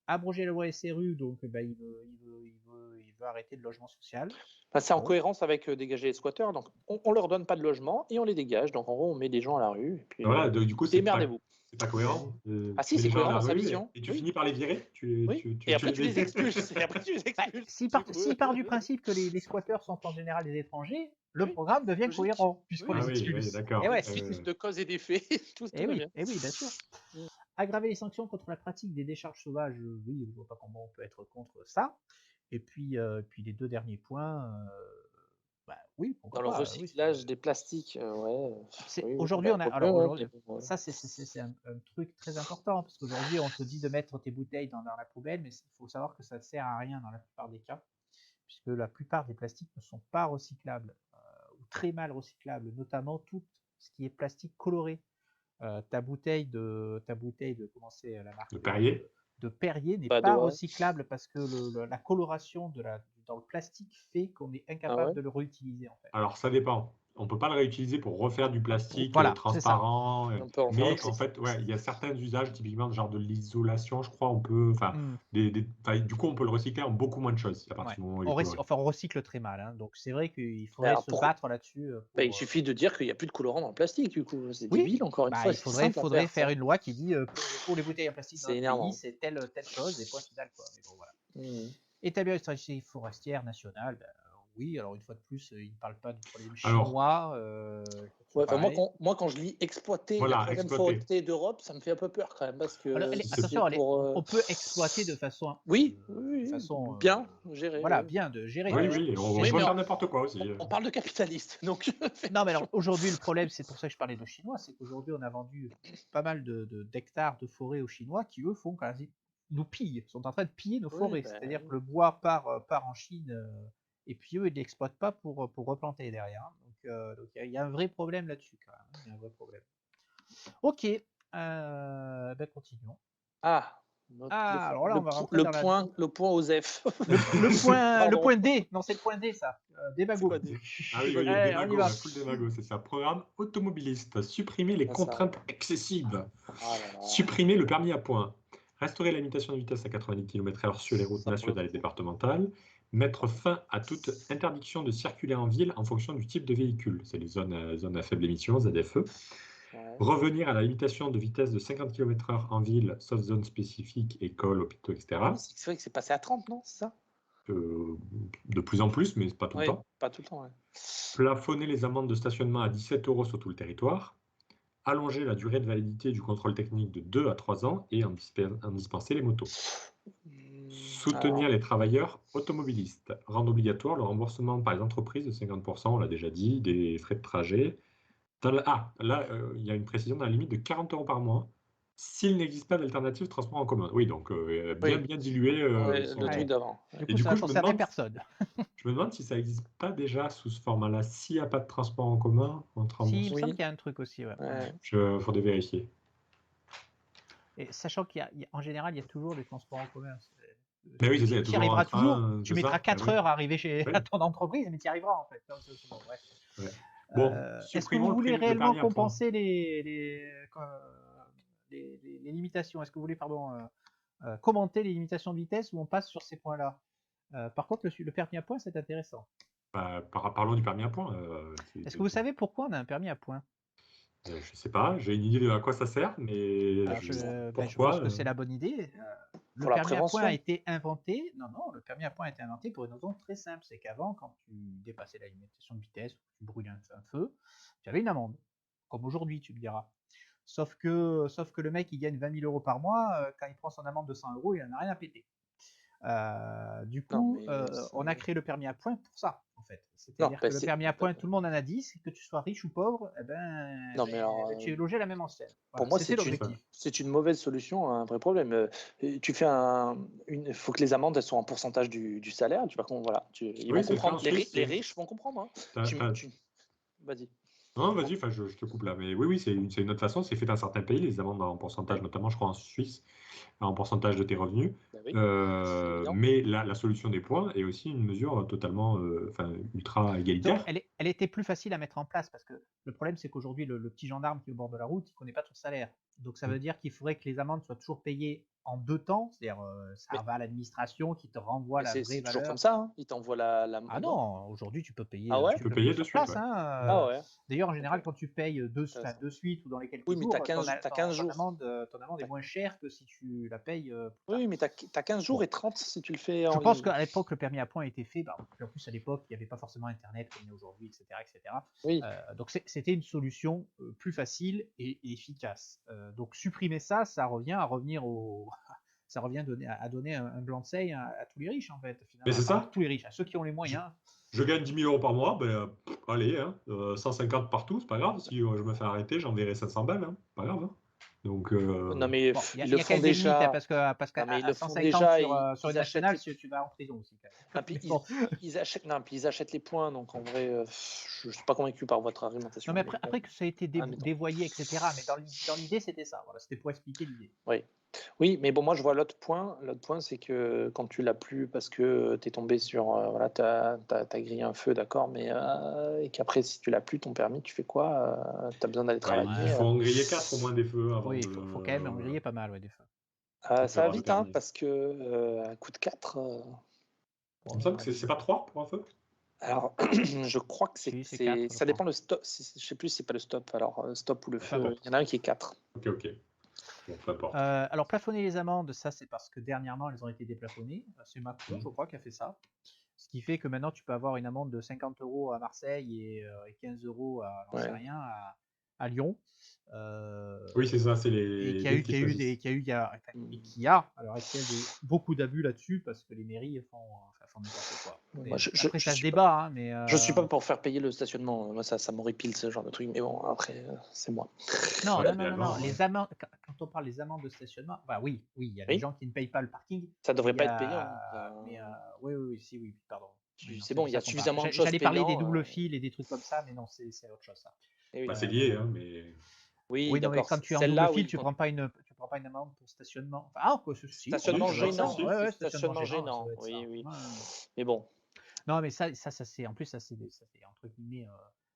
Abroger la loi SRU, donc bah, il veut arrêter le logement social. Enfin, c'est en Bon. cohérence avec dégager les squatteurs. Donc, on leur donne pas de logement et on les dégage. Donc, en gros, on met des gens à la rue. Et puis, Voilà, du coup, démerdez-vous. c'est pas cohérent. Ah Tu si, mets c'est les gens à cohérent la dans sa rue vision. et tu Oui, finis par les virer. oui. Et après, tu les virer. expulses. Et après, tu les Bah, expulses. s'il part du principe que les squatteurs sont en général des étrangers, le Oui, programme devient logique. cohérent, puisqu'on Oui, Ah les oui, expulse. d'accord. Et ouais, de cause et d'effet. tout va bien. oui, bien sûr. Mm. Aggraver les sanctions contre la pratique des décharges sauvages, oui, je ne vois pas comment on peut être contre ça. Et puis les deux derniers points, bah, oui, Dans pourquoi le pas. Oui, recyclage des plastiques, ouais. Oui, aujourd'hui, bah, on a. quoique, Alors hein, aujourd'hui, mais bon, ça, c'est un truc très important, parce qu'aujourd'hui, on te dit de mettre tes bouteilles dans la poubelle, mais il faut savoir que ça ne sert à rien dans la plupart des cas, puisque la plupart des plastiques ne sont pas recyclables, ou très mal recyclables, notamment tout ce qui est plastique coloré. Ta bouteille de comment c'est la marque Le Perrier. de Perrier n'est pas pas d'eau. recyclable parce que la coloration dans le plastique fait qu'on est Ah incapable ouais. de le réutiliser en fait. Alors, ça dépend. On peut pas le réutiliser pour refaire du plastique Voilà, c'est ça. transparent. On peut en faire Mais autre en chose. fait, ouais, il y a certains usages, typiquement genre de l'isolation, je crois, on peut. Enfin, Mm, du coup, on peut le recycler en beaucoup moins de choses à ouais. partir du moment où il est coloré. Enfin, on recycle très mal, hein. Donc c'est vrai qu'il faudrait Alors, se battre là-dessus. bah, il suffit de dire qu'il n'y a plus de colorant dans le plastique, du coup. C'est Oui, débile, encore une bah, fois. il C'est simple à faudrait faire, ça. faire une loi qui dit pour les bouteilles en plastique dans C'est notre pays, énervant. c'est telle chose et point final quoi. Mais bon voilà. Mhm. Établir une stratégie forestière nationale, ben, oui, alors une fois de plus, il ne parle pas du problème Alors, chinois, Ouais, enfin, pareil. moi, quand je lis exploiter la voilà, 3e exploiter. forêt d'Europe, ça me fait un peu peur quand même, parce Alors, que si c'est attention, pour. on peut exploiter de façon, Oui, bien géré. voilà, Oui, bien de gérer. Oui, Tu vois. oui, on oui, peut mais faire n'importe quoi aussi. on parle de capitaliste, donc fais Non, mais alors attention. aujourd'hui, le problème, c'est pour ça que je parlais de Chinois, c'est qu'aujourd'hui, on a vendu pas mal d'hectares de forêt aux Chinois qui, eux, font quasi, nous pillent, sont en train de piller nos Oui, forêts. ben, C'est-à-dire que le bois part en Chine et puis eux, ils ne l'exploitent pas pour replanter derrière. Hein. Donc il y a un vrai problème là-dessus quand même. Hein. Il y a un vrai problème. Ok, ben continuons. Ah, Ah, alors là, on va rentrer le dans la... point, le point Osef. Le Pardon. point D. Non, c'est le point D, ça. Démago. quoi, D Ah oui, Démago. Allez, on y Démago, va. full Démago, c'est ça. Programme automobiliste. Supprimer les Ah, ça. contraintes excessives. Ah là là. Supprimer le permis à points. Restaurer la limitation de vitesse à 90 km/h sur les routes Ça, pour le nationales et coup. départementales. Mettre fin à toute interdiction de circuler en ville en fonction du type de véhicule. C'est les zones à faible émission, ZFE. Ouais. Revenir à la limitation de vitesse de 50 km/h en ville, sauf zone spécifique, école, hôpitaux, etc. C'est vrai que c'est passé à 30, non? C'est ça? De plus en plus, mais pas tout le Oui, temps. pas tout le temps. Ouais. Plafonner les amendes de stationnement à 17 € sur tout le territoire. Allonger la durée de validité du contrôle technique de 2 à 3 ans et en dispenser les motos. Soutenir les travailleurs automobilistes. Rendre obligatoire le remboursement par les entreprises de 50%, on l'a déjà dit, des frais de trajet. Là, il y a une précision dans la limite de 40 € par mois s'il n'existe pas d'alternative de transport en commun. Oui, donc bien dilué. Le truc d'avant. Du Et coup, du ça coup, va concerner personne. je me demande si ça n'existe pas déjà sous ce format-là. S'il n'y a pas de transport en commun, Si, il me semble qu'il y a un truc aussi. Ouais. Il faudrait vérifier. Et sachant qu'en général, il y a toujours des transports en commun. Mais oui, c'est ça, il y a Tu y toujours arriveras un train, toujours. Tu c'est mettras ça. 4 heures à arriver à ton entreprise, mais tu y arriveras en fait. Donc, c'est bon, ouais. Ouais. Bon, est-ce que vous voulez le réellement permis à points. compenser les limitations? Est-ce que vous voulez commenter les limitations de vitesse ou on passe sur ces points-là? Par contre, le permis à points, c'est intéressant. Parlons du permis à points. Est-ce que vous savez pourquoi on a un permis à points? Je ne sais pas, j'ai une idée de à quoi ça sert, mais Je pourquoi pense que c'est la bonne idée. Le Pour la permis à points a prévention. été inventé. Non, le permis à points a été inventé pour une raison très simple. C'est qu'avant, quand tu dépassais la limitation de vitesse, ou tu brûlais un feu, tu avais une amende. Comme aujourd'hui, tu me diras. Sauf que le mec, il gagne 20 000 € par mois. Quand il prend son amende de 100 €, il n'en a rien à péter. Du coup, on a créé le permis à points pour ça, en fait. C'est-à-dire que le permis à points, tout le monde en a 10, que tu sois riche ou pauvre, tu es logé à la même enseigne. Voilà, pour moi, c'était l'objectif. c'est une mauvaise solution à un vrai problème. Tu fais il faut que les amendes elles soient en pourcentage du salaire. Tu vas voilà, ils vont comprendre. Les riches vont comprendre. Hein. Vas-y. Non, vas-y, je te coupe là. Mais oui, c'est une autre façon. C'est fait dans certains pays, les amendes en pourcentage, notamment, je crois, en Suisse, en pourcentage de tes revenus. Oui, mais la solution des points est aussi une mesure totalement ultra égalitaire. Donc, elle était plus facile à mettre en place parce que le problème, c'est qu'aujourd'hui, le petit gendarme qui est au bord de la route, il ne connaît pas ton salaire. Donc, ça veut dire qu'il faudrait que les amendes soient toujours payées en 2 temps, c'est-à-dire ça va à l'administration qui te renvoie la vraie valeur. C'est toujours comme ça, hein. Il t'envoie la. Ah non, aujourd'hui tu peux payer. Tu peux payer de suite. Place, hein. D'ailleurs, en général, quand tu payes de suite ou dans les quelques jours, mais t'as 15 jours. Ton amende est moins chère que si tu la payes. Oui, mais t'as 15 jours et 30 si tu le fais en ligne. Je pense qu'à l'époque, le permis à points a été fait. En plus, à l'époque, il n'y avait pas forcément Internet comme il y a aujourd'hui, etc. Oui. Donc, c'était une solution plus facile et efficace. Donc, supprimer ça revient à revenir au. Ça revient à donner un blanc-seing à tous les riches, en fait. Finalement. Mais c'est ça. À tous les riches, à ceux qui ont les moyens. Je gagne 10 000 € par mois, allez, 150 partout, c'est pas grave. Si je me fais arrêter, j'enverrai 500 balles, pas grave. Hein. Donc, non, mais ils le font déjà. Limite, parce qu'à 150 sur une nationale, tu vas en prison aussi. Ils achètent les points, donc en vrai, je ne suis pas convaincu par votre argumentation. Non, mais après que ça a été dévoyé, etc. Mais dans l'idée, c'était ça. Voilà, c'était pour expliquer l'idée. Oui, mais bon, moi je vois l'autre point. L'autre point, c'est que quand tu l'as plus parce que tu es tombé sur. Tu as grillé un feu, d'accord, mais et qu'après, si tu l'as plus ton permis, tu fais quoi? Tu as besoin d'aller travailler. Il faut en griller 4 au moins des feux avant. Oui, il faut quand même en griller pas mal, des feux. Ça va vite, parce que à coup de 4. Il me semble que c'est pas 3 pour un feu. Alors, je crois que c'est 4. Ça dépend le stop. Je sais plus si c'est pas le stop. Alors, stop ou le feu. Il y en a un qui est 4. Ok. Bon, peu importe. Alors, plafonner les amendes, ça c'est parce que dernièrement elles ont été déplafonnées. C'est Macron, je crois, qui a fait ça. Ce qui fait que maintenant tu peux avoir une amende de 50 € à Marseille et 15 € à Lyon. Oui, c'est ça, c'est les. Et qui a à l'heure actuelle beaucoup d'abus là-dessus parce que les mairies font n'importe quoi. Après, ça se débat, hein, mais. Je suis pas pour faire payer le stationnement. Moi, ça m'horripile ce genre de truc. Mais bon, après, c'est moi. Non. Les amendes, quand on parle des amendes de stationnement, oui, il y a des gens qui ne payent pas le parking. Ça devrait pas être payant. Mais oui, pardon. C'est bon, il y a suffisamment de choses. J'allais parler des doubles fils et des trucs comme ça, mais non, c'est autre chose ça. C'est lié, hein, mais. Oui, non, mais quand tu es en double fil, tu prends pas une prends pas une amende pour stationnement. Enfin, ah, quoi, si, Stationnement Oui, ça va, gênant. si. ouais, Stationnement ça gênant. doit être ça. Oui. Ouais. Mais bon. Non, mais ça c'est en plus ça c'est entre guillemets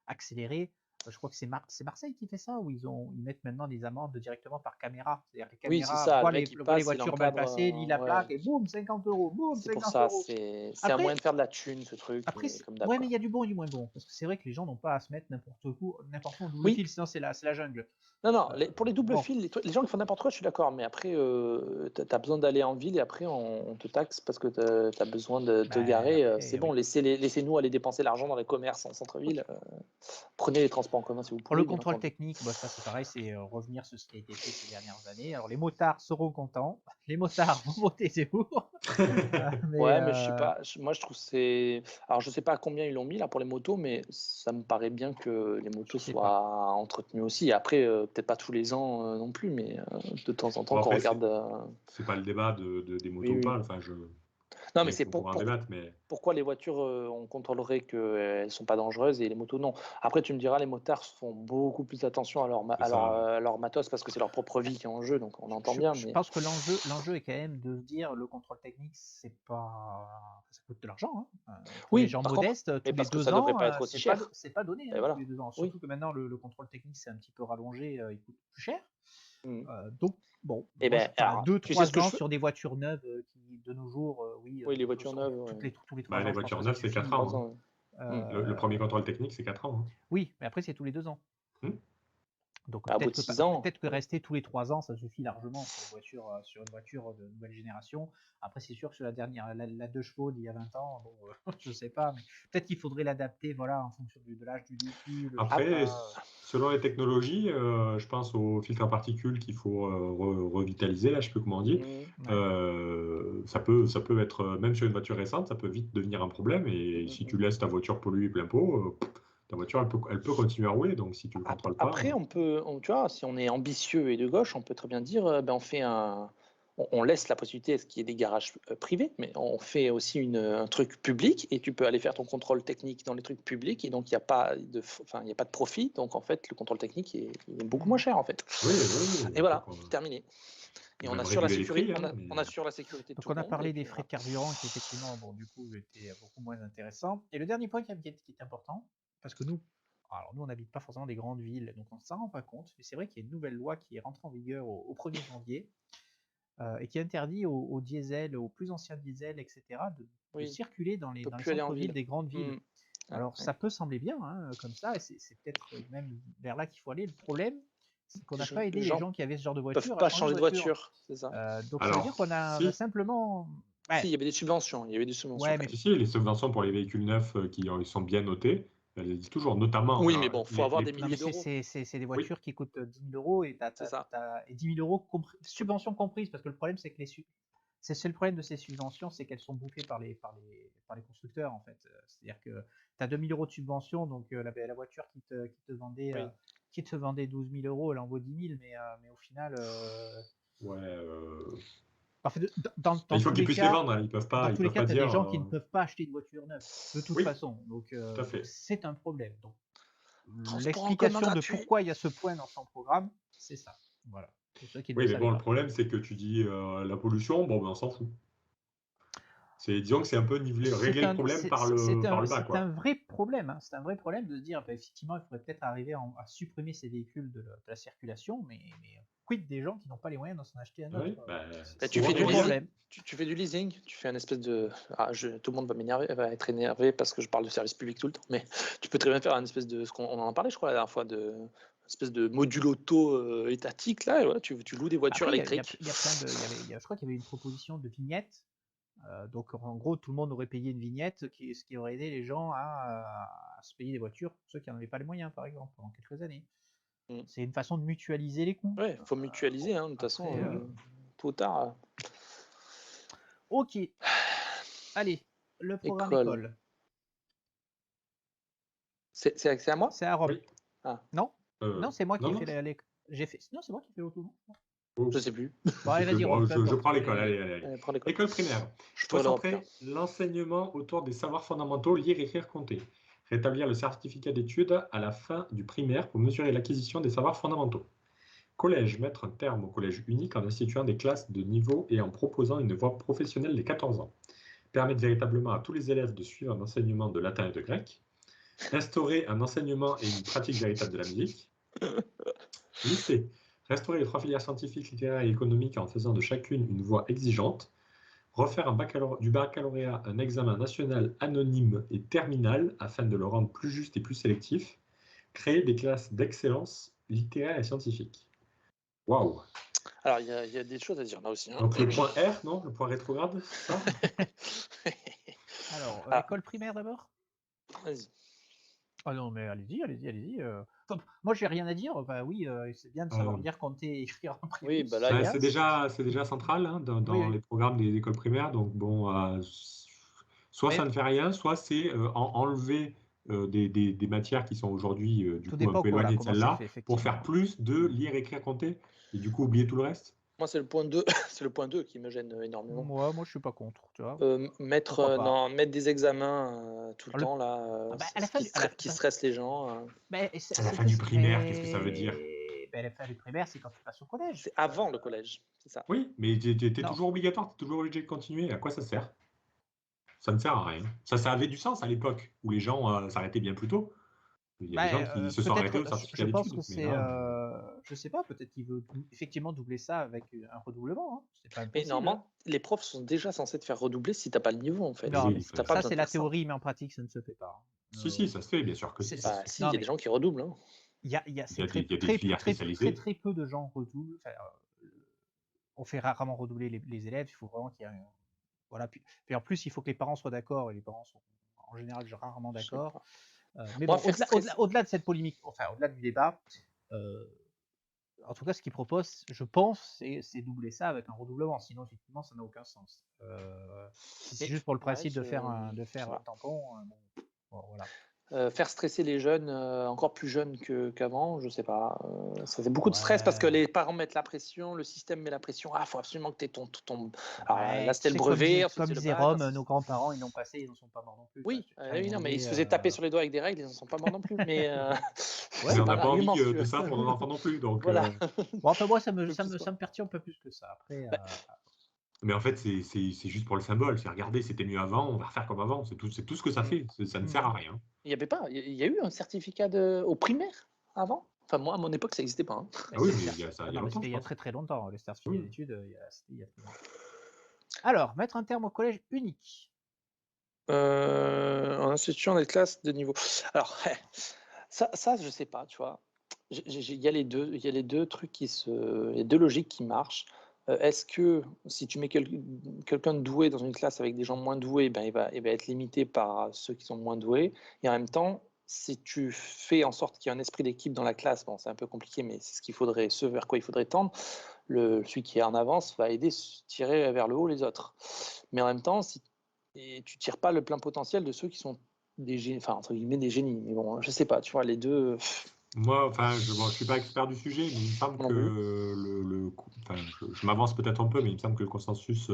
accéléré. Je crois que c'est Marseille qui fait ça, où ils mettent maintenant des amendes directement par caméra. C'est-à-dire les Oui, c'est caméras ça. Le voient mec, il voient les passe, il voitures mal encadre. passées, lit la plaque Ouais. et boum, 50 euros, boum, C'est pour 50 ça. euros. C'est un Après, moyen de faire de la thune, ce truc. après Mais comme d'hab, ouais, quoi. mais il y a du bon et du moins bon. Parce que c'est vrai que les gens n'ont pas à se mettre n'importe où en double Oui. fil, sinon c'est la jungle. Non, pour les doubles bon. fils, les gens qui font n'importe quoi, je suis d'accord. Mais après, tu as besoin d'aller en ville et après, on te taxe parce que tu as besoin de te Bah, garer. après, C'est bon, oui. laissez-nous aller dépenser l'argent dans les commerces en centre-ville. Prenez les transports en commun si vous Pour le pouvez, bien contrôle entendu. technique, bah, ça c'est pareil, c'est revenir sur ce qui a été fait ces dernières années. Alors les motards seront contents, les motards vont voter Zemmour. mais Ouais, mais je sais pas. Moi, je trouve que c'est. Alors, je sais pas à combien ils l'ont mis là pour les motos, mais ça me paraît bien que les motos sais soient entretenues aussi. Après, peut-être pas tous les ans non plus, mais de temps en temps, Bon, quand on après, regarde. c'est pas le débat des motos Oui, ou oui. pas. Enfin, Non, mais bien c'est qu'on pourra en débattre, mais pourquoi les voitures, on contrôlerait qu'elles sont pas dangereuses et les motos, non. Après, tu me diras, les motards font beaucoup plus attention à c'est ça. à leur matos parce que c'est leur propre vie qui est en jeu, donc on entend bien. je Mais pense que l'enjeu est quand même de se dire le contrôle technique, c'est pas, ça coûte de l'argent. Hein. Pour les oui, gens par contre, modestes, mais tous les parce que 2 ça devrait ans, pas être aussi cher. c'est pas donné Et hein, voilà. tous les 2 ans. Oui. Surtout que maintenant le contrôle technique c'est un petit peu rallongé, il coûte plus cher. Mhm. Donc bon, Eh moi, ben, alors, 2-3 ce que je ans fais? sur des voitures neuves qui de nos jours, oui, Oui, les voitures neuves, tous les 3 Bah, les ans, je pense voitures que ça neuves, c'est suffit. 4 ans. 3 ans. Le premier contrôle technique, c'est 4 ans. Oui, mais après c'est tous les 2 ans. Hmm. Donc À bout de 6 ans. peut-être que rester tous les 3 ans, ça suffit largement sur une voiture de nouvelle génération. Après, c'est sûr que sur la 2 chevaux d'il y a 20 ans, bon, je sais pas, mais peut-être qu'il faudrait l'adapter, voilà, en fonction de l'âge du véhicule. Après, selon les technologies, je pense au filtre à particules qu'il faut revitaliser, là, je sais plus comment on dit. Ça peut être, même sur une voiture récente, ça peut vite devenir un problème. Et si tu laisses ta voiture polluer plein pot, ta voiture, elle peut continuer à rouler. Donc, si tu ne le contrôles pas. Après, tu vois, si on est ambitieux et de gauche, on peut très bien dire, ben, on laisse la possibilité à ce qu'il y ait des garages privés, mais on fait aussi un truc public et tu peux aller faire ton contrôle technique dans les trucs publics et donc il n'y a pas de profit. Donc en fait, le contrôle technique il est beaucoup moins cher en fait. Oui. Et voilà, terminé. Et on assure la sécurité, mais... on assure la sécurité de Donc tout on le a monde. parlé Et des puis, frais de carburant qui effectivement, bon, du coup, étaient beaucoup moins intéressants. Et le dernier point qui est important, parce que nous on n'habite pas forcément des grandes villes, donc on ne s'en rend pas compte, mais c'est vrai qu'il y a une nouvelle loi qui est rentrée en vigueur au 1er janvier et qui interdit aux diesel, aux plus anciens diesels, etc., de circuler dans les centres-villes des grandes villes. Alors ça peut sembler bien hein, comme ça, et c'est peut-être même vers là qu'il faut aller. Le problème, c'est qu'on n'a pas aidé les gens qui avaient ce genre de peuvent voiture pas à changer de voiture. C'est ça. Donc ça veut dire qu'on a simplement... Si, il y avait des subventions. Ouais, mais... Si, les subventions pour les véhicules neufs qui sont bien notés, elles existent toujours, notamment. Oui, mais bon, il faut avoir des milliers d'euros. C'est des voitures qui coûtent 10 000 euros et, et 10 000 euros subventions comprises, parce que le problème, c'est que c'est le problème de ces subventions, c'est qu'elles sont bouffées par les constructeurs, en fait. C'est-à-dire que tu as 2 000 euros de subvention, donc la voiture qui te vendait 12 000 euros, elle en vaut 10 000, mais au final... il faut qu'ils puissent les vendre, ils peuvent pas. Dans tous les cas, tu as dire, des gens qui ne peuvent pas acheter une voiture neuve, de toute façon. Donc, c'est un problème. Donc, l'explication de pourquoi il y a ce point dans son programme, c'est ça. Voilà. Oui, mais bon, le problème, c'est que tu dis la pollution, bon, ben, on s'en fout. Disons que c'est un peu régler le problème par le bas. C'est un vrai problème. Hein. C'est un vrai problème de se dire, effectivement, il faudrait peut-être arriver à supprimer ces véhicules de la circulation, mais quid des gens qui n'ont pas les moyens d'en s'en acheter un autre. Tu fais du leasing, tu fais un espèce de... tout le monde va être énervé parce que je parle de service public tout le temps, mais tu peux très bien faire un espèce de... On en parlait, je crois, la dernière fois, espèce de module auto étatique, là, et voilà, tu loues des voitures électriques. Je crois qu'il y avait une proposition de vignette. Donc en gros, tout le monde aurait payé une vignette, ce qui aurait aidé les gens à se payer des voitures, pour ceux qui n'en avaient pas les moyens, par exemple, pendant quelques années. C'est une façon de mutualiser les coûts. Ouais, il faut mutualiser, de toute façon, tôt ou tard. Ok. Allez, le programme école. C'est à moi? C'est à Rome. Oui. Ah. Non, c'est moi qui ai fait l'école. Non, c'est moi qui ai fait l'auto. Je sais plus. Bon, allez, vas-y, je prends l'école. Allez. École primaire. Concentrer l'enseignement autour des savoirs fondamentaux, lire, écrire, compter. Rétablir le certificat d'études à la fin du primaire pour mesurer l'acquisition des savoirs fondamentaux. collège, mettre un terme au collège unique en instituant des classes de niveau et en proposant une voie professionnelle dès 14 ans. Permettre véritablement à tous les élèves de suivre un enseignement de latin et de grec. Instaurer un enseignement et une pratique véritable de la musique. Lycée. Restaurer les 3 filières scientifiques, littéraires et économiques en faisant de chacune une voie exigeante. Refaire du baccalauréat un examen national anonyme et terminal afin de le rendre plus juste et plus sélectif. Créer des classes d'excellence littéraire et scientifique. Waouh! Alors, il y a des choses à dire là aussi. Hein. Donc le point R, non? Le point rétrograde, c'est ça? Alors, Ah. école primaire d'abord? Vas-y. Ah non, mais allez-y. Enfin, moi, j'ai rien à dire. Bah oui, c'est bien de savoir lire, compter et écrire en primaire. Oui, bah là, c'est déjà central hein, dans Oui. les programmes des écoles primaires. Donc bon, soit ça ne fait rien, soit c'est enlever des matières qui sont aujourd'hui du Tout coup un dépend peu éloignées de comment c'est celle-là fait, pour faire effectivement. plus de lire, écrire, compter et du coup oublier tout le reste. Moi, c'est le point 2. C'est le point 2 qui me gêne énormément. Moi, je suis pas contre, tu vois. Mettre des examens tout le Alors, temps là, Ah bah, à la fin qui stresse les gens. Mais À la fin du primaire, qu'est-ce que ça veut dire? À la fin du primaire, c'est quand tu passes au collège. C'est avant le collège, c'est ça. Oui, mais t'es Non. toujours obligatoire, t'es toujours obligé de continuer. À quoi ça sert? Ça ne sert à rien. Ça avait du sens à l'époque où les gens s'arrêtaient bien plus tôt. Il y a des gens qui se sont arrêtés au certificat Je pense d'études. que c'est, je sais pas, peut-être qu'il veut effectivement doubler ça avec un redoublement. Hein. C'est pas Mais impossible. normalement, les profs sont déjà censés te faire redoubler si t'as pas le niveau en fait. Non, Oui, mais t'as pas ça besoin c'est de la faire ça. théorie, mais en pratique, ça ne se fait pas. Si, ça se fait, bien sûr que c'est- si. Bah, si, il y Non, a mais- des gens qui redoublent. Hein. Il y a Il y a des filières spécialisées. très peu de gens redoublent. Enfin, on fait rarement redoubler les élèves. Il faut vraiment qu'il y ait un... Voilà. Puis en plus, il faut que les parents soient d'accord, et les parents sont en général rarement Je sais d'accord. pas. Mais Moi, bon, faire stresser- au-delà de cette polémique, enfin au-delà du débat, en tout cas, ce qu'ils proposent, je pense, c'est doubler ça avec un redoublement. Sinon, effectivement, ça n'a aucun sens. Si c'est Mais- juste pour le principe ouais, de faire un voilà. tampon, bon, voilà. Faire stresser les jeunes, encore plus jeunes qu'avant, je sais pas. Ça fait beaucoup de stress parce que les parents mettent la pression, le système met la pression. Ah, faut absolument que tu aies ton. Alors, là, c'était le brevet, ensuite Comme c'est le disait bac. Rome, nos grands-parents, ils l'ont passé, ils n'en sont pas morts non plus. Oui, Enfin, oui, non, mais ils se faisaient taper sur les doigts avec des règles, ils n'en sont pas morts non plus. Mais Mais c'est on pas n'a un pas envie argument, si tu de veux. ça pour nos enfants non plus. Donc, Voilà. Bon, enfin, moi, ça Je me pousse pas. perturbe un peu plus que ça. Après, Mais en fait, c'est juste pour le symbole. C'est regarder, c'était mieux avant, on va refaire comme avant. C'est tout ce que ça fait. Ça ne sert à rien. Il y avait pas. Il y a eu un certificat au primaire avant. Enfin, moi, à mon époque, ça n'existait pas. Hein. Ah oui, mais il y a ça, il y a longtemps. C'était il y a je pense. très longtemps, les certificats Oui. d'études. C'était il y a très longtemps. Alors, mettre un terme au collège unique. En instituant des classes de niveau. Alors, ça, je sais pas, tu vois. Il y a les deux trucs les deux logiques qui marchent. Est-ce que si tu mets quelqu'un de doué dans une classe avec des gens moins doués, ben, il va être limité par ceux qui sont moins doués. Et en même temps, si tu fais en sorte qu'il y ait un esprit d'équipe dans la classe, bon, c'est un peu compliqué, mais c'est ce vers quoi il faudrait tendre. Celui qui est en avance va aider à tirer vers le haut les autres. Mais en même temps, si tu tires pas le plein potentiel de ceux qui sont des génies, enfin entre guillemets des génies. Mais bon, je sais pas, tu vois, les deux. Moi, enfin, je suis pas expert du sujet, mais il me semble que je m'avance peut-être un peu, mais il me semble que le consensus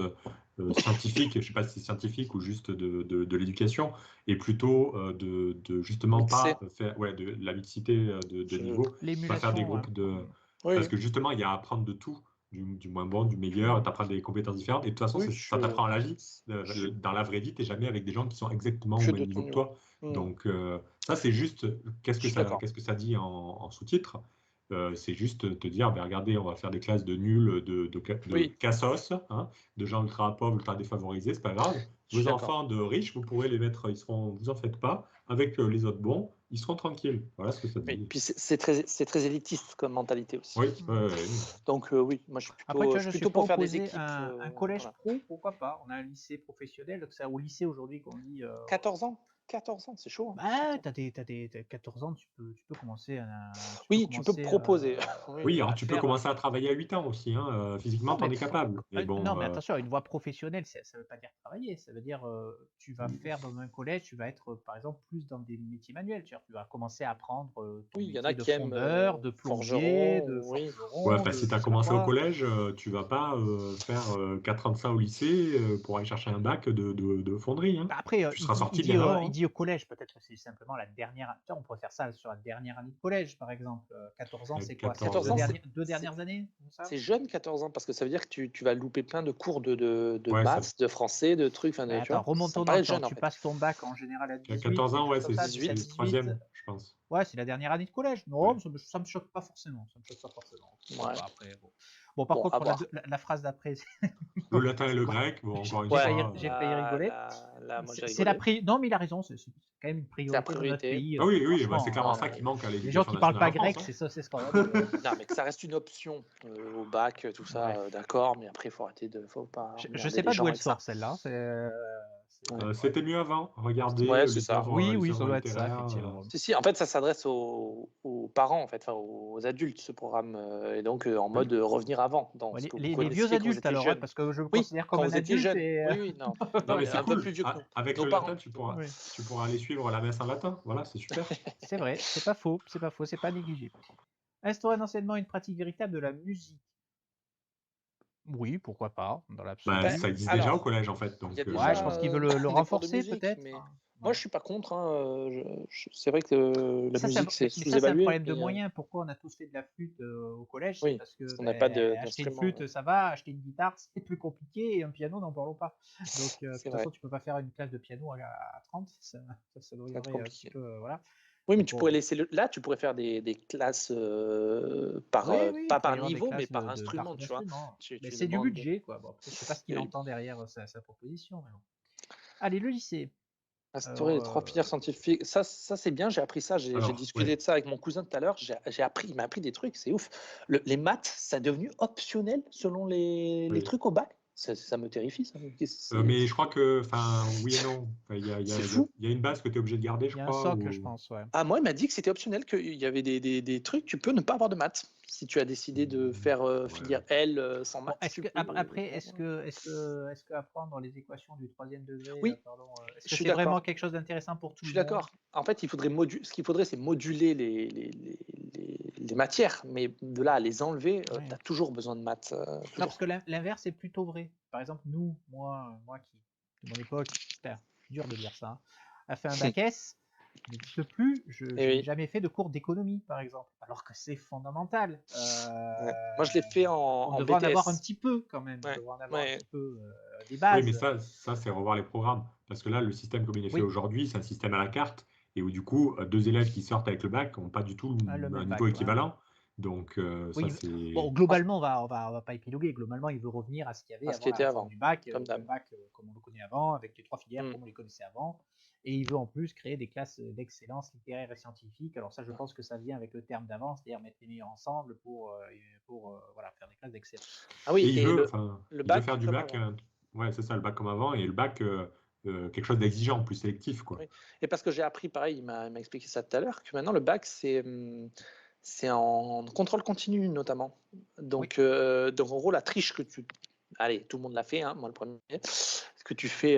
scientifique, je sais pas si c'est scientifique ou juste de l'éducation, est plutôt de justement Mixer. pas faire de la mixité de niveau, pas faire des groupes de. Oui. Parce que justement, il y a à apprendre de tout. Du moins bon, du meilleur, tu apprends des compétences différentes. Et de toute façon, ça t'apprend à la vie. Dans la vraie vie, tu n'es jamais avec des gens qui sont exactement au même niveau que toi. Donc, ça, c'est juste. Qu'est-ce que ça dit en sous-titre? C'est juste te dire, ben, regardez, on va faire des classes de nuls, de cassos, hein, de gens ultra pauvres, ultra défavorisés, c'est pas grave. Vos enfants de riches, vous pourrez les mettre, vous en faites pas. Avec les autres bons, ils seront tranquilles. Voilà ce que ça dit. Et puis c'est très élitiste comme mentalité aussi. Oui. Donc oui, moi je suis plutôt, Après, je plutôt suis pour pas faire des opposé équipes. Un collège pro, pourquoi pas? On a un lycée professionnel, donc c'est au lycée aujourd'hui qu'on dit. 14 ans. 14 ans, c'est chaud. Bah, t'as 14 ans, tu peux commencer tu peux proposer. Oui, alors tu peux commencer à travailler à 8 ans aussi. Hein. Physiquement, tu en es capable. Mais bon, non, mais attention, une voie professionnelle, ça ne veut pas dire travailler. Ça veut dire tu vas faire dans un collège, tu vas être par exemple plus dans des métiers manuels. Tu vas commencer à apprendre ton métier de fondeur, de plombier, de forgeron. Ouais, si tu as commencé au collège, tu vas pas faire 4 ans de ça au lycée pour aller chercher un bac de fonderie. Hein. Après, tu seras sorti il dit au collège, peut-être que c'est simplement la dernière. Tiens, on pourrait faire ça sur la dernière année de collège, par exemple. 14 ans, c'est quoi? C'est 14 ans, deux dernières années, comme ça? C'est jeune, 14 ans, parce que ça veut dire que tu vas louper plein de cours de Ouais, ça, maths, de français, de trucs. Enfin, Mais tu attends, vois, ça remontons me dans le paraît temps. jeune, en Tu fait. passes ton bac en général à à 18, 14 ans, quelque ouais, chose comme ça, c'est 17, le 18. troisième, je pense. Ouais, c'est la dernière année de collège. Non, Ouais. ça me choque pas forcément. Ça me choque pas forcément. Pourquoi Ouais. pas, après, bon. Bon, par Bon, contre, à pour la, voir. la phrase d'après, Le latin et le Bon, grec, bon, encore une j'ai Ouais, failli, fois. j'ai failli rigoler. moi, j'ai C'est la rigolé. Non, mais il a raison. C'est quand même une C'est la priorité dans notre priorité. pays. Ah oui, oui, bah, Franchement, c'est clairement Ouais. ça qui manque à les gens l'éducation qui parlent nationale pas en grec, France. c'est scandaleux. Non, mais que ça reste une option au bac, tout ça, Ouais. d'accord, mais après, il faut arrêter faut pas Je emmerder sais les pas gens d'où elle avec ça. sort celle-là. Ouais. C'était mieux avant. Regardez Ouais, les c'est ça. œuvres, Oui, les oui, ça œuvres doit être ça, littéraires. effectivement. Si, en fait, ça s'adresse aux parents, en fait, enfin, aux adultes, ce programme, et donc en mode revenir avant, dans Ouais, ce que vous les vieux connaissiez quand vous adultes, étiez alors, ouais, jeune. parce que je me Oui, considère quand comme un vous étiez adulte jeune. et. Oui, non. Non, mais Un c'est peu cool. plus vieux que nous. Avec Nos le parents. latin, Oui. tu pourras aller suivre la messe en latin. Voilà, c'est super. C'est vrai, c'est pas faux, c'est pas négligeable. Instaurer un enseignement et une pratique véritable de la musique. Oui, pourquoi pas, dans l'absolu. Bah, ça existe déjà au collège, en fait. Il y a Donc, Ouais, je déjà pense qu'ils veulent le des cours de renforcer, musique, peut-être. mais Enfin, moi, ouais. je suis pas contre. Hein, c'est vrai que la Ça, musique, c'est mais ça, c'est un sous-évalué. problème de Mais, moyens. Pourquoi on a tous fait de la flûte au collège? C'est oui, parce que parce qu'on n'a pas acheter une d'instrument. flûte, ça va, acheter une guitare, c'est plus compliqué, et un piano, n'en parlons pas. Donc, de C'est toute vrai, façon, tu peux pas faire une classe de piano à 30, ça doit ça va être durer un petit compliqué. peu, voilà. Oui, mais Donc, tu bon, pourrais laisser là, tu pourrais faire des classes par, oui, il pas pourrait par y avoir des niveau, mais classes par instrument, tu vois. d'instruments. Mais Tu c'est du demandes. budget, quoi. Bon, après, je sais pas ce qu'il Et entend derrière sa proposition, mais bon. Allez, le lycée. instaurer les 3 filières scientifiques, ça c'est bien, j'ai appris ça, j'ai Alors, discuté ouais. de ça avec mon cousin tout à l'heure, il m'a appris des trucs, c'est ouf. Les maths, ça est devenu optionnel selon les Oui. trucs au bac. Ça me terrifie, ça. Mais je crois que, oui et non. Il y a, C'est fou. y a une base que tu es obligé de garder, je Il y a un crois. socle, je pense, ouais. Ah, moi, il m'a dit que c'était optionnel, qu'il y avait des trucs, tu peux ne pas avoir de maths. Si tu as décidé de faire filière L sans Bon, maths, tu peux. après, est-ce que apprendre les équations du 3e degré, Oui, pardon, est-ce je que suis c'est vraiment d'accord. quelque chose d'intéressant pour tout Je le suis monde? d'accord. En fait, ce qu'il faudrait, c'est moduler les matières, mais de là à les enlever, Ouais. tu as toujours besoin de maths. Non, Toujours. parce que l'inverse est plutôt vrai. Par exemple, moi qui, de mon époque, putain, dur de dire ça, hein, a fait un bac S, il n'existe plus, je Eh n'ai oui. jamais fait de cours d'économie, par exemple, alors que c'est fondamental. Ouais. Moi, je l'ai fait On en devrait en avoir un BTS. petit peu, quand même. On Ouais. devrait en avoir un Ouais. petit peu des Oui, mais bases. ça c'est revoir les programmes. Parce que là, le système comme il est fait Oui, aujourd'hui, c'est un système à la carte. Et où, du coup, 2 élèves qui sortent avec le bac n'ont pas du tout le un même niveau bac, ouais. équivalent. Donc, ça, Oui, bon, c'est. globalement, on va pas épiloguer. Globalement, il veut revenir à ce qu'il y avait À ce avant qui la était réforme avant, du bac, comme le d'hab. bac comme on le connaît avant, avec les 3 filières comme on les connaissait avant. Et il veut en plus créer des classes d'excellence littéraire et scientifique. Alors ça, je pense que ça vient avec le terme d'avant, c'est-à-dire mettre les meilleurs ensemble pour voilà, faire des classes d'excellence. Ah oui, Et et le il veut bac faire du comme bac, avant. ouais, c'est ça, le bac comme avant, et le bac, quelque chose d'exigeant, plus sélectif, quoi. Oui. Et parce que j'ai appris, pareil, il m'a expliqué ça tout à l'heure, que maintenant le bac, c'est en contrôle continu, notamment. Donc, en gros, la triche que tu. Allez, tout le monde l'a fait, hein, moi le premier. Ce que tu fais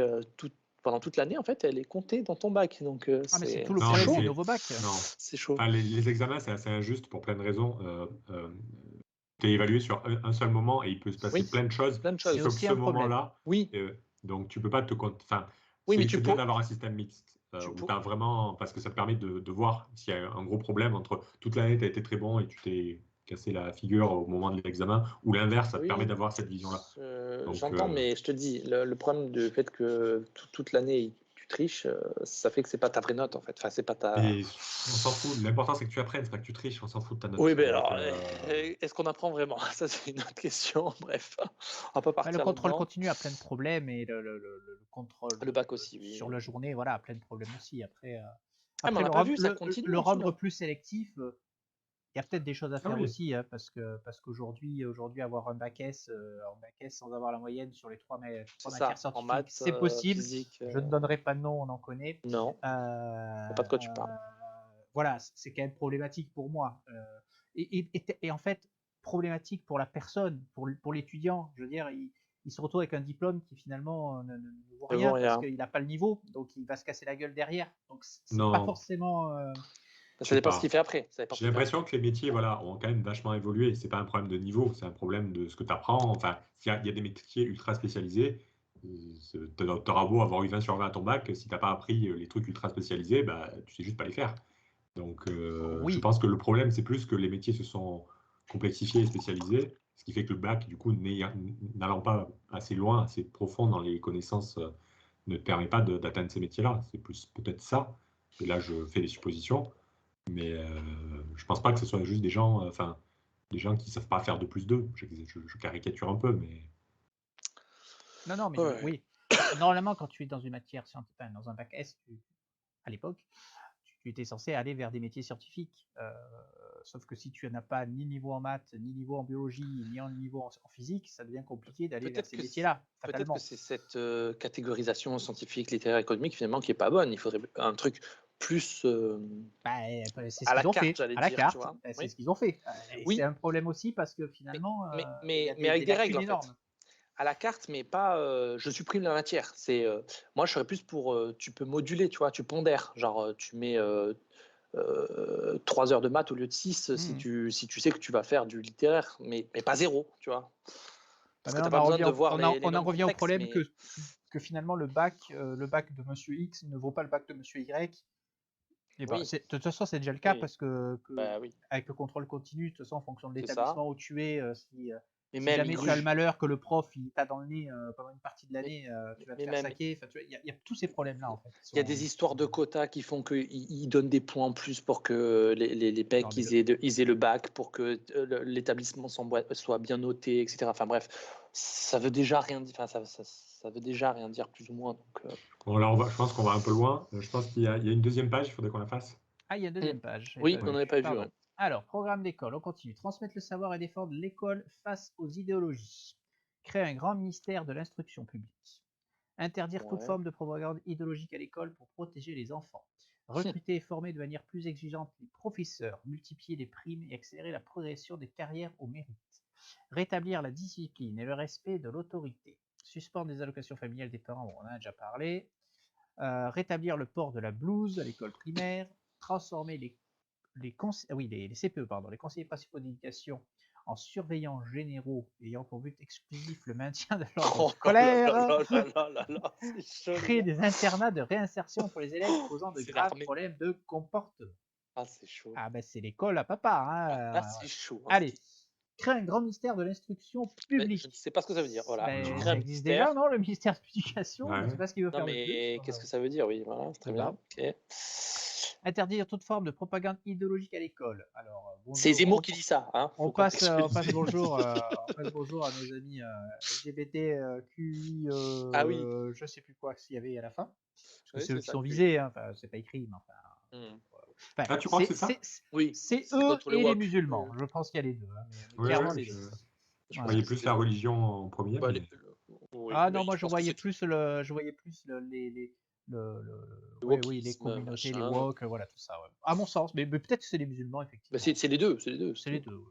pendant toute l'année, en fait, elle est comptée dans ton bac. Donc, Ah, mais c'est c'est tout le Non, mais problème du chaud. nouveau bac. Non. C'est chaud. Enfin, les examens, c'est assez injuste pour plein de raisons. Tu es évalué sur un seul moment et il peut se passer Oui, plein de choses plein de qui C'est choses. sauf aussi ce un problème. moment-là. Oui, Donc, tu peux pas te compte. Enfin, oui, mais c'est bien d'avoir un système mixte tu où pour- tu as vraiment. Parce que ça te permet de voir s'il y a un gros problème entre toute l'année, tu as été très bon et tu t'es cassé la figure au moment de l'examen, ou l'inverse, ça te permet Oui, d'avoir cette vision-là. Donc, j'entends, mais je te dis, le problème du fait que toute l'année tu triches, ça fait que c'est pas ta vraie note en fait. Enfin, c'est pas ta. mais on s'en fout. L'important, c'est que tu apprennes, c'est pas que tu triches. On s'en fout de ta note. Oui, mais Donc, alors, est-ce qu'on apprend vraiment? Ça, c'est une autre question. Bref, on va pas Bah, le partir contrôle là-dedans. continu a plein de problèmes et le contrôle Le bac aussi, oui. sur la journée, voilà, a plein de problèmes aussi. Après, Ah, mais on après n'a pas vu, ça continue le en dessous rendre là. plus sélectif, il y a peut-être des choses à Ah faire oui. aussi, hein, parce qu'aujourd'hui, avoir un bac S sans avoir la moyenne sur les trois C'est matières ça, en scientifiques, maths, c'est possible. physique. Je ne donnerai pas de nom, on en connaît. Non, je sais pas de quoi tu parles. Voilà, c'est quand même problématique pour moi. Et en fait, problématique pour la personne, pour l'étudiant. Je veux dire, il se retrouve avec un diplôme qui finalement ne vaut Ne vaut rien parce rien. qu'il n'a pas le niveau, donc il va se casser la gueule derrière. Donc c'est pas Non, forcément. je Ça sais dépend ce pas. qu'il fait après. Ça dépend ce J'ai qu'il fait l'impression après. que les métiers, voilà, ont quand même vachement évolué. C'est pas un problème de niveau, c'est un problème de ce que tu apprends. Enfin, il y a des métiers ultra spécialisés T'auras beau avoir eu 20 sur 20 à ton bac, si t'as pas appris les trucs ultra spécialisés, bah, tu sais juste pas les faire. Donc, je Oui, pense que le problème, c'est plus que les métiers se sont complexifiés et spécialisés, ce qui fait que le bac, du coup, n'allant pas assez loin, assez profond dans les connaissances, ne te permet pas d'atteindre ces métiers-là. C'est plus peut-être ça. Et là, je fais des suppositions, mais je pense pas que ce soit juste des gens, des gens qui savent pas faire 2 plus 2. Je caricature un peu, mais non, mais Ouais. oui. Normalement, quand tu es dans une matière scientifique, enfin, dans un bac S, à l'époque, tu étais censé aller vers des métiers scientifiques. Sauf que si tu n'as pas ni niveau en maths, ni niveau en biologie, ni niveau en physique, ça devient compliqué d'aller vers ces métiers-là, Peut-être fatalement. que c'est cette catégorisation scientifique, littéraire, économique finalement qui est pas bonne. Il faudrait un truc plus Bah, c'est ce à la qu'ils ont carte, fait, j'allais à la dire, tu carte. vois. C'est Oui, ce qu'ils ont fait. Et c'est oui, un problème aussi parce que finalement, il y a mais des avec des lacunes règles en fait. énormes. À la carte, mais pas je supprime la matière. C'est moi, je serais plus pour tu peux moduler, tu vois, tu pondères. Genre, tu mets 3 heures de maths au lieu de 6 si tu sais que tu vas faire du littéraire, mais pas zéro, tu vois. Parce que tu Maintenant, n'as pas besoin de voir on les en mêmes revient au contextes, problème mais que finalement le bac de Monsieur X ne vaut pas le bac de Monsieur Y. Et bah, oui, de toute façon, c'est déjà le cas oui, parce que bah oui, avec le contrôle continu, de toute façon, en fonction de c'est ça. l'établissement où tu es, Mais si même, jamais tu as le malheur que le prof il t'a dans le nez pendant une partie de mais, l'année, tu vas te mais faire même, saquer. Enfin, tu vois, il y a tous ces problèmes-là en fait. il y a des histoires de quotas qui font qu'ils donnent des points en plus pour que les Non, pecs mais ils aient le bac, pour que l'établissement soit bien noté, etc. Enfin bref, ça veut déjà rien dire. Enfin, ça veut déjà rien dire plus ou moins. Donc, bon, là, je pense qu'on va un peu loin. Je pense il y a une deuxième page, il faudrait qu'on la fasse. Ah, il y a une hmm. deuxième page. J'avais Oui, pas on vu. n'avait pas vu. Pardon. Ouais. Alors, programme d'école, on continue. Transmettre le savoir et défendre l'école face aux idéologies. Créer un grand ministère de l'instruction publique. Interdire toute Ouais. forme de propagande idéologique à l'école pour protéger les enfants. Recruter et former de manière plus exigeante les professeurs, multiplier les primes et accélérer la progression des carrières au mérite. Rétablir la discipline et le respect de l'autorité. Suspendre les allocations familiales des parents, on en a déjà parlé. Rétablir le port de la blouse à l'école primaire. Transformer les CPE, pardon, les conseillers principaux d'éducation en surveillants généraux ayant pour but exclusif le maintien de l'ordre Oh là là scolaire, là là là là là, c'est chaud les créer gars. des internats de réinsertion pour les élèves posant de C'est graves l'armée. problèmes de comportement. Ah, c'est chaud. Ah ben c'est l'école à papa. Ah, là, Hein. c'est chaud. Hein. Allez, créer un grand ministère de l'instruction Mais je ne publique. sais pas ce que ça veut dire. Voilà, tu Ben, crée ça un existe déjà, ministère. non, le ministère de l'éducation. Je ne sais Ouais. pas ce qu'il veut Non, faire de plus. mais qu'est-ce que ça veut dire? Oui, voilà, c'est très Eh bien. ben, Ok. interdire toute forme de propagande idéologique à l'école. Alors, C'est bonjour, Zemmour qui dit ça, hein, faut on passe contextualiser. bonjour à nos amis LGBT, QI, Ah oui, je sais plus quoi s'il y avait à la fin, parce que oui, c'est eux c'est qui ça, sont QI. visés, hein, enfin, c'est pas écrit, mais Hmm. enfin, Ah, tu crois que c'est ça? Oui, c'est c'est eux contre les et les woke. musulmans. Je pense qu'il y a les deux, hein, mais Oui, clairement oui, les deux. je Voilà. voyais plus la religion en premier, Bah, mais oui, Ah non, mais moi je pense que c'est je voyais plus le oui, les wokisme, communautés, les machin. woke, voilà tout ça. Ouais. À mon sens, mais peut-être que c'est les musulmans Bah, effectivement. c'est les deux, c'est les deux, c'est C'est les tout. deux. Ouais.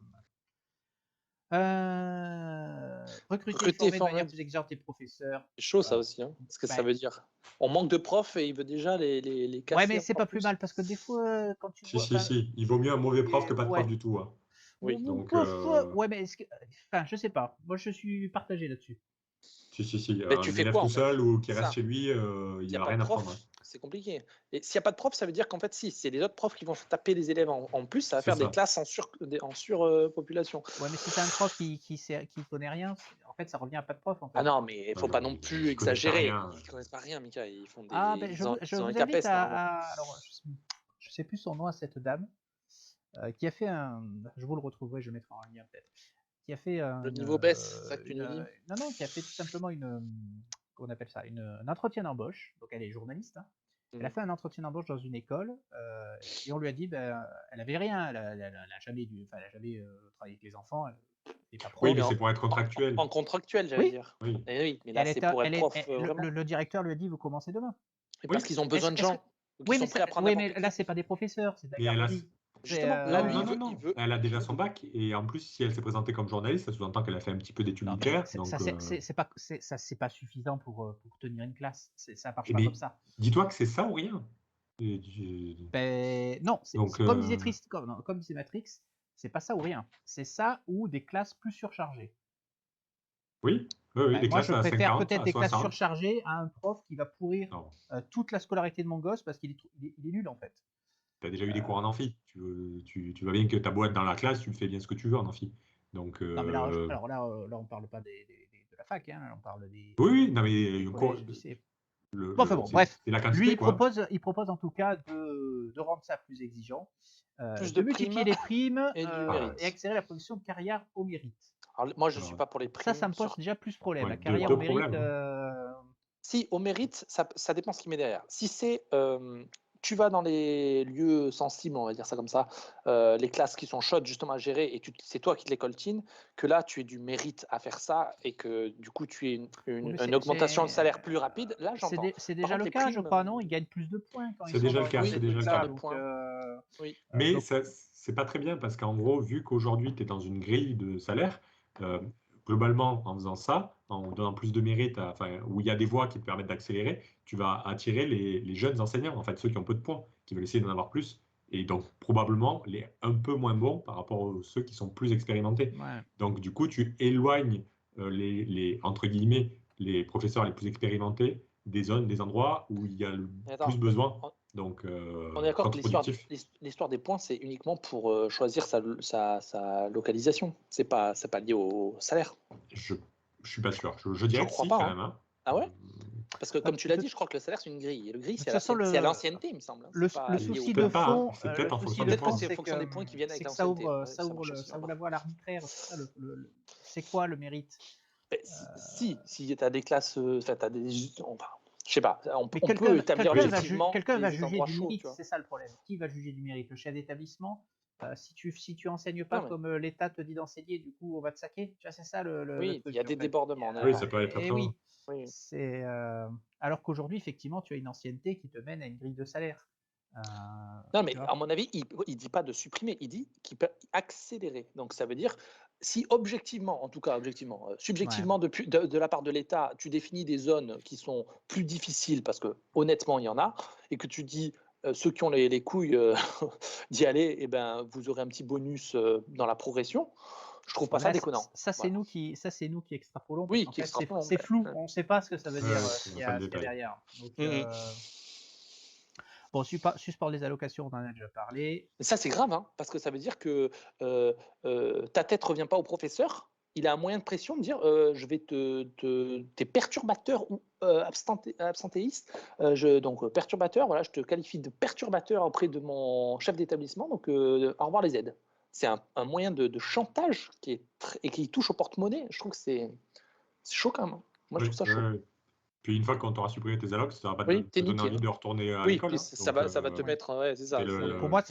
Recruter et Recruter et former de former. manière plus exigeante les professeurs. C'est chaud ça Euh, aussi, hein. Qu'est-ce que ça ben, veut dire? On manque de profs et il veut déjà les ouais, casser mais c'est encore pas plus plus. mal parce que des fois, quand tu si, vois, si, enfin, si. Il vaut mieux un mauvais prof que pas de prof ouais, du tout, hein. Oui. Donc, ouais, mais enfin, je sais pas. Moi, je suis partagé là-dessus. si. Mais tu Un fais élève quoi tout en fait? seul ou qui C'est reste ça. chez lui, il S'il n'y a va pas de rien apprendre, hein. prof, c'est compliqué. Et s'il n'y a pas de prof, ça veut dire qu'en fait, si, c'est les autres profs qui vont taper les élèves en plus, ça va C'est faire des ça. classes en surpopulation. Ouais, mais si t'as un prof qui connaît rien, en fait, ça revient à pas de prof en Ah fait. non, mais il Ouais, faut pas non mais plus ils connaissent pas exagérer. rien. Ils connaissent pas rien, Mika. Ils font Ah, ben, je ils ont un vous invite CAPES normalement. alors, je sais plus son nom à cette dame, qui a fait je vous le retrouverai, je le mettrai en lien peut-être, qui a fait Le niveau baisse, c'est ça que tu nous dis? non, qui a fait tout simplement comment on appelle ça, un entretien d'embauche. Donc elle est journaliste, hein. Elle a Mhm. fait un entretien d'embauche dans une école et on lui a dit, ben, elle avait rien, elle a jamais enfin, elle a jamais travaillé avec les enfants, elle n'est pas Oui, Oui, prof. mais mais c'est pour être contractuel. en contractuel, j'allais Oui, dire. Oui. Et oui, mais et là, c'est pour être prof vraiment. le directeur lui a dit, vous commencez demain. Et parce Oui. qu'ils ont besoin de gens. Donc ils Oui, sont prêts à prendre oui, n'importe mais là, qui. c'est pas des professeurs, c'est de la Mais elle a... garderie. Justement, là, Non, lui, non, non, il non. veut. Elle a déjà son bac. Et en plus, si elle s'est présentée comme journaliste, ça sous-entend qu'elle a fait un petit peu d'études Non, mais littéraires. Donc, c'est pas suffisant pour tenir une classe. Ça marche et pas comme mais ça. dis-toi que c'est ça ou rien. Ben, non, Donc, comme disait Matrix, c'est pas ça ou rien. C'est ça ou des classes plus surchargées. Oui, oui, Ben, des moi, classes je à préfère 50, peut-être à des classes 60. surchargées à un prof qui va pourrir Non, toute la scolarité de mon gosse parce qu'il est nul en fait. tu as déjà eu des cours Euh, en amphi. Tu vois bien que ta boîte dans la classe, tu fais bien ce que tu veux en amphi. Donc, non, mais là, alors là, on parle pas de la fac, hein, on parle oui, oui, non, des mais collèges, lycées. Bon, enfin bon, c'est bref. la Lui, quantité, quoi. il propose en tout cas de rendre ça plus exigeant, Plus de de multiplier primes les primes et du Voilà. et mérite. accélérer la progression de carrière au mérite. Alors, moi, je suis Alors, pas pour les Ça primes me pose sur. déjà plus problème. ouais, La deux, carrière deux au mérite, problèmes. Hein. Si, au mérite, ça dépend ce qu'il met derrière. Si c'est, tu vas dans les lieux sensibles, on va dire ça comme ça, les classes qui sont chaudes justement à gérer et c'est toi qui te les coltines, que là tu aies du mérite à faire ça et que du coup tu aies oui, mais une augmentation de salaire plus rapide, là j'entends. c'est Par déjà contre, le les cas, je primes, crois, non? Ils gagnent plus de points quand ils C'est sont déjà le dans cas, ces c'est oui, déjà le histoire cas. trucs-là. de Donc, points. Oui. Mais donc, c'est pas très bien parce qu'en gros, vu qu'aujourd'hui, tu es dans une grille de salaire, euh, globalement, en faisant ça, en donnant plus de mérite, enfin, où il y a des voies qui te permettent d'accélérer, tu vas attirer les jeunes enseignants, en fait, ceux qui ont peu de points, qui veulent essayer d'en avoir plus, et donc probablement les un peu moins bons par rapport aux ceux qui sont plus expérimentés. ouais. Donc, du coup, tu éloignes entre guillemets, les professeurs les plus expérimentés des zones, des endroits où il y a le Mais plus attends, besoin. on Donc, on est d'accord que contre-productif. l'histoire des points, c'est uniquement pour choisir sa localisation. C'est pas lié au salaire. Je je suis pas sûr. Je Je dirais que crois si, pas, quand hein. même. Hein. Ah ouais? Parce que Bah, comme tu l'as dit, je crois que le salaire, c'est une grille. Et le grille, de toute c'est façon, à l'ancienneté, il me semble. Hein. C'est le pas lié au souci de Peut-être points. pas. Hein. fond, C'est peut-être en fonction des Peut-être que points. c'est en fonction des points qui viennent c'est avec que l'ancienneté. Ouais, ça ça marche aussi ouvre là-bas. la voie à l'arbitraire. C'est ça c'est quoi le mérite? Mais si tu as des classes, enfin, enfin, je sais pas, Mais on peut établir Oui. objectivement quelqu'un va des juger endroits du chauds, mérite, tu vois. c'est ça le problème. Qui va juger du mérite? Le chef d'établissement? Si tu enseignes pas Non, mais comme l'État te dit d'enseigner, du coup, on va te saquer. Tu vois, c'est ça le oui, il y truc a en des fait. débordements, on est Oui, ça d'accord. peut aller très Et très loin. oui, Oui. c'est alors qu'aujourd'hui, effectivement, tu as une ancienneté qui te mène à une grille de salaire. Non, Tu mais vois? à mon avis, il dit pas de supprimer, il dit qu'il peut accélérer. Donc ça veut dire, si objectivement, en tout cas objectivement, Ouais. subjectivement de la part de l'État, tu définis des zones qui sont plus difficiles, parce que honnêtement, il y en a, et que tu dis, ceux qui ont les couilles d'y aller, eh ben, vous aurez un petit bonus dans la progression, je trouve pas Ouais, ça mais déconnant. Voilà. ça c'est nous qui extrapolons parce Oui, qu'en qui fait extrapolons. c'est flou, Ouais. on ne sait pas ce que ça veut dire Ouais, ce on n'a pas le qu'il y a détail. derrière. Donc Mhm. bon, suspendre les allocations, on en a déjà parlé. Ça, c'est grave, hein, parce que ça veut dire que ta tête revient pas au professeur. Il a un moyen de pression de dire t'es perturbateur ou absentéiste. Donc, perturbateur, voilà, je te qualifie de perturbateur auprès de mon chef d'établissement. Donc, au revoir les aides. C'est un moyen de chantage et qui touche au porte-monnaie. Je trouve que c'est chaud quand même. Hein. Moi, je Oui, trouve ça chaud. ouais. Puis une fois qu'on t'aura supprimé tes allocs, ça va pas Oui, t'es te donner niqué. envie de retourner à Oui, l'école. puis Hein. Donc, ça va te Ouais. mettre. Ouais, c'est c'est ça. Donc le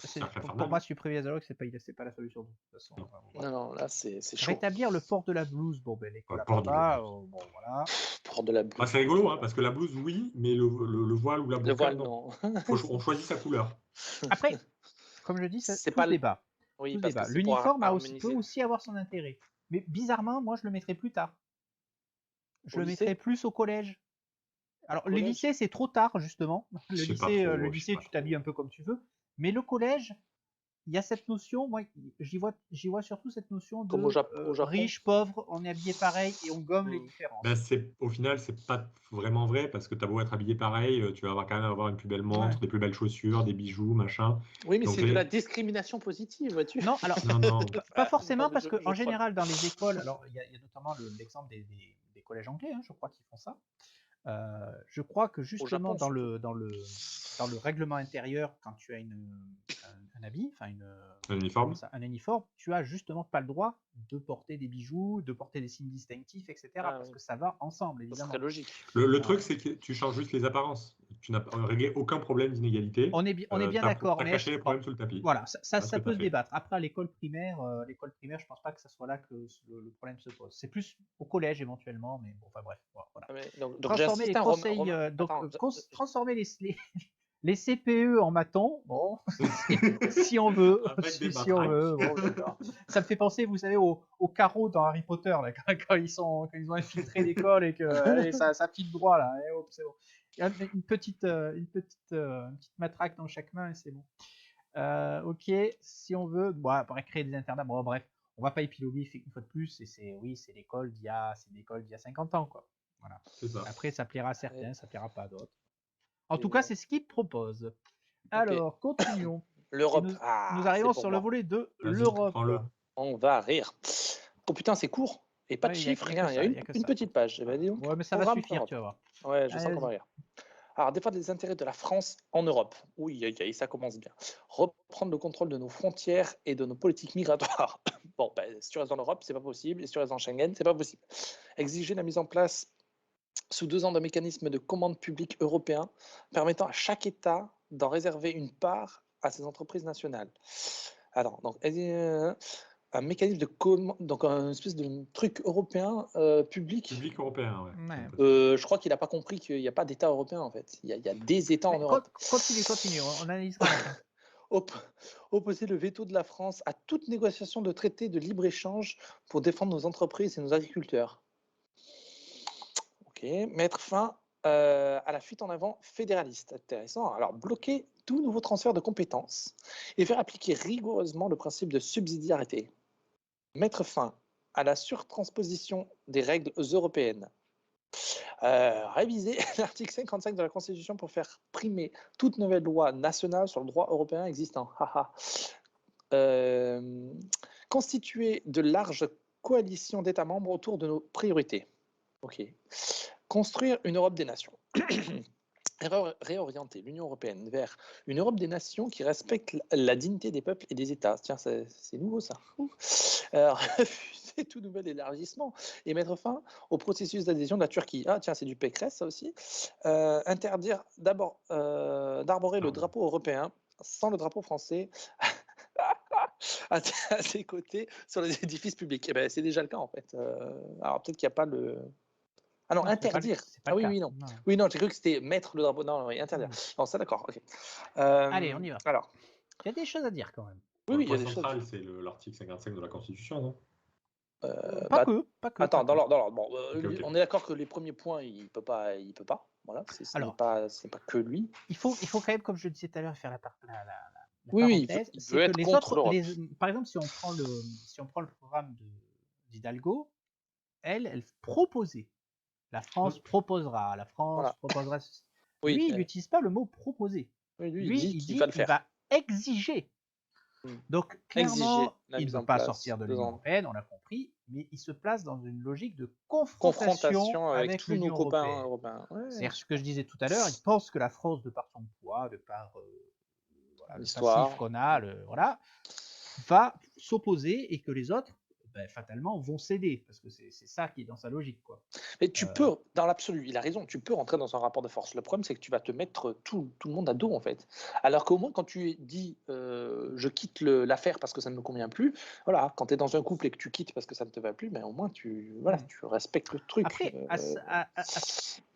cercle pour infernal. moi, supprimer les allocs, c'est pas la solution de toute façon. Non. Voilà. Non, là, c'est chaud. Rétablir le port de la blouse. Bon, ben l'école à Port de la papa, blouse. bon voilà. Pour de la Bah, boue. c'est rigolo, hein, parce que la blouse, oui, mais le voile ou la Le burqa, voile, non. non. On choisit sa couleur. Après, comme je dis, C'est tout pas se débat. Oui, Tout se parce que débat. c'est pour L'uniforme peut harmoniser. aussi avoir son intérêt. Mais bizarrement, moi, je le mettrais plus tard. Je Au le mettrais lycée? plus au collège. Alors, le Collège? lycée, c'est trop tard, justement. Je sais pas trop. Le Je sais lycée, pas tu t'habilles trop. un peu comme tu veux. Mais le collège, il y a cette notion, moi, j'y vois surtout cette notion Comme de Au Japon? riche, pauvre, on est habillé pareil et on gomme les Hmm. Ben, différences. au final, c'est pas vraiment vrai parce que tu as beau être habillé pareil, tu vas quand même avoir une plus belle Ouais. montre, des plus belles chaussures, des bijoux, machin. Oui, mais Donc c'est de la discrimination positive, vois-tu? Non, alors, non, non. pas Non, forcément, mais parce je qu'en troll. général, dans les écoles, alors, il y a notamment l'exemple des collèges anglais, hein, je crois, qui font ça. Je crois que Au justement Japon, surtout. dans le règlement intérieur, quand tu as un habit, enfin Un comment uniforme. ça, un uniforme, tu as justement pas le droit de porter des bijoux, de porter des signes distinctifs, etc. Ah Parce oui, que ça va ensemble, ça serait évidemment. logique. Le Euh, truc, c'est que tu changes juste les apparences. Tu n'as réglé aucun problème d'inégalité. on est bien d'accord, T'as mais caché les bon, problèmes sous le tapis. voilà, Voilà ce que ça tu as peut se fait. débattre. Après, à l'école primaire, je pense pas que ce soit là que le problème se pose. C'est plus au collège éventuellement, mais bon, enfin bref, voilà. Ah, mais donc Transformer j'insiste, les hein, conseils, Romain. Attends, transformer les CPE en mathon, bon, si on veut, Avec des si on veut, matraques. bon, d'accord. Ça me fait penser, vous savez, au carreau dans Harry Potter, là, quand ils ont infiltré l'école et que allez, ça file droit, là, et hop, c'est bon. Une petite matraque dans chaque main et c'est bon. Ok, si on veut, bon, après créer des internats, bon, bref, on va pas épiloguer une fois de plus, et c'est l'école d'il y a 50 ans, quoi. Voilà. C'est ça. Après, ça plaira à certains, ça plaira pas à d'autres. En Et tout cas, c'est ce qu'il propose. ok. Alors, continuons. Et L'Europe. nous Ah, arrivons c'est pour sur le moi. volet de Vas-y, l'Europe. prends-le. On va rire. Oh putain, c'est court. Et pas de Ouais, y a chiffres, que rien. Il y ça, a y a que une ça. petite page. Eh ben, dis donc, Ouais, mais ça va programme suffire, Europe. tu vas voir. Ouais, je Allez, sens qu'on va vas-y. rire. Alors, défendre les intérêts de la France en Europe. Oui, ça commence bien. Reprendre le contrôle de nos frontières et de nos politiques migratoires. Bon, ben, si tu restes en Europe, c'est pas possible. Et si tu restes en Schengen, c'est pas possible. Exiger la mise en place sous 2 ans d'un mécanisme de commande publique européen permettant à chaque État d'en réserver une part à ses entreprises nationales. Alors, donc, un mécanisme de commande, donc un espèce de truc européen public. Public européen, ouais. Ouais. j'ai l'impression. Je crois qu'il n'a pas compris qu'il n'y a pas d'État européen en fait. Il y a des États en Mais Europe. continue, on analysera à la fin. Opposer le veto de la France à toute négociation de traité de libre-échange pour défendre nos entreprises et nos agriculteurs. Ok. Mettre fin à la fuite en avant fédéraliste. Intéressant. Alors, bloquer tout nouveau transfert de compétences et faire appliquer rigoureusement le principe de subsidiarité. Mettre fin à la surtransposition des règles européennes. Réviser l'article 55 de la Constitution pour faire primer toute nouvelle loi nationale sur le droit européen existant. Constituer de larges coalitions d'États membres autour de nos priorités. Ok. Construire une Europe des nations. Réorienter l'Union européenne vers une Europe des nations qui respecte la dignité des peuples et des États. Tiens, c'est nouveau ça. Refuser tout nouvel élargissement et mettre fin au processus d'adhésion de la Turquie. Ah tiens, c'est du Pécresse ça aussi. Interdire d'abord d'arborer le drapeau européen sans le drapeau français à ses côtés sur les édifices publics. Eh ben, c'est déjà le cas en fait. Alors peut-être qu'il n'y a pas le... Ah non, Non, c'est pas le- interdire. c'est pas Ah le oui, cas. oui, non. Non. Oui, non, j'ai cru que c'était mettre le drapeau. Non, oui, interdire. Non, ça d'accord, ok. Allez, on y va. Alors, Il y a des choses à dire quand même. oui, Le il y a point des choses. central, c'est l'article 55 de la Constitution, non? Pas que. Attends, dans l'ordre. Bon, Ok. on est d'accord que les premiers points, il peut pas. Voilà, ce n'est Alors, pas que lui. il faut quand même, comme je le disais tout à l'heure, faire la Oui, parenthèse. il C'est veut que être les contre autres, l'Europe. par exemple, si on prend le programme d'Hidalgo, elle proposait. La France proposera. La France Voilà. proposera. Oui, Lui, il n'utilise pas le mot proposer. oui, lui, Lui, il dit qu'il va le il faire. va exiger. Donc, clairement, la il mise ne en veut pas place sortir de de l'Union ans. européenne, on l'a compris, mais il se place dans une logique de Confrontation confrontation avec tous l'Union nos copains européenne. européens. Ouais. C'est-à-dire ce que je disais tout à l'heure, il pense que la France, de par son poids, de par le L'histoire. passif qu'on a, voilà, va s'opposer et que les autres, fatalement, vont céder, parce que c'est ça qui est dans sa logique, quoi. Mais tu peux, dans l'absolu, il a raison, tu peux rentrer dans un rapport de force. Le problème, c'est que tu vas te mettre tout le monde à dos, en fait. Alors qu'au moins, quand tu dis je quitte l'affaire parce que ça ne me convient plus, voilà, quand tu es dans un couple et que tu quittes parce que ça ne te va plus, mais au moins, tu respectes le truc. Après,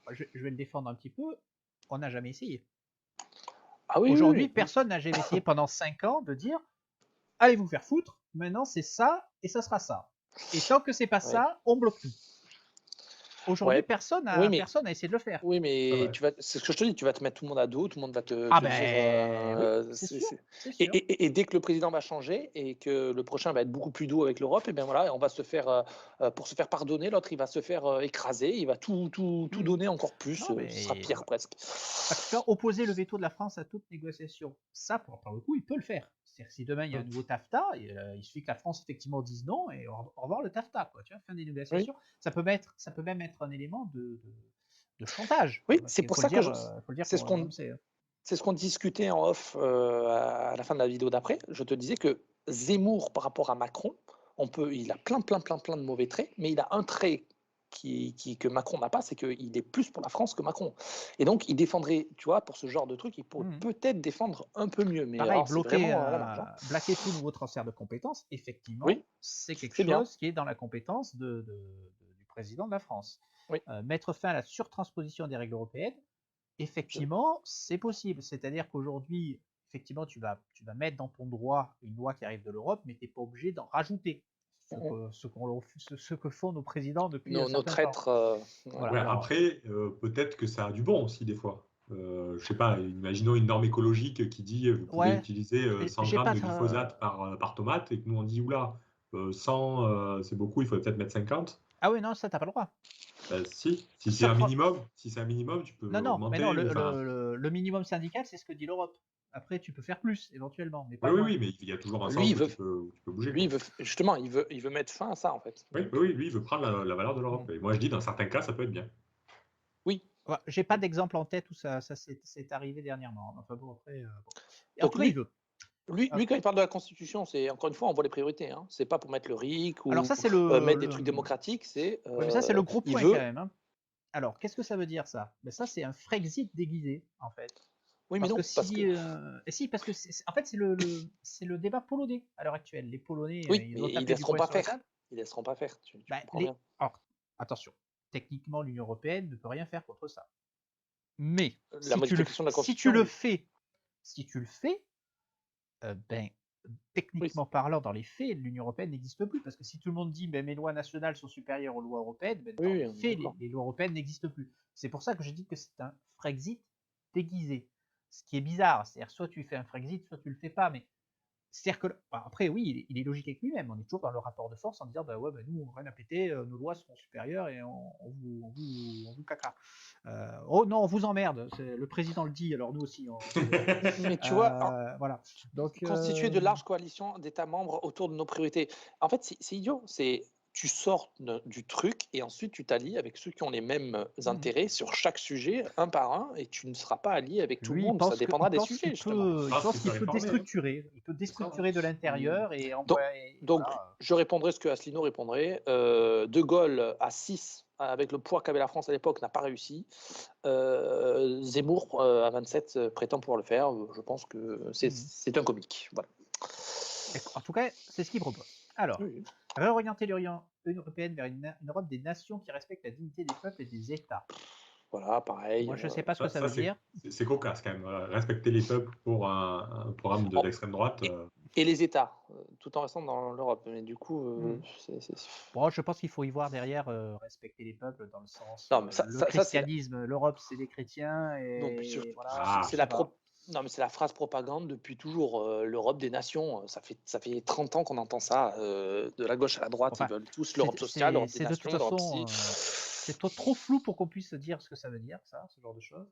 je vais le défendre un petit peu, on n'a jamais essayé. Ah oui, Aujourd'hui, oui. personne n'a jamais essayé pendant 5 ans de dire allez vous faire foutre, maintenant c'est ça et ça sera ça. Et tant que c'est pas ça, on bloque tout. Aujourd'hui, Ouais. personne n'a essayé de le faire. Oui, mais Ouais. c'est ce que je te dis, tu vas te mettre tout le monde à dos, tout le monde va te oui, dire. c'est sûr. Et dès que le président va changer et que le prochain va être beaucoup plus doux avec l'Europe, et bien voilà, on va se faire, pour se faire pardonner, l'autre il va se faire écraser, il va tout donner encore plus, Non, mais ce sera pire presque. En tout cas, opposer le veto de la France à toute négociation, ça, pour le coup, il peut le faire. C'est-à-dire si demain il y a un nouveau TAFTA, il suffit que la France effectivement dise non et au revoir le TAFTA, quoi. Tu vois, fin des négociations. Oui. Ça peut même être un élément de chantage. Oui, c'est pour ça que c'est ce qu'on discutait en off à la fin de la vidéo d'après. Je te disais que Zemmour, par rapport à Macron, il a plein de mauvais traits, mais il a un trait que Macron n'a pas, c'est qu'il est plus pour la France que Macron. Et donc, il défendrait, tu vois, pour ce genre de truc, il pourrait peut-être défendre un peu mieux. Mais pareil, alors, bloquer tout nouveau transfert de compétences, effectivement, c'est quelque chose qui est dans la compétence du président de la France. Oui. Mettre fin à la surtransposition des règles européennes, effectivement, c'est possible. C'est-à-dire qu'aujourd'hui, effectivement, tu vas mettre dans ton droit une loi qui arrive de l'Europe, mais tu n'es pas obligé d'en rajouter. Ce que font nos présidents depuis nos traîtres. Voilà. Ouais, après, peut-être que ça a du bon aussi des fois. Je sais pas, imaginons une norme écologique qui dit vous pouvez utiliser 100 grammes de glyphosate par tomate et que nous on dit oula, 100, c'est beaucoup, il faut peut-être mettre 50. Ah oui, non, ça, t'as pas le droit. Si c'est Ça, un minimum, tu peux non, mais augmenter. non, Enfin, le minimum syndical, c'est ce que dit l'Europe. Après, tu peux faire plus, éventuellement, mais oui, pas oui, moins. oui, mais il y a toujours un Lui, sens il où veut, tu peux bouger. lui, Quoi. justement, il veut mettre fin à ça, en fait. Oui, Donc, oui, lui, il veut prendre la valeur de l'Europe. Et moi, je dis, dans certains cas, ça peut être bien. oui. Ouais, j'ai pas d'exemple en tête où ça c'est arrivé dernièrement. Enfin bon, après. Bon. Et en Donc tout cas, il veut. lui, quand il parle de la Constitution, c'est encore une fois, on voit les priorités. Hein. C'est pas pour mettre le RIC Alors ou ça, c'est mettre des trucs démocratiques. C'est ouais, mais ça, c'est le gros il point quand veut. même. Hein. Alors, qu'est-ce que ça veut dire ça? Ben, ça, c'est un Frexit déguisé, en fait. Oui, mais Parce que non, parce que si, parce que en fait, c'est le débat polonais à l'heure actuelle. Les Polonais, oui, ils mais ont ils tapé du laisseront poing pas sur la faire. table. Ils laisseront pas faire. Tu Ben, comprends bien. alors, attention, techniquement, l'Union européenne ne peut rien faire contre ça. Mais La modification de la si tu Constitution. le Oui. fais, ben, techniquement parlant, dans les faits, l'Union européenne n'existe plus. Parce que si tout le monde dit ben, mes lois nationales sont supérieures aux lois européennes, ben, dans Oui, les on est faits, d'accord. les lois européennes n'existent plus. C'est pour ça que je dis que c'est un Frexit déguisé. Ce qui est bizarre, c'est-à-dire soit tu fais un Frexit, soit tu le fais pas. Mais c'est-à-dire que après, oui, il est logique avec lui-même. On est toujours dans le rapport de force en disant bah ouais, bah, nous, on rien à péter, nos lois seront supérieures et on vous caca. Oh non, on vous emmerde. Le président le dit, alors nous aussi. Mais tu vois, Voilà. Donc, constituer de larges coalitions d'États membres autour de nos priorités. En fait, c'est idiot. C'est tu sors du truc et ensuite tu t'allies avec ceux qui ont les mêmes intérêts sur chaque sujet, un par un, et tu ne seras pas allié avec tout le lui, monde. Ça dépendra des sujets, justement. il pense qu'il peut réformer, hein. déstructurer. Il peut déstructurer de l'intérieur et Donc, envoyer. donc Voilà. je répondrai ce que Asselineau répondrait. De Gaulle à 6, avec le poids qu'avait la France à l'époque, n'a pas réussi. Zemmour à 27 prétend pouvoir le faire. Je pense que c'est un comique. Voilà. En tout cas, c'est ce qu'il propose. Alors, Oui. réorienter l'Union européenne vers une Europe des nations qui respecte la dignité des peuples et des États. Voilà, pareil. Moi, je ne sais pas ce que ça veut dire. C'est cocasse quand même. Respecter les peuples pour un programme de l'extrême droite. Et les États, tout en restant dans l'Europe. Mais du coup, Bon, je pense qu'il faut y voir derrière respecter les peuples dans le sens non, mais le christianisme, l'Europe c'est des chrétiens et non, mais voilà. c'est non, mais c'est la phrase propagande depuis toujours. L'Europe des nations, ça fait 30 ans qu'on entend ça. De la gauche à la droite, Enfin, ils veulent tous l'Europe sociale, l'Europe des de nations, toute l'Europe façon, c'est trop flou pour qu'on puisse dire ce que ça veut dire, ça, ce genre de choses.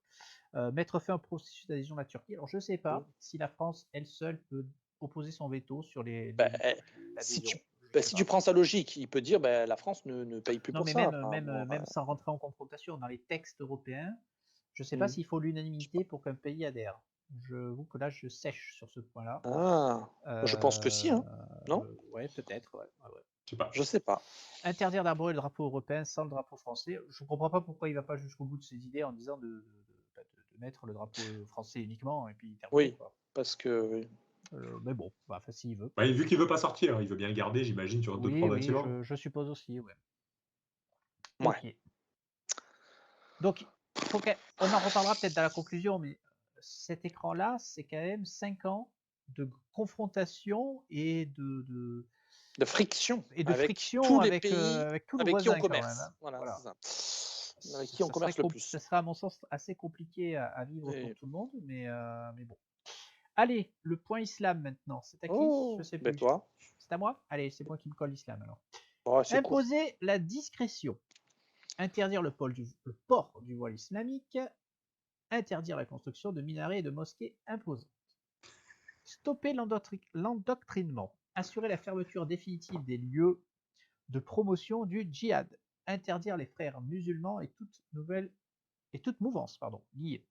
Mettre fin au processus d'adhésion de la Turquie. Alors, je ne sais pas si la France, elle seule, peut opposer son veto sur si l'adhésion. tu prends sa logique, il peut dire la France ne paye plus Non, pour mais ça. même sans rentrer en confrontation dans les textes européens, je ne sais pas s'il faut l'unanimité pour qu'un pays adhère. J'avoue que là, je sèche sur ce point-là. Je pense que si, hein. Non? Ouais, peut-être. Ouais. Je sais pas. Interdire d'arborer le drapeau européen sans le drapeau français. Je ne comprends pas pourquoi il ne va pas jusqu'au bout de ses idées en disant de mettre le drapeau français uniquement et puis terminer. Oui, quoi. Parce que. Mais bon, enfin, s'il veut. Bah, vu qu'il veut pas sortir, il veut bien le garder, j'imagine, sur 2-3 bâtiments. Je suppose aussi, ouais. Ouais. Ok. Donc, on en reparlera peut-être dans la conclusion, mais cet écran-là, c'est quand même 5 ans de confrontation et de friction. Et de friction tous les avec, pays avec tous nos avec voisins qui on commerce. quand même, hein. Voilà. C'est ça. Avec qui on commerce le plus. Ce sera à mon sens assez compliqué à vivre pour tout le monde, mais bon. Allez, le point islam maintenant. C'est à qui? Je sais plus. Toi. C'est à moi? Allez, c'est moi qui me colle l'islam alors. Imposer la discrétion. Interdire le port du voile islamique. Interdire la construction de minarets et de mosquées imposantes. Stopper l'endoctrinement. Assurer la fermeture définitive des lieux de promotion du djihad. Interdire les frères musulmans et toute mouvance liée.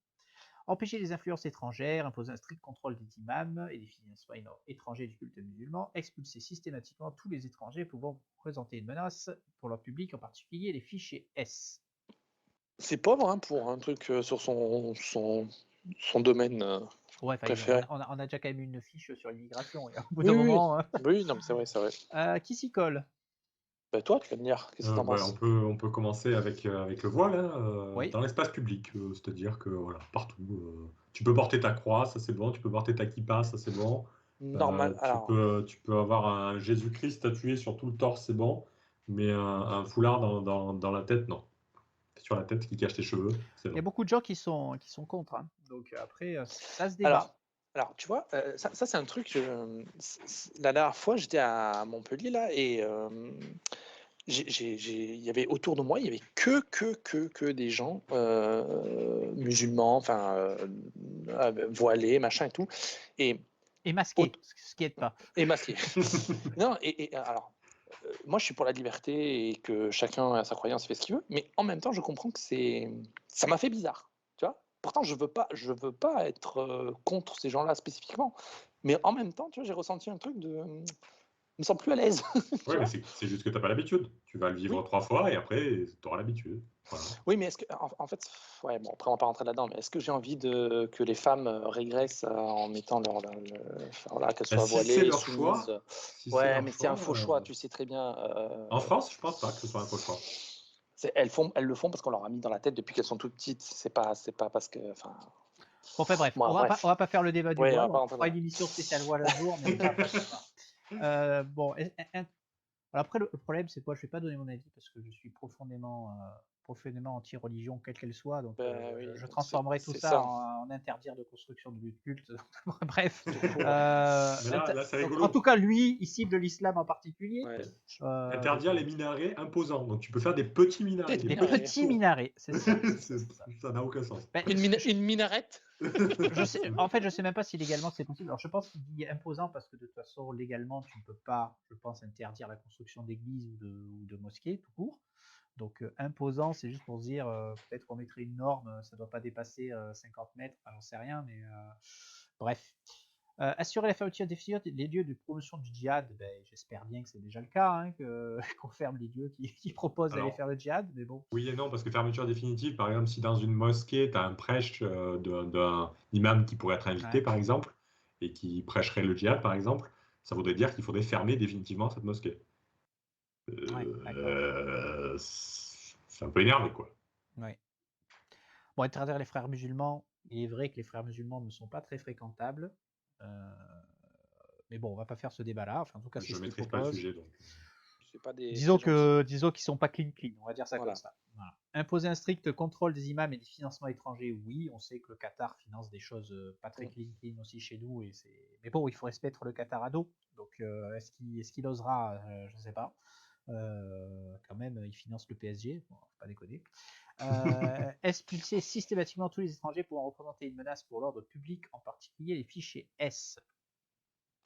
Empêcher les influences étrangères, imposer un strict contrôle des imams et des financements étrangers du culte musulman, expulser systématiquement tous les étrangers pouvant présenter une menace pour leur public, en particulier les fichiers S. C'est pauvre hein, pour un truc sur son domaine préféré. On a déjà quand même une fiche sur l'immigration. Au bout d'un moment. Oui, non, mais c'est vrai. Qui s'y colle? Toi, tu vas me dire. Qu'est-ce que t'en penses? On peut commencer avec le voile dans l'espace public, c'est-à-dire que voilà, partout. Tu peux porter ta croix, ça c'est bon. Tu peux porter ta kippa, ça c'est bon. Normal. Tu peux avoir un Jésus-Christ tatoué sur tout le torse, c'est bon. Mais un foulard dans la tête, non. Sur la tête qui cache tes cheveux, c'est bon. Il y a beaucoup de gens qui sont contre. Hein. Donc après, ça se débat. Alors, tu vois, ça c'est un truc, la dernière fois, j'étais à Montpellier, là, et il y avait autour de moi, il y avait que des gens musulmans, enfin, voilés, machin et tout, et Et masqué, ce qui aide pas. masqués. Non, alors, moi, je suis pour la liberté et que chacun a sa croyance, fait ce qu'il veut, mais en même temps, je comprends que ça m'a fait bizarre, tu vois. Pourtant, je veux pas être contre ces gens-là spécifiquement, mais en même temps, tu vois, j'ai ressenti un truc de, je me sens plus à l'aise. tu Ouais, mais vois. c'est juste que tu n'as pas l'habitude. Tu vas le vivre Oui, 3 fois et après, tu auras l'habitude. Voilà. oui, mais est-ce que, en fait, ouais, bon, après on va pas rentrer là-dedans, mais est-ce que j'ai envie que les femmes régressent en mettant enfin, voilà, qu'elles soient Si c'est voilées, leur soumises? choix, si c'est Ouais, leur mais c'est un choix, faux choix, tu sais très bien. en France, je pense pas que ce soit un faux choix. Elles le font parce qu'on leur a mis dans la tête depuis qu'elles sont toutes petites. C'est pas parce que, enfin, Bon, enfin bref, bon, bref. on va pas faire le débat du Ouais, on va voile. pas On rentrer fera dedans. une émission spéciale voile un jour, mais pas ce soir. Bon, alors après, le problème, c'est quoi? Je vais pas donner mon avis parce que je suis profondément anti-religion, quelle qu'elle soit. Donc, Ben oui, je donc transformerai tout c'est ça ça. en interdire de construction de lieux de culte. Bref. Surtout, Mais là, c'est Donc, rigolo. en tout cas, lui, il cible l'islam en particulier. ouais. Interdire les minarets imposants. Donc tu peux faire des petits minarets. Des Des minarets. petits minarets, c'est ça. Ça n'a aucun sens. Ben, Une minarette. en fait, je sais même pas si légalement c'est possible. Alors, je pense qu'il dit imposant parce que de toute façon, légalement, tu ne peux pas, je pense, interdire la construction d'églises ou de mosquées tout court. Donc, imposant, c'est juste pour se dire, peut-être qu'on mettrait une norme, ça ne doit pas dépasser 50 mètres, j'en sais rien, mais bref. Assurer la fermeture définitive des lieux de promotion du djihad, ben, j'espère bien que c'est déjà le cas, hein, qu'on ferme les lieux qui proposent d'aller Alors, faire le djihad, mais bon. oui et non, parce que fermeture définitive, par exemple, si dans une mosquée, tu as un prêche d'un imam qui pourrait être invité, Ouais. par exemple, et qui prêcherait le djihad, par exemple, ça voudrait dire qu'il faudrait fermer définitivement cette mosquée. Ouais, d'accord. C'est un peu énervé, quoi. Ouais. Bon, interdire les frères musulmans, il est vrai que les frères musulmans ne sont pas très fréquentables. Euh, mais bon, on va pas faire ce débat-là. Enfin, en tout cas, c'est Je ce qu'ils maîtrise pas le proposent. sujet, donc. C'est pas des Disons très gentils. disons qu'ils sont pas clean, on va dire ça Voilà. comme ça. Voilà. Imposer un strict contrôle des imams et des financements étrangers, oui, on sait que le Qatar finance des choses pas très clean aussi chez nous, mais bon, il faut respecter le Qatar à dos. Donc, est-ce qu'il osera je sais pas. Quand même, il finance le PSG, bon, faut pas déconner. Expulser systématiquement tous les étrangers pouvant représenter une menace pour l'ordre public, en particulier les fichiers S.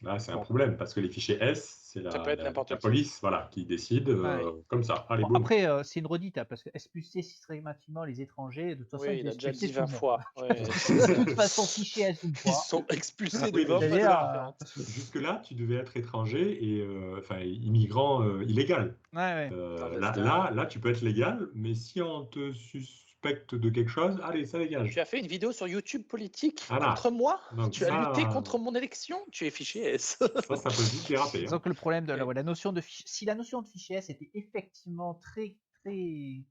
Là, c'est un Bon. problème, parce que les fichiers S, c'est Ça peut être la n'importe qui. police, voilà, qui décide Ouais. comme ça. Allez, Bon, boum. après, c'est une redite, hein, parce que expulser systématiquement les étrangers, de toute façon, Oui, ils il ont a déjà expulsé dit tout 20 le monde. fois. Ouais. De toute façon, fichier S une Ils fois. sont expulsés de Oui, mais 20 C'est-à-dire, façons différentes. Jusque-là, tu devais être étranger et enfin immigrant illégal. ouais. Là, tu peux être légal, mais si on te suspecte de quelque chose, allez, ça dégage. Tu as fait une vidéo sur YouTube politique Voilà. contre moi. Donc Tu as lutté contre mon élection. Tu es fiché S. ça peut vite déraper. Disons Hein. que le problème de Ouais. la notion de si la notion de fichier S était effectivement très cadrée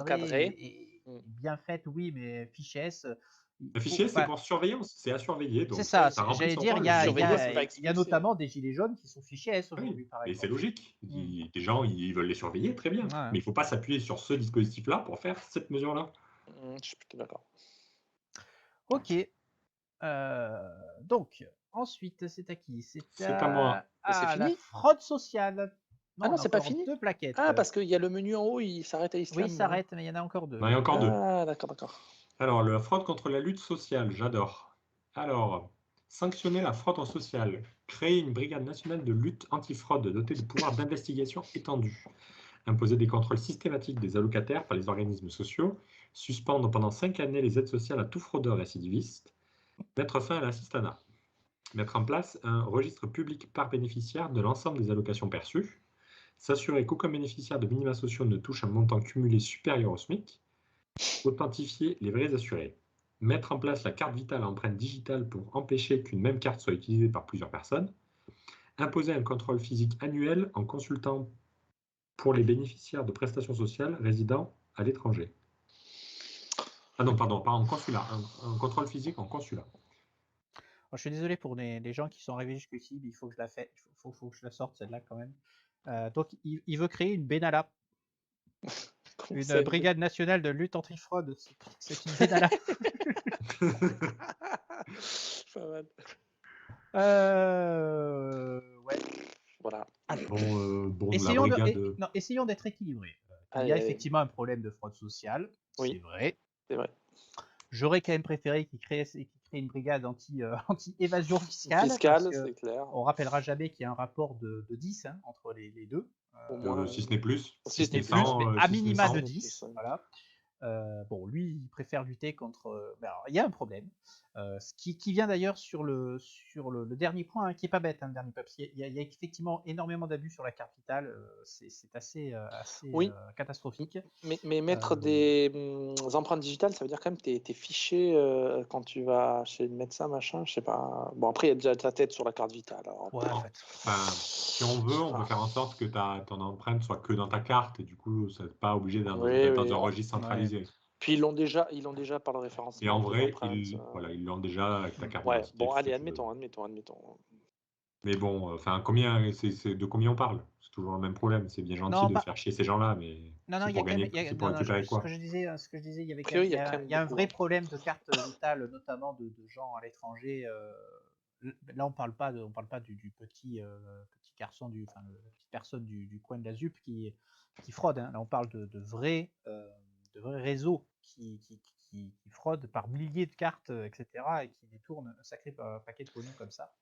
Encadré. et bien faite, oui, mais fichier S, Le il faut, fichier, c'est enfin, pour surveillance, c'est à surveiller. c'est Donc ça. ça remplit J'allais son dire, rôle. Surveiller, c'est pas il y a expulser. notamment des gilets jaunes qui sont fichiers S Oui, aujourd'hui, par et c'est exemple. logique. Des gens, ils veulent les surveiller, très bien. Ouais. Mais il ne faut pas s'appuyer sur ce dispositif-là pour faire cette mesure-là. Je suis plutôt d'accord. Ok. Donc, ensuite, c'est à qui? C'est à moi. C'est La fini? fraude sociale. Ah Non, non, on a c'est pas encore fini? 2 plaquettes. Ah, parce qu'il y a le menu en haut, il s'arrête à Oui, l'islam. il s'arrête, mais il y en a encore 2. Non, il y a encore 2. Ah, d'accord. Alors, la fraude contre la lutte sociale, j'adore. Alors, sanctionner la fraude en social. Créer une brigade nationale de lutte antifraude dotée de pouvoirs d'investigation étendus. Imposer des contrôles systématiques des allocataires par les organismes sociaux. Suspendre pendant 5 années les aides sociales à tout fraudeur récidiviste. Mettre fin à l'assistanat. Mettre en place un registre public par bénéficiaire de l'ensemble des allocations perçues. S'assurer qu'aucun bénéficiaire de minima sociaux ne touche un montant cumulé supérieur au SMIC. Authentifier les vrais assurés. Mettre en place la carte vitale à empreinte digitale pour empêcher qu'une même carte soit utilisée par plusieurs personnes. Imposer un contrôle physique annuel en consultant pour les bénéficiaires de prestations sociales résidant à l'étranger. Ah non, pardon, pas en consulat. Un contrôle physique en consulat. Je suis désolé pour les gens qui sont arrivés jusqu'ici, mais il faut que je la fasse. Il faut que je la sorte, celle-là, quand même. Donc, il veut créer une Benalla. Une brigade nationale de lutte antifraude. C'est une Benalla. Pas mal. Ouais. Voilà. Bon, la Essayons brigade. essayons d'être équilibrés. Il Allez, y a allez. effectivement un problème de fraude sociale, Oui. c'est vrai. C'est vrai. J'aurais quand même préféré qu'ils créent une brigade anti-évasion fiscale, Fiscal, parce que c'est clair. on rappellera jamais qu'il y a un rapport de 10 hein, entre les deux. Au moins, Si ce n'est plus. si Si ce n'est plus, plus, 100, mais si à ce n'est minima 100. de 10. Voilà. Bon, lui, il préfère lutter contre. Alors, il y a un problème, ce qui vient d'ailleurs sur le dernier point, hein, qui est pas bête, hein, le dernier papier. Il y a effectivement énormément d'abus sur la carte vitale. C'est assez Oui. catastrophique. Mais mettre des empreintes digitales, ça veut dire quand même tes fichiers quand tu vas chez le médecin, machin, je sais pas. Bon, après, il y a déjà ta tête sur la carte vitale. Alors, Ouais, en fait. Enfin, si on veut, on peut faire en sorte que ton empreinte soit que dans ta carte et du coup, c'est pas obligé d'être dans un registre centralisé. Puis ils l'ont déjà par le référencement. Et en de vrai, l'empreinte, ils l'ont déjà avec ta carte Ouais, d'identité. bon, tout ce allez, que tu veux. admettons. Mais bon, enfin, de combien on parle? C'est toujours le même problème. C'est bien gentil Non, de faire chier ces gens-là, mais Non, c'est il y a pour quand même, gagner, c'est pour récupérer ce quoi? que je disais, il y avait A priori, il y a quand il même y a un beaucoup, vrai hein. problème de carte vitale, notamment de gens à l'étranger. Là, on parle pas du petit garçon, la petite personne du coin de la ZUP qui fraude. Hein. Là, on parle de vrais réseaux qui fraudent par milliers de cartes, etc. et qui détournent un sacré paquet de pognon comme ça.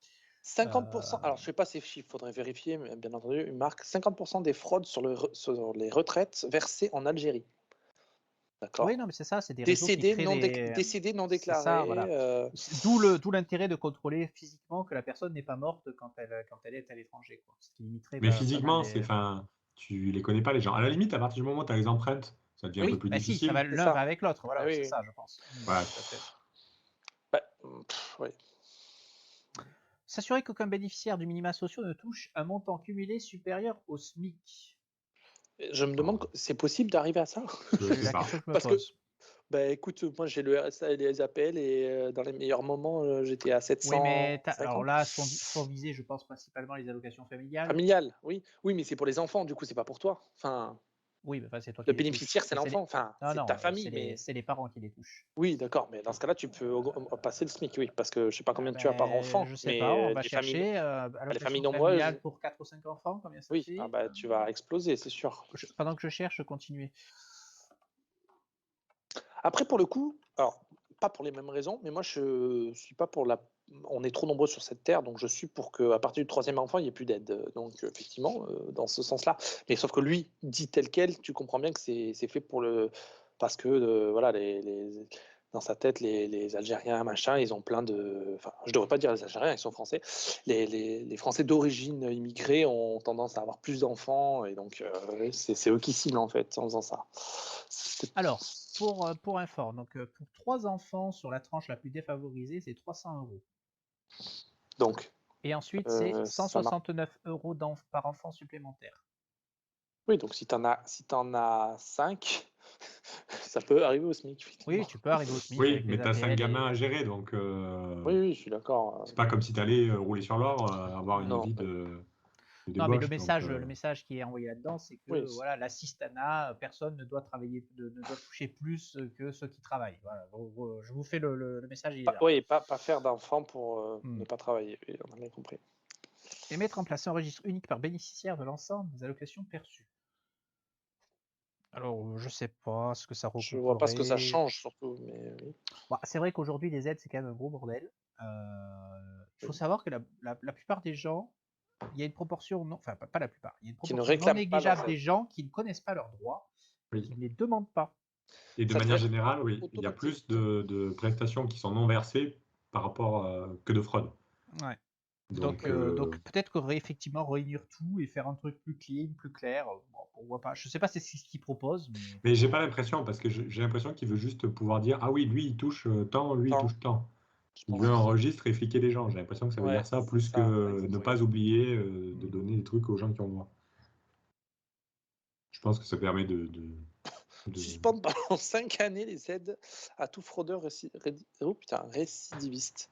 50%, alors je ne sais pas ces chiffres, il faudrait vérifier, mais bien entendu, Marc, 50% des fraudes sur les retraites versées en Algérie. D'accord. Oui, non, mais c'est ça, c'est des réseaux qui créent Décédés non C'est ça, déclarés. voilà. D'où l'intérêt de contrôler physiquement que la personne n'est pas morte quand elle est à l'étranger, quoi. Ce qui limiterait Mais pas mal physiquement, les. tu les connais pas les gens. À la limite, à partir du moment où tu as les empreintes, ça devient un peu Oui, plus bah si, difficile. l'un va avec l'autre, voilà, Ah oui, c'est oui. ça, je pense. Ouais. Tout à fait. Bah, ouais. S'assurer qu'aucun bénéficiaire du minima sociaux ne touche un montant cumulé supérieur au SMIC. Je me demande, c'est possible d'arriver à ça? Je C'est sais la pas. question que je me Parce que, pose. bah écoute, moi j'ai le RSA et les APL et dans les meilleurs moments, j'étais à Oui, mais 750. alors là, sont visées, je pense, principalement les allocations familiales. Familial, oui. Oui, mais c'est pour les enfants, du coup, c'est pas pour toi. Enfin, Oui, mais c'est toi qui le les touches. bénéficiaire, c'est l'enfant. Enfin, Non, c'est ta non, famille, mais. c'est les parents qui les touchent. Oui, d'accord, mais dans ce cas-là, tu peux passer le SMIC, oui, parce que je sais pas combien tu as par enfant, Je sais mais pas, on va les familles, chercher. les familles Allocation nombreuses, familiale pour 4 ou 5 enfants, combien ça oui, fait bah, tu vas exploser, c'est sûr. Pendant que je cherche, continuez. Après, pour le coup, alors, pas pour les mêmes raisons, mais moi, je suis pas pour la. On est trop nombreux sur cette terre, donc je suis pour qu'à partir du troisième enfant, il n'y ait plus d'aide. Donc, effectivement, dans ce sens-là. Mais sauf que lui, dit tel quel, tu comprends bien que c'est fait pour le. Parce que, voilà, dans sa tête, les Algériens, machin, ils ont plein de. Enfin, je devrais pas dire les Algériens, ils sont français. Les Français d'origine immigrée ont tendance à avoir plus d'enfants, et donc, c'est eux qui ciblent, en fait, en faisant ça. Alors, pour info, donc pour 3 enfants sur la tranche la plus défavorisée, c'est 300 €. Donc, Et ensuite, c'est ça marche. 169 € par enfant supplémentaire. Oui, donc si t'en as 5, ça peut arriver au SMIC, effectivement. Oui, tu peux arriver au SMIC Oui, avec mais les tu as 5 APL gamins à et. gérer, donc Oui, je suis d'accord. c'est pas comme si tu allais rouler sur l'or, avoir une Non, vie mais- de Non, mais débauche. Donc, le message qui est envoyé là-dedans, c'est que oui. voilà, l'assistanat, personne ne doit travailler, ne doit toucher plus que ceux qui travaillent. Voilà, je vous fais le message, il est là. Oui, pas faire d'enfants pour Hmm. ne pas travailler. Oui, on a bien compris. Et mettre en place un registre unique par bénéficiaire de l'ensemble des allocations perçues. Alors, je sais pas ce que ça Je vois pas ce que ça recouperait. change, surtout. Mais oui. Bon, c'est vrai qu'aujourd'hui, les aides, c'est quand même un gros bordel. Il faut savoir que la plupart des gens, il y a une proportion, non, enfin pas la plupart, il y a une Qui ne proportion non réclament pas leurs négligeable des aides. gens qui ne connaissent pas leurs droits et oui. qui ne les demandent pas. Et de Ça manière devrait être générale, oui, il y a automatique. plus de prestations qui sont non versées par rapport que de fraude. Ouais. Donc, Donc peut-être qu'on devrait effectivement réunir tout et faire un truc plus clean, plus clair. Bon, pourquoi pas. Je sais pas si c'est ce qu'ils proposent, mais j'ai pas l'impression, parce que j'ai l'impression qu'il veut juste pouvoir dire, ah oui, lui il touche tant, lui il Tant, touche tant. je Il pense veut un aussi. registre et fliquer les gens. J'ai l'impression que ça veut Ouais, dire ça, c'est plus ça, que ne exactement. pas oublier de donner des trucs aux gens qui ont droit. Je pense que ça permet de... Suspendre pendant 5 années les aides à tout fraudeur récidiviste.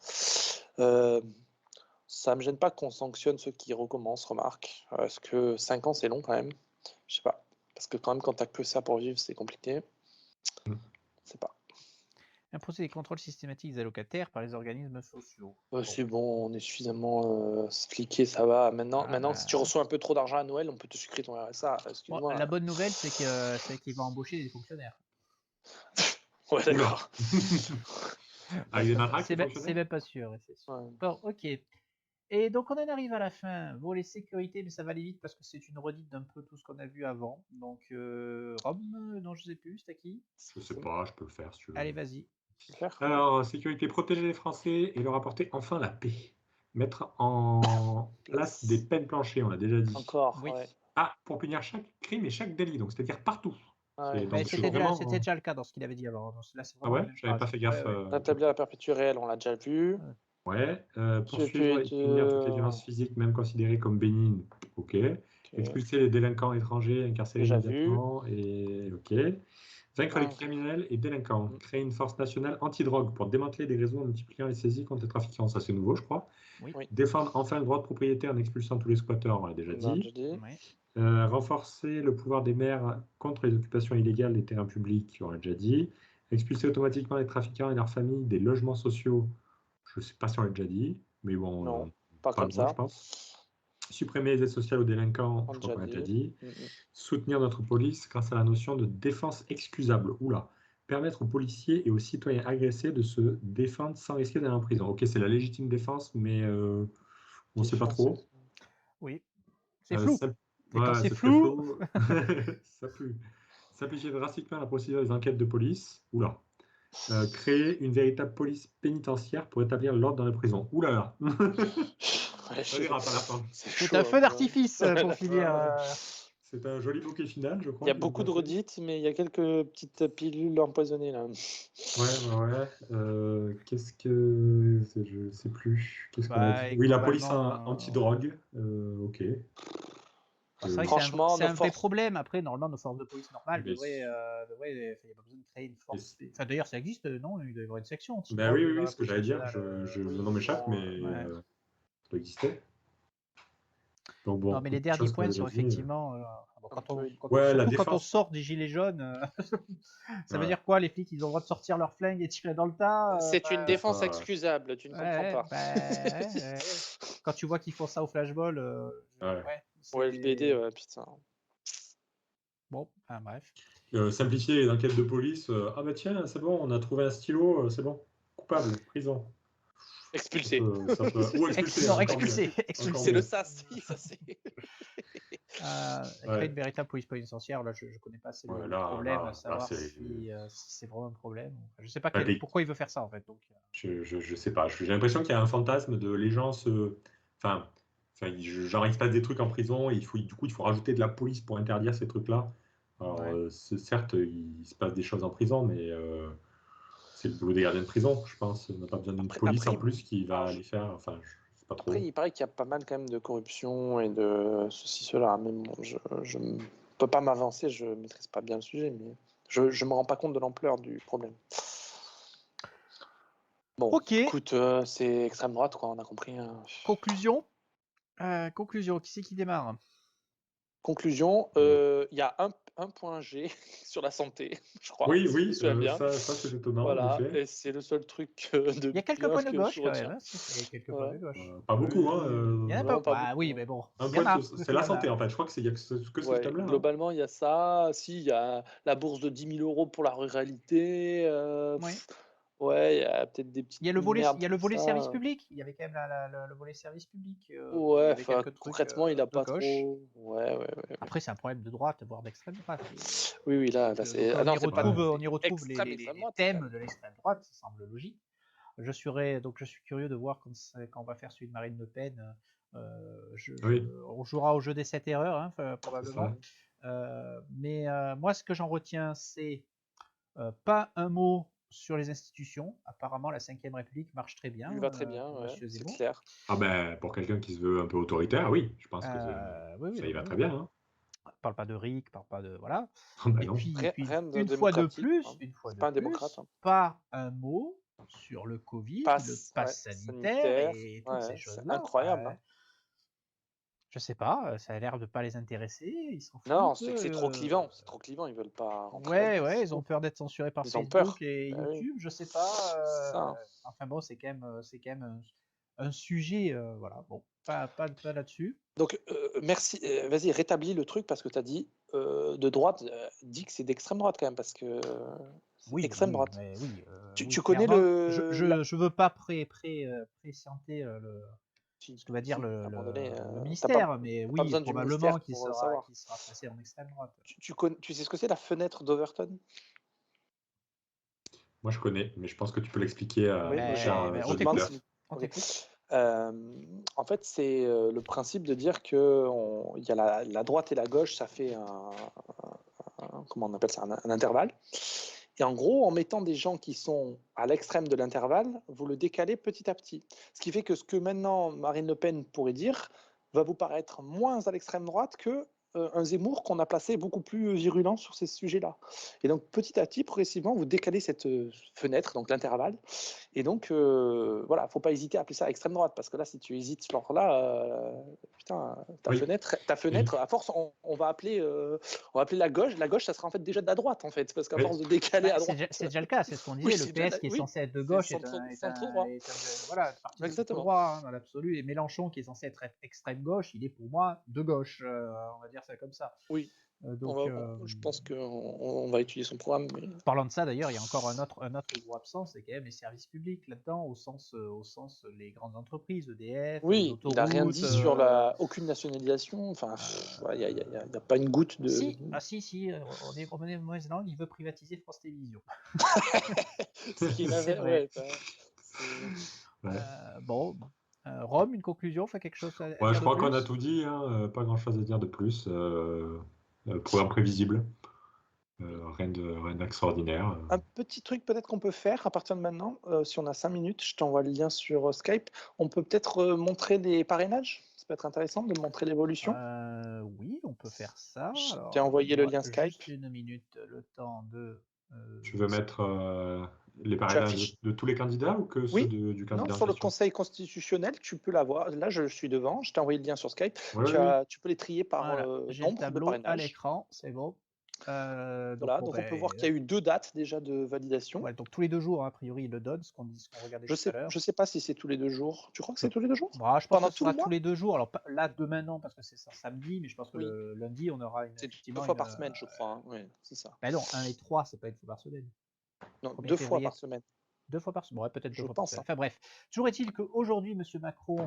Ça me gêne pas qu'on sanctionne ceux qui recommencent, remarque. Est-ce que 5 ans, c'est long quand même? Je sais pas. Parce que quand même, quand t'as que ça pour vivre, c'est compliqué. Mm. Je sais pas. Imposer des contrôles systématiques des allocataires par les organismes sociaux. C'est bon, on est suffisamment expliqué, ça va. Maintenant, si tu reçois un peu trop d'argent à Noël, on peut te sucrer ton RSA. Bon, Excuse-moi. la bonne nouvelle, c'est qu'il va embaucher des fonctionnaires. Ouais, d'accord. Avec des matraques, C'est les même fonctionnaires pas sûr. C'est sûr. Ouais. Bon, ok. Et donc on en arrive à la fin. Bon, les sécurités, mais ça va aller vite parce que c'est une redite d'un peu tout ce qu'on a vu avant. Donc, Rome, non, je sais plus, c'est à qui? Je sais pas, je peux le faire si tu veux. Allez, vas-y. Super. Alors, sécurité, protéger les Français et leur apporter enfin la paix. Mettre en place des peines planchées, on l'a déjà dit. Encore, Oui. ouais. Ah, pour punir chaque crime et chaque délit, donc c'est-à-dire partout. Ouais. Donc, Mais je suis c'était vraiment... déjà le cas dans ce qu'il avait dit avant. Donc, là, c'est Ah vraiment la ouais, même j'avais pas phrase. fait gaffe. Ouais, ouais. Rétablir la perpétuité réelle, on l'a déjà vu. Ouais, Tu poursuivre et punir toutes les violences physiques, même considérées comme bénignes. Ok. Expulser les délinquants étrangers, incarcérés Déjà immédiatement. Et ok. Vaincre les criminels et délinquants. Créer une force nationale anti-drogue pour démanteler des réseaux en multipliant les saisies contre les trafiquants. Ça, c'est nouveau, je crois. Oui. Oui. Défendre enfin le droit de propriété en expulsant tous les squatteurs, on l'a déjà dit. Ouais. Renforcer le pouvoir des maires contre les occupations illégales des terrains publics, on l'a déjà dit. Expulser automatiquement les trafiquants et leurs familles des logements sociaux. Je ne sais pas si on l'a déjà dit, mais bon, Non, pas pas comme loin, ça. je pense. Supprimer les aides sociales aux délinquants, On je crois qu'on l'a déjà dit. dit. Soutenir notre police grâce à la notion de défense excusable. Oula. Permettre aux policiers et aux citoyens agressés de se défendre sans risquer d'aller en prison. Ok, c'est la légitime défense, mais on ne sait pas trop. Oui. C'est flou. Et Ouais, quand c'est très flou, ça pue. Simplifier drastiquement la procédure des enquêtes de police. Oula. Créer une véritable police pénitentiaire pour établir l'ordre dans les prisons. Ouh là là. Ça dérape à la fin. c'est un feu d'artifice pour finir. C'est un joli bouquet final, je crois. Il y a beaucoup de redites, mais il y a quelques petites pilules empoisonnées là. Ouais. Qu'est-ce que. Je sais plus. Qu'est-ce qu'on a dit? Oui, la police anti-drogue. Ok. C'est vrai que Franchement, c'est un vrai problème. Après, normalement, nos forces de police normales devraient. Il n'y a pas besoin de créer une force. Enfin, d'ailleurs, ça existe, non? Il doit y avoir une section anti-drogue. Oui, ce que j'allais dire. Le nom m'échappe, mais ça doit exister. Donc, bon, non, mais les derniers points sont effectivement. Surtout quand on sort des gilets jaunes, ça veut dire quoi? Les flics, ils ont le droit de sortir leur flingue et tirer dans le tas? C'est une défense excusable, tu ne comprends pas. Quand tu vois qu'ils font ça au flashball. Ouais, le BD, putain. Bon, bref. Simplifier les enquêtes de police. Ah bah tiens, c'est bon, on a trouvé un stylo, c'est bon. Coupable, prison. Expulsé. Ou expulsé. Non, expulsé. C'est le SAS, ça c'est. Créer une véritable police pénitentiaire, là je connais pas assez le problème, à savoir si c'est vraiment un problème. Je sais pas pourquoi il veut faire ça en fait. Donc, je sais pas. J'ai l'impression qu'il y a un fantasme de les gens se. Genre il se passe des trucs en prison, et du coup il faut rajouter de la police pour interdire ces trucs-là. Alors certes, il se passe des choses en prison, mais c'est le boulot des gardiens de prison, je pense. On n'a pas besoin d'une police en plus qui va les faire. Enfin, je sais pas trop. Après, il paraît qu'il y a pas mal quand même de corruption et de ceci, cela. Mais bon, je ne peux pas m'avancer, je ne maîtrise pas bien le sujet, mais je ne me rends pas compte de l'ampleur du problème. Bon, écoute, c'est extrême droite, quoi, on a compris. Conclusion, qui c'est qui démarre? Conclusion, il y a un point G sur la santé, je crois. Oui, ça c'est étonnant. Voilà, et c'est le seul truc de. Il y a quelques points de gauche quand même. Il y a quelques points de gauche. Pas beaucoup, hein. Il y en a pas. Oui, mais bon. C'est la santé en fait. Je crois qu'il y a que ce thème-là. Globalement, il y a ça. Si, il y a la bourse de 10 000 € pour la ruralité. Ouais, il y a peut-être des petites. Il y a le volet service public. Il y avait quand même le volet service public. Ouais, concrètement, il n'a pas gauche. trop. Ouais. Après, c'est un problème de droite, voire d'extrême droite. Oui, là, c'est. On y retrouve les thèmes de l'extrême droite, ça semble logique. Je suis curieux de voir quand on va faire celui de Marine Le Pen. On jouera au jeu des 7 erreurs, hein, probablement. Mais moi, ce que j'en retiens, c'est pas un mot sur les institutions. Apparemment, la 5e République marche très bien. Il va très bien, c'est clair. Ah ben, pour quelqu'un qui se veut un peu autoritaire, oui, je pense que ça y va très bien. Hein. Parle pas de RIC, parle pas de voilà. Et puis une fois de plus, pas un mot sur le Covid, le pass sanitaire et toutes ces choses-là. C'est incroyable. Je sais pas, ça a l'air de pas les intéresser, ils s'en Non, foutent. c'est que c'est trop clivant. C'est trop clivant, ils veulent pas rentrer Ouais, là-dedans. ouais, c'est ils ont tout. peur d'être censurés par Ils ont Facebook peur. et Bah oui, YouTube, je sais pas. c'est ça. Enfin bon, c'est quand même un sujet, voilà, bon, pas là-dessus. Donc, merci. Vas-y, rétablis le truc parce que tu as dit de droite. Dis que c'est d'extrême droite quand même parce que c'est Oui, extrême oui, droite. mais oui, Tu, oui, tu connais clairement. la... Je veux pas préscienter Si, ce que va dire si, à un moment donné, le t'as ministère, mais pas oui, besoin du probablement ministère pour savoir. qu'il sera placé en extrême droite. Tu sais ce que c'est la fenêtre d'Overton? Moi, je connais, mais je pense que tu peux l'expliquer à Oui, nos moi, chers Mais on je demande t'écoute, auditeurs. si... on Ok. t'écoute. En fait, c'est le principe de dire que il y a la droite et la gauche, ça fait comment on appelle ça, un intervalle. Et en gros, en mettant des gens qui sont à l'extrême de l'intervalle, vous le décalez petit à petit. Ce qui fait que ce que maintenant Marine Le Pen pourrait dire va vous paraître moins à l'extrême droite que un Zemmour qu'on a placé beaucoup plus virulent sur ces sujets-là. Et donc petit à petit, progressivement, vous décalez cette fenêtre, donc l'intervalle. Et donc voilà, faut pas hésiter à appeler ça extrême droite, parce que là, si tu hésites ce genre-là, putain, Oui. ta fenêtre, à force, on va appeler la gauche. La gauche, ça sera en fait déjà de la droite, en fait, parce qu'à Oui. force de décaler Bah, à droite. c'est déjà le cas, c'est ce qu'on Oui, disait. Le c'est déjà PS qui est oui, censé être de c'est gauche centre droit. voilà, parti de centre Exactement. droit dans l'absolu. Et Mélenchon qui est censé être extrême gauche, il est pour moi de gauche. On va dire ça comme ça. Oui. Donc, Je pense qu'on va étudier son programme. Mais... parlant de ça, d'ailleurs, il y a encore un autre gros absent, c'est quand même les services publics là-dedans, au sens les grandes entreprises, EDF, les Oui, il n'a rien autoroutes. dit sur aucune nationalisation. Enfin, il n'y a pas une goutte de. Si, si, on est de mauvaise langue, il veut privatiser France Télévisions. Ce qu'il C'est avait, vrai. Ouais. Bon, Rome, une conclusion, fait quelque chose à Ouais, dire je de crois qu'on a plus? tout dit, hein, pas grand-chose à dire de plus. Programme prévisible, rien d'extraordinaire. Un petit truc peut-être qu'on peut faire à partir de maintenant, si on a 5 minutes, je t'envoie le lien sur Skype. On peut peut-être montrer les parrainages. Ça peut être intéressant de montrer l'évolution. Oui, on peut faire ça. Je t'ai Alors, envoyé le donne-moi lien Skype. juste une minute, le temps de... Tu veux mettre les Tu parrainages affiches. de tous les candidats ou que ceux Oui, du non, candidat en sur le question? Conseil constitutionnel, tu peux l'avoir. Là, je suis devant. Je t'ai envoyé le lien sur Skype. Oui, oui. Tu peux les trier par Voilà, j'ai le nombre de tableau à parrainages. l'écran, c'est bon. Donc, Voilà, bon, donc on peut voir qu'il y ben, a eu 2 dates déjà de validation. ouais, donc tous les 2 jours, hein, a priori, il le donne, ce qu'on regardait tout à l'heure. Je sais pas si c'est tous les 2 jours. Tu crois que c'est tous les 2 jours? Bon, je pense Pendant que ce tout le sera tous mois? les 2 jours. Alors là, demain, non, parce que c'est samedi, mais je pense que Oui, le lundi, on aura c'est 2 effectivement fois par semaine, je crois. Hein. Oui, c'est ça. Ben non, 1 et 3, c'est pas une fois par semaine. Non, 1er 2 fois février, par semaine, 2 fois par semaine. Ouais, peut-être 2 je fois par pense. semaine. Hein. Enfin bref. Toujours est-il qu'aujourd'hui, M. Macron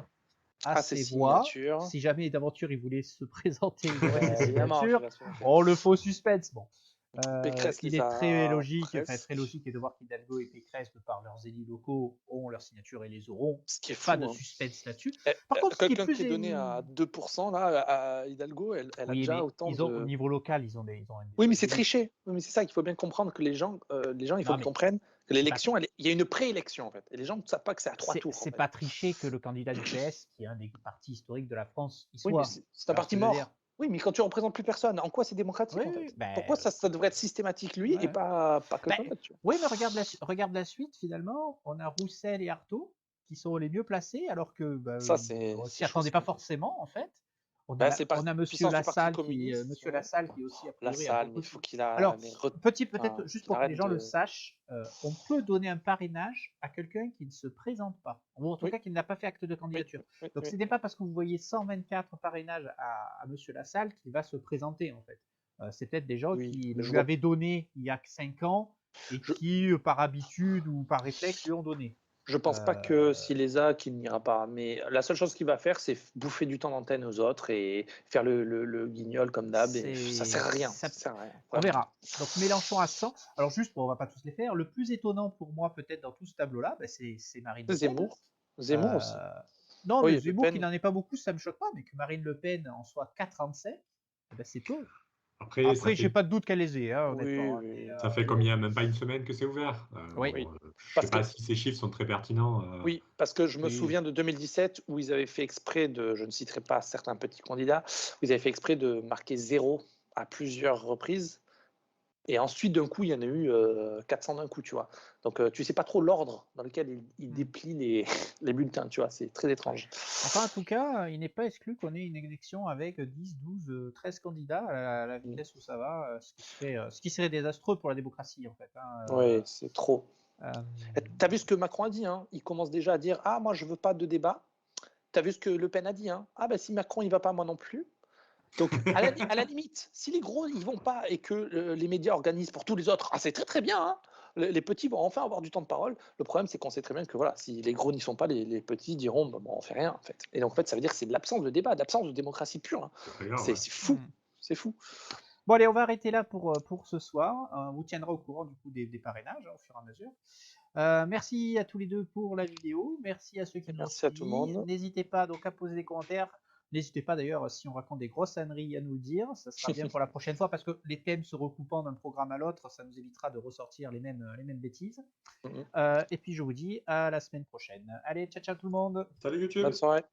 a Ah, c'est ses voix. signature. Si jamais d'aventure il voulait se présenter, il aurait ses Évidemment, signatures. je vais la Oh, le faux suspense. Bon. Pécresse Il les est très a logique, presque. de voir qu'Hidalgo et Pécresse, de par leurs élus locaux, ont leur signature et les auront. Ce qui est Pas fou. de Hein. suspense là-dessus. Par contre, ce qui est Quelqu'un plus... qui est donné à 2%, là, à Hidalgo, elle a Oui, déjà mais autant ils ont, au de... niveau local, ils ont Oui, mais c'est des- triché. Oui, mais c'est ça qu'il faut bien comprendre que les gens, il faut Non, qu'ils mais comprennent que c'est pas, l'élection, il y a une préélection en fait. Et les gens ne savent pas que c'est à 3 tours en c'est fait. pas tricher que le candidat du PS, qui est un des partis historiques de la France, y Oui, mais soit. c'est un Alors, ce parti que je veux dire. mort. Oui, mais quand tu représentes plus personne, en quoi c'est démocratique Oui, en oui, fait? Pourquoi ça devrait être systématique lui et ouais. pas Ben, quelqu'un d'autre? Tu vois. oui, mais regarde la suite finalement. On a Roussel et Artaud qui sont les mieux placés, alors que Ça, on c'est s'y chaud. attendait pas forcément en fait. C'est On a Monsieur puissance du Parti Lassalle communiste. Monsieur Lassalle qui aussi a La priori a salle, mais beaucoup il de. faut qu'il Alors peut-être juste qu'il pour que les arrête gens le de. sachent, on peut donner un parrainage à quelqu'un qui ne se présente pas, ou en tout Oui, cas qui n'a pas fait acte de oui, candidature. oui, Donc oui. ce n'est pas parce que vous voyez 124 parrainages à Monsieur Lassalle qu'il va se présenter en fait. C'est peut-être des gens Oui, qui mais je lui vois. avaient donné il y a 5 ans et Je, qui, par habitude ou par réflexe, lui ont donné. je pense pas que s'il les a, qu'il n'ira pas. Mais la seule chose qu'il va faire, c'est bouffer du temps d'antenne aux autres et faire le guignol comme d'hab. Et ça sert à rien. Ça sert à rien. On Vraiment. verra. Donc Mélenchon à 100. Alors juste, on va pas tous les faire. Le plus étonnant pour moi, peut-être dans tout ce tableau-là, c'est Marine Le Pen. Zemmour. Zemmour aussi. Non, mais Oui, Le Zemmour, Pen. qui n'en est pas beaucoup, ça me choque pas. Mais que Marine Le Pen en soit 4,37, c'est peu. Après, ça J'ai fait, pas de doute qu'elle les ait, hein, Oui, honnêtement. oui. ça fait combien? Même pas une semaine que c'est ouvert. Oui. Oui. Je sais pas si ces chiffres sont très pertinents. Oui, parce que je me Oui. souviens de 2017 où ils avaient fait exprès de, je ne citerai pas certains petits candidats, où ils avaient fait exprès de marquer 0 à plusieurs reprises Et ensuite, d'un coup, il y en a eu 400 d'un coup, tu vois. Donc, tu sais pas trop l'ordre dans lequel il déplie les bulletins, tu vois. C'est très étrange. Enfin, en tout cas, il n'est pas exclu qu'on ait une élection avec 10, 12, 13 candidats à la vitesse où ça va, ce qui serait désastreux pour la démocratie, en fait. Oui, c'est trop. Euh, T'as vu ce que Macron a dit, hein? Il commence déjà à dire, ah, moi, je veux pas de débat. T'as vu ce que Le Pen a dit, hein? Ah, ben, si Macron, il va pas, moi non plus. Donc, à la limite, si les gros, ils vont pas et que les médias organisent pour tous les autres, c'est très très bien, hein. Les petits vont enfin avoir du temps de parole. Le problème, c'est qu'on sait très bien que voilà, si les gros n'y sont pas, les petits diront, bon, on fait rien, en fait. Et donc, en fait, ça veut dire que c'est de l'absence de débat, de l'absence de démocratie pure, hein. C'est très grave, C'est ouais. fou, c'est fou. Bon, allez, on va arrêter là pour ce soir. On vous tiendra au courant du coup des parrainages au fur et à mesure. Merci à tous les deux pour la vidéo. Merci à ceux qui nous ont Merci à tout le suivis. monde. N'hésitez pas donc à poser des commentaires. N'hésitez pas d'ailleurs, si on raconte des grosses âneries, à nous le dire. Ça sera bien pour la prochaine fois parce que les thèmes se recoupant d'un programme à l'autre, ça nous évitera de ressortir les mêmes bêtises. Et puis je vous dis à la semaine prochaine. Allez, ciao ciao tout le monde. Salut YouTube. Bonne soirée.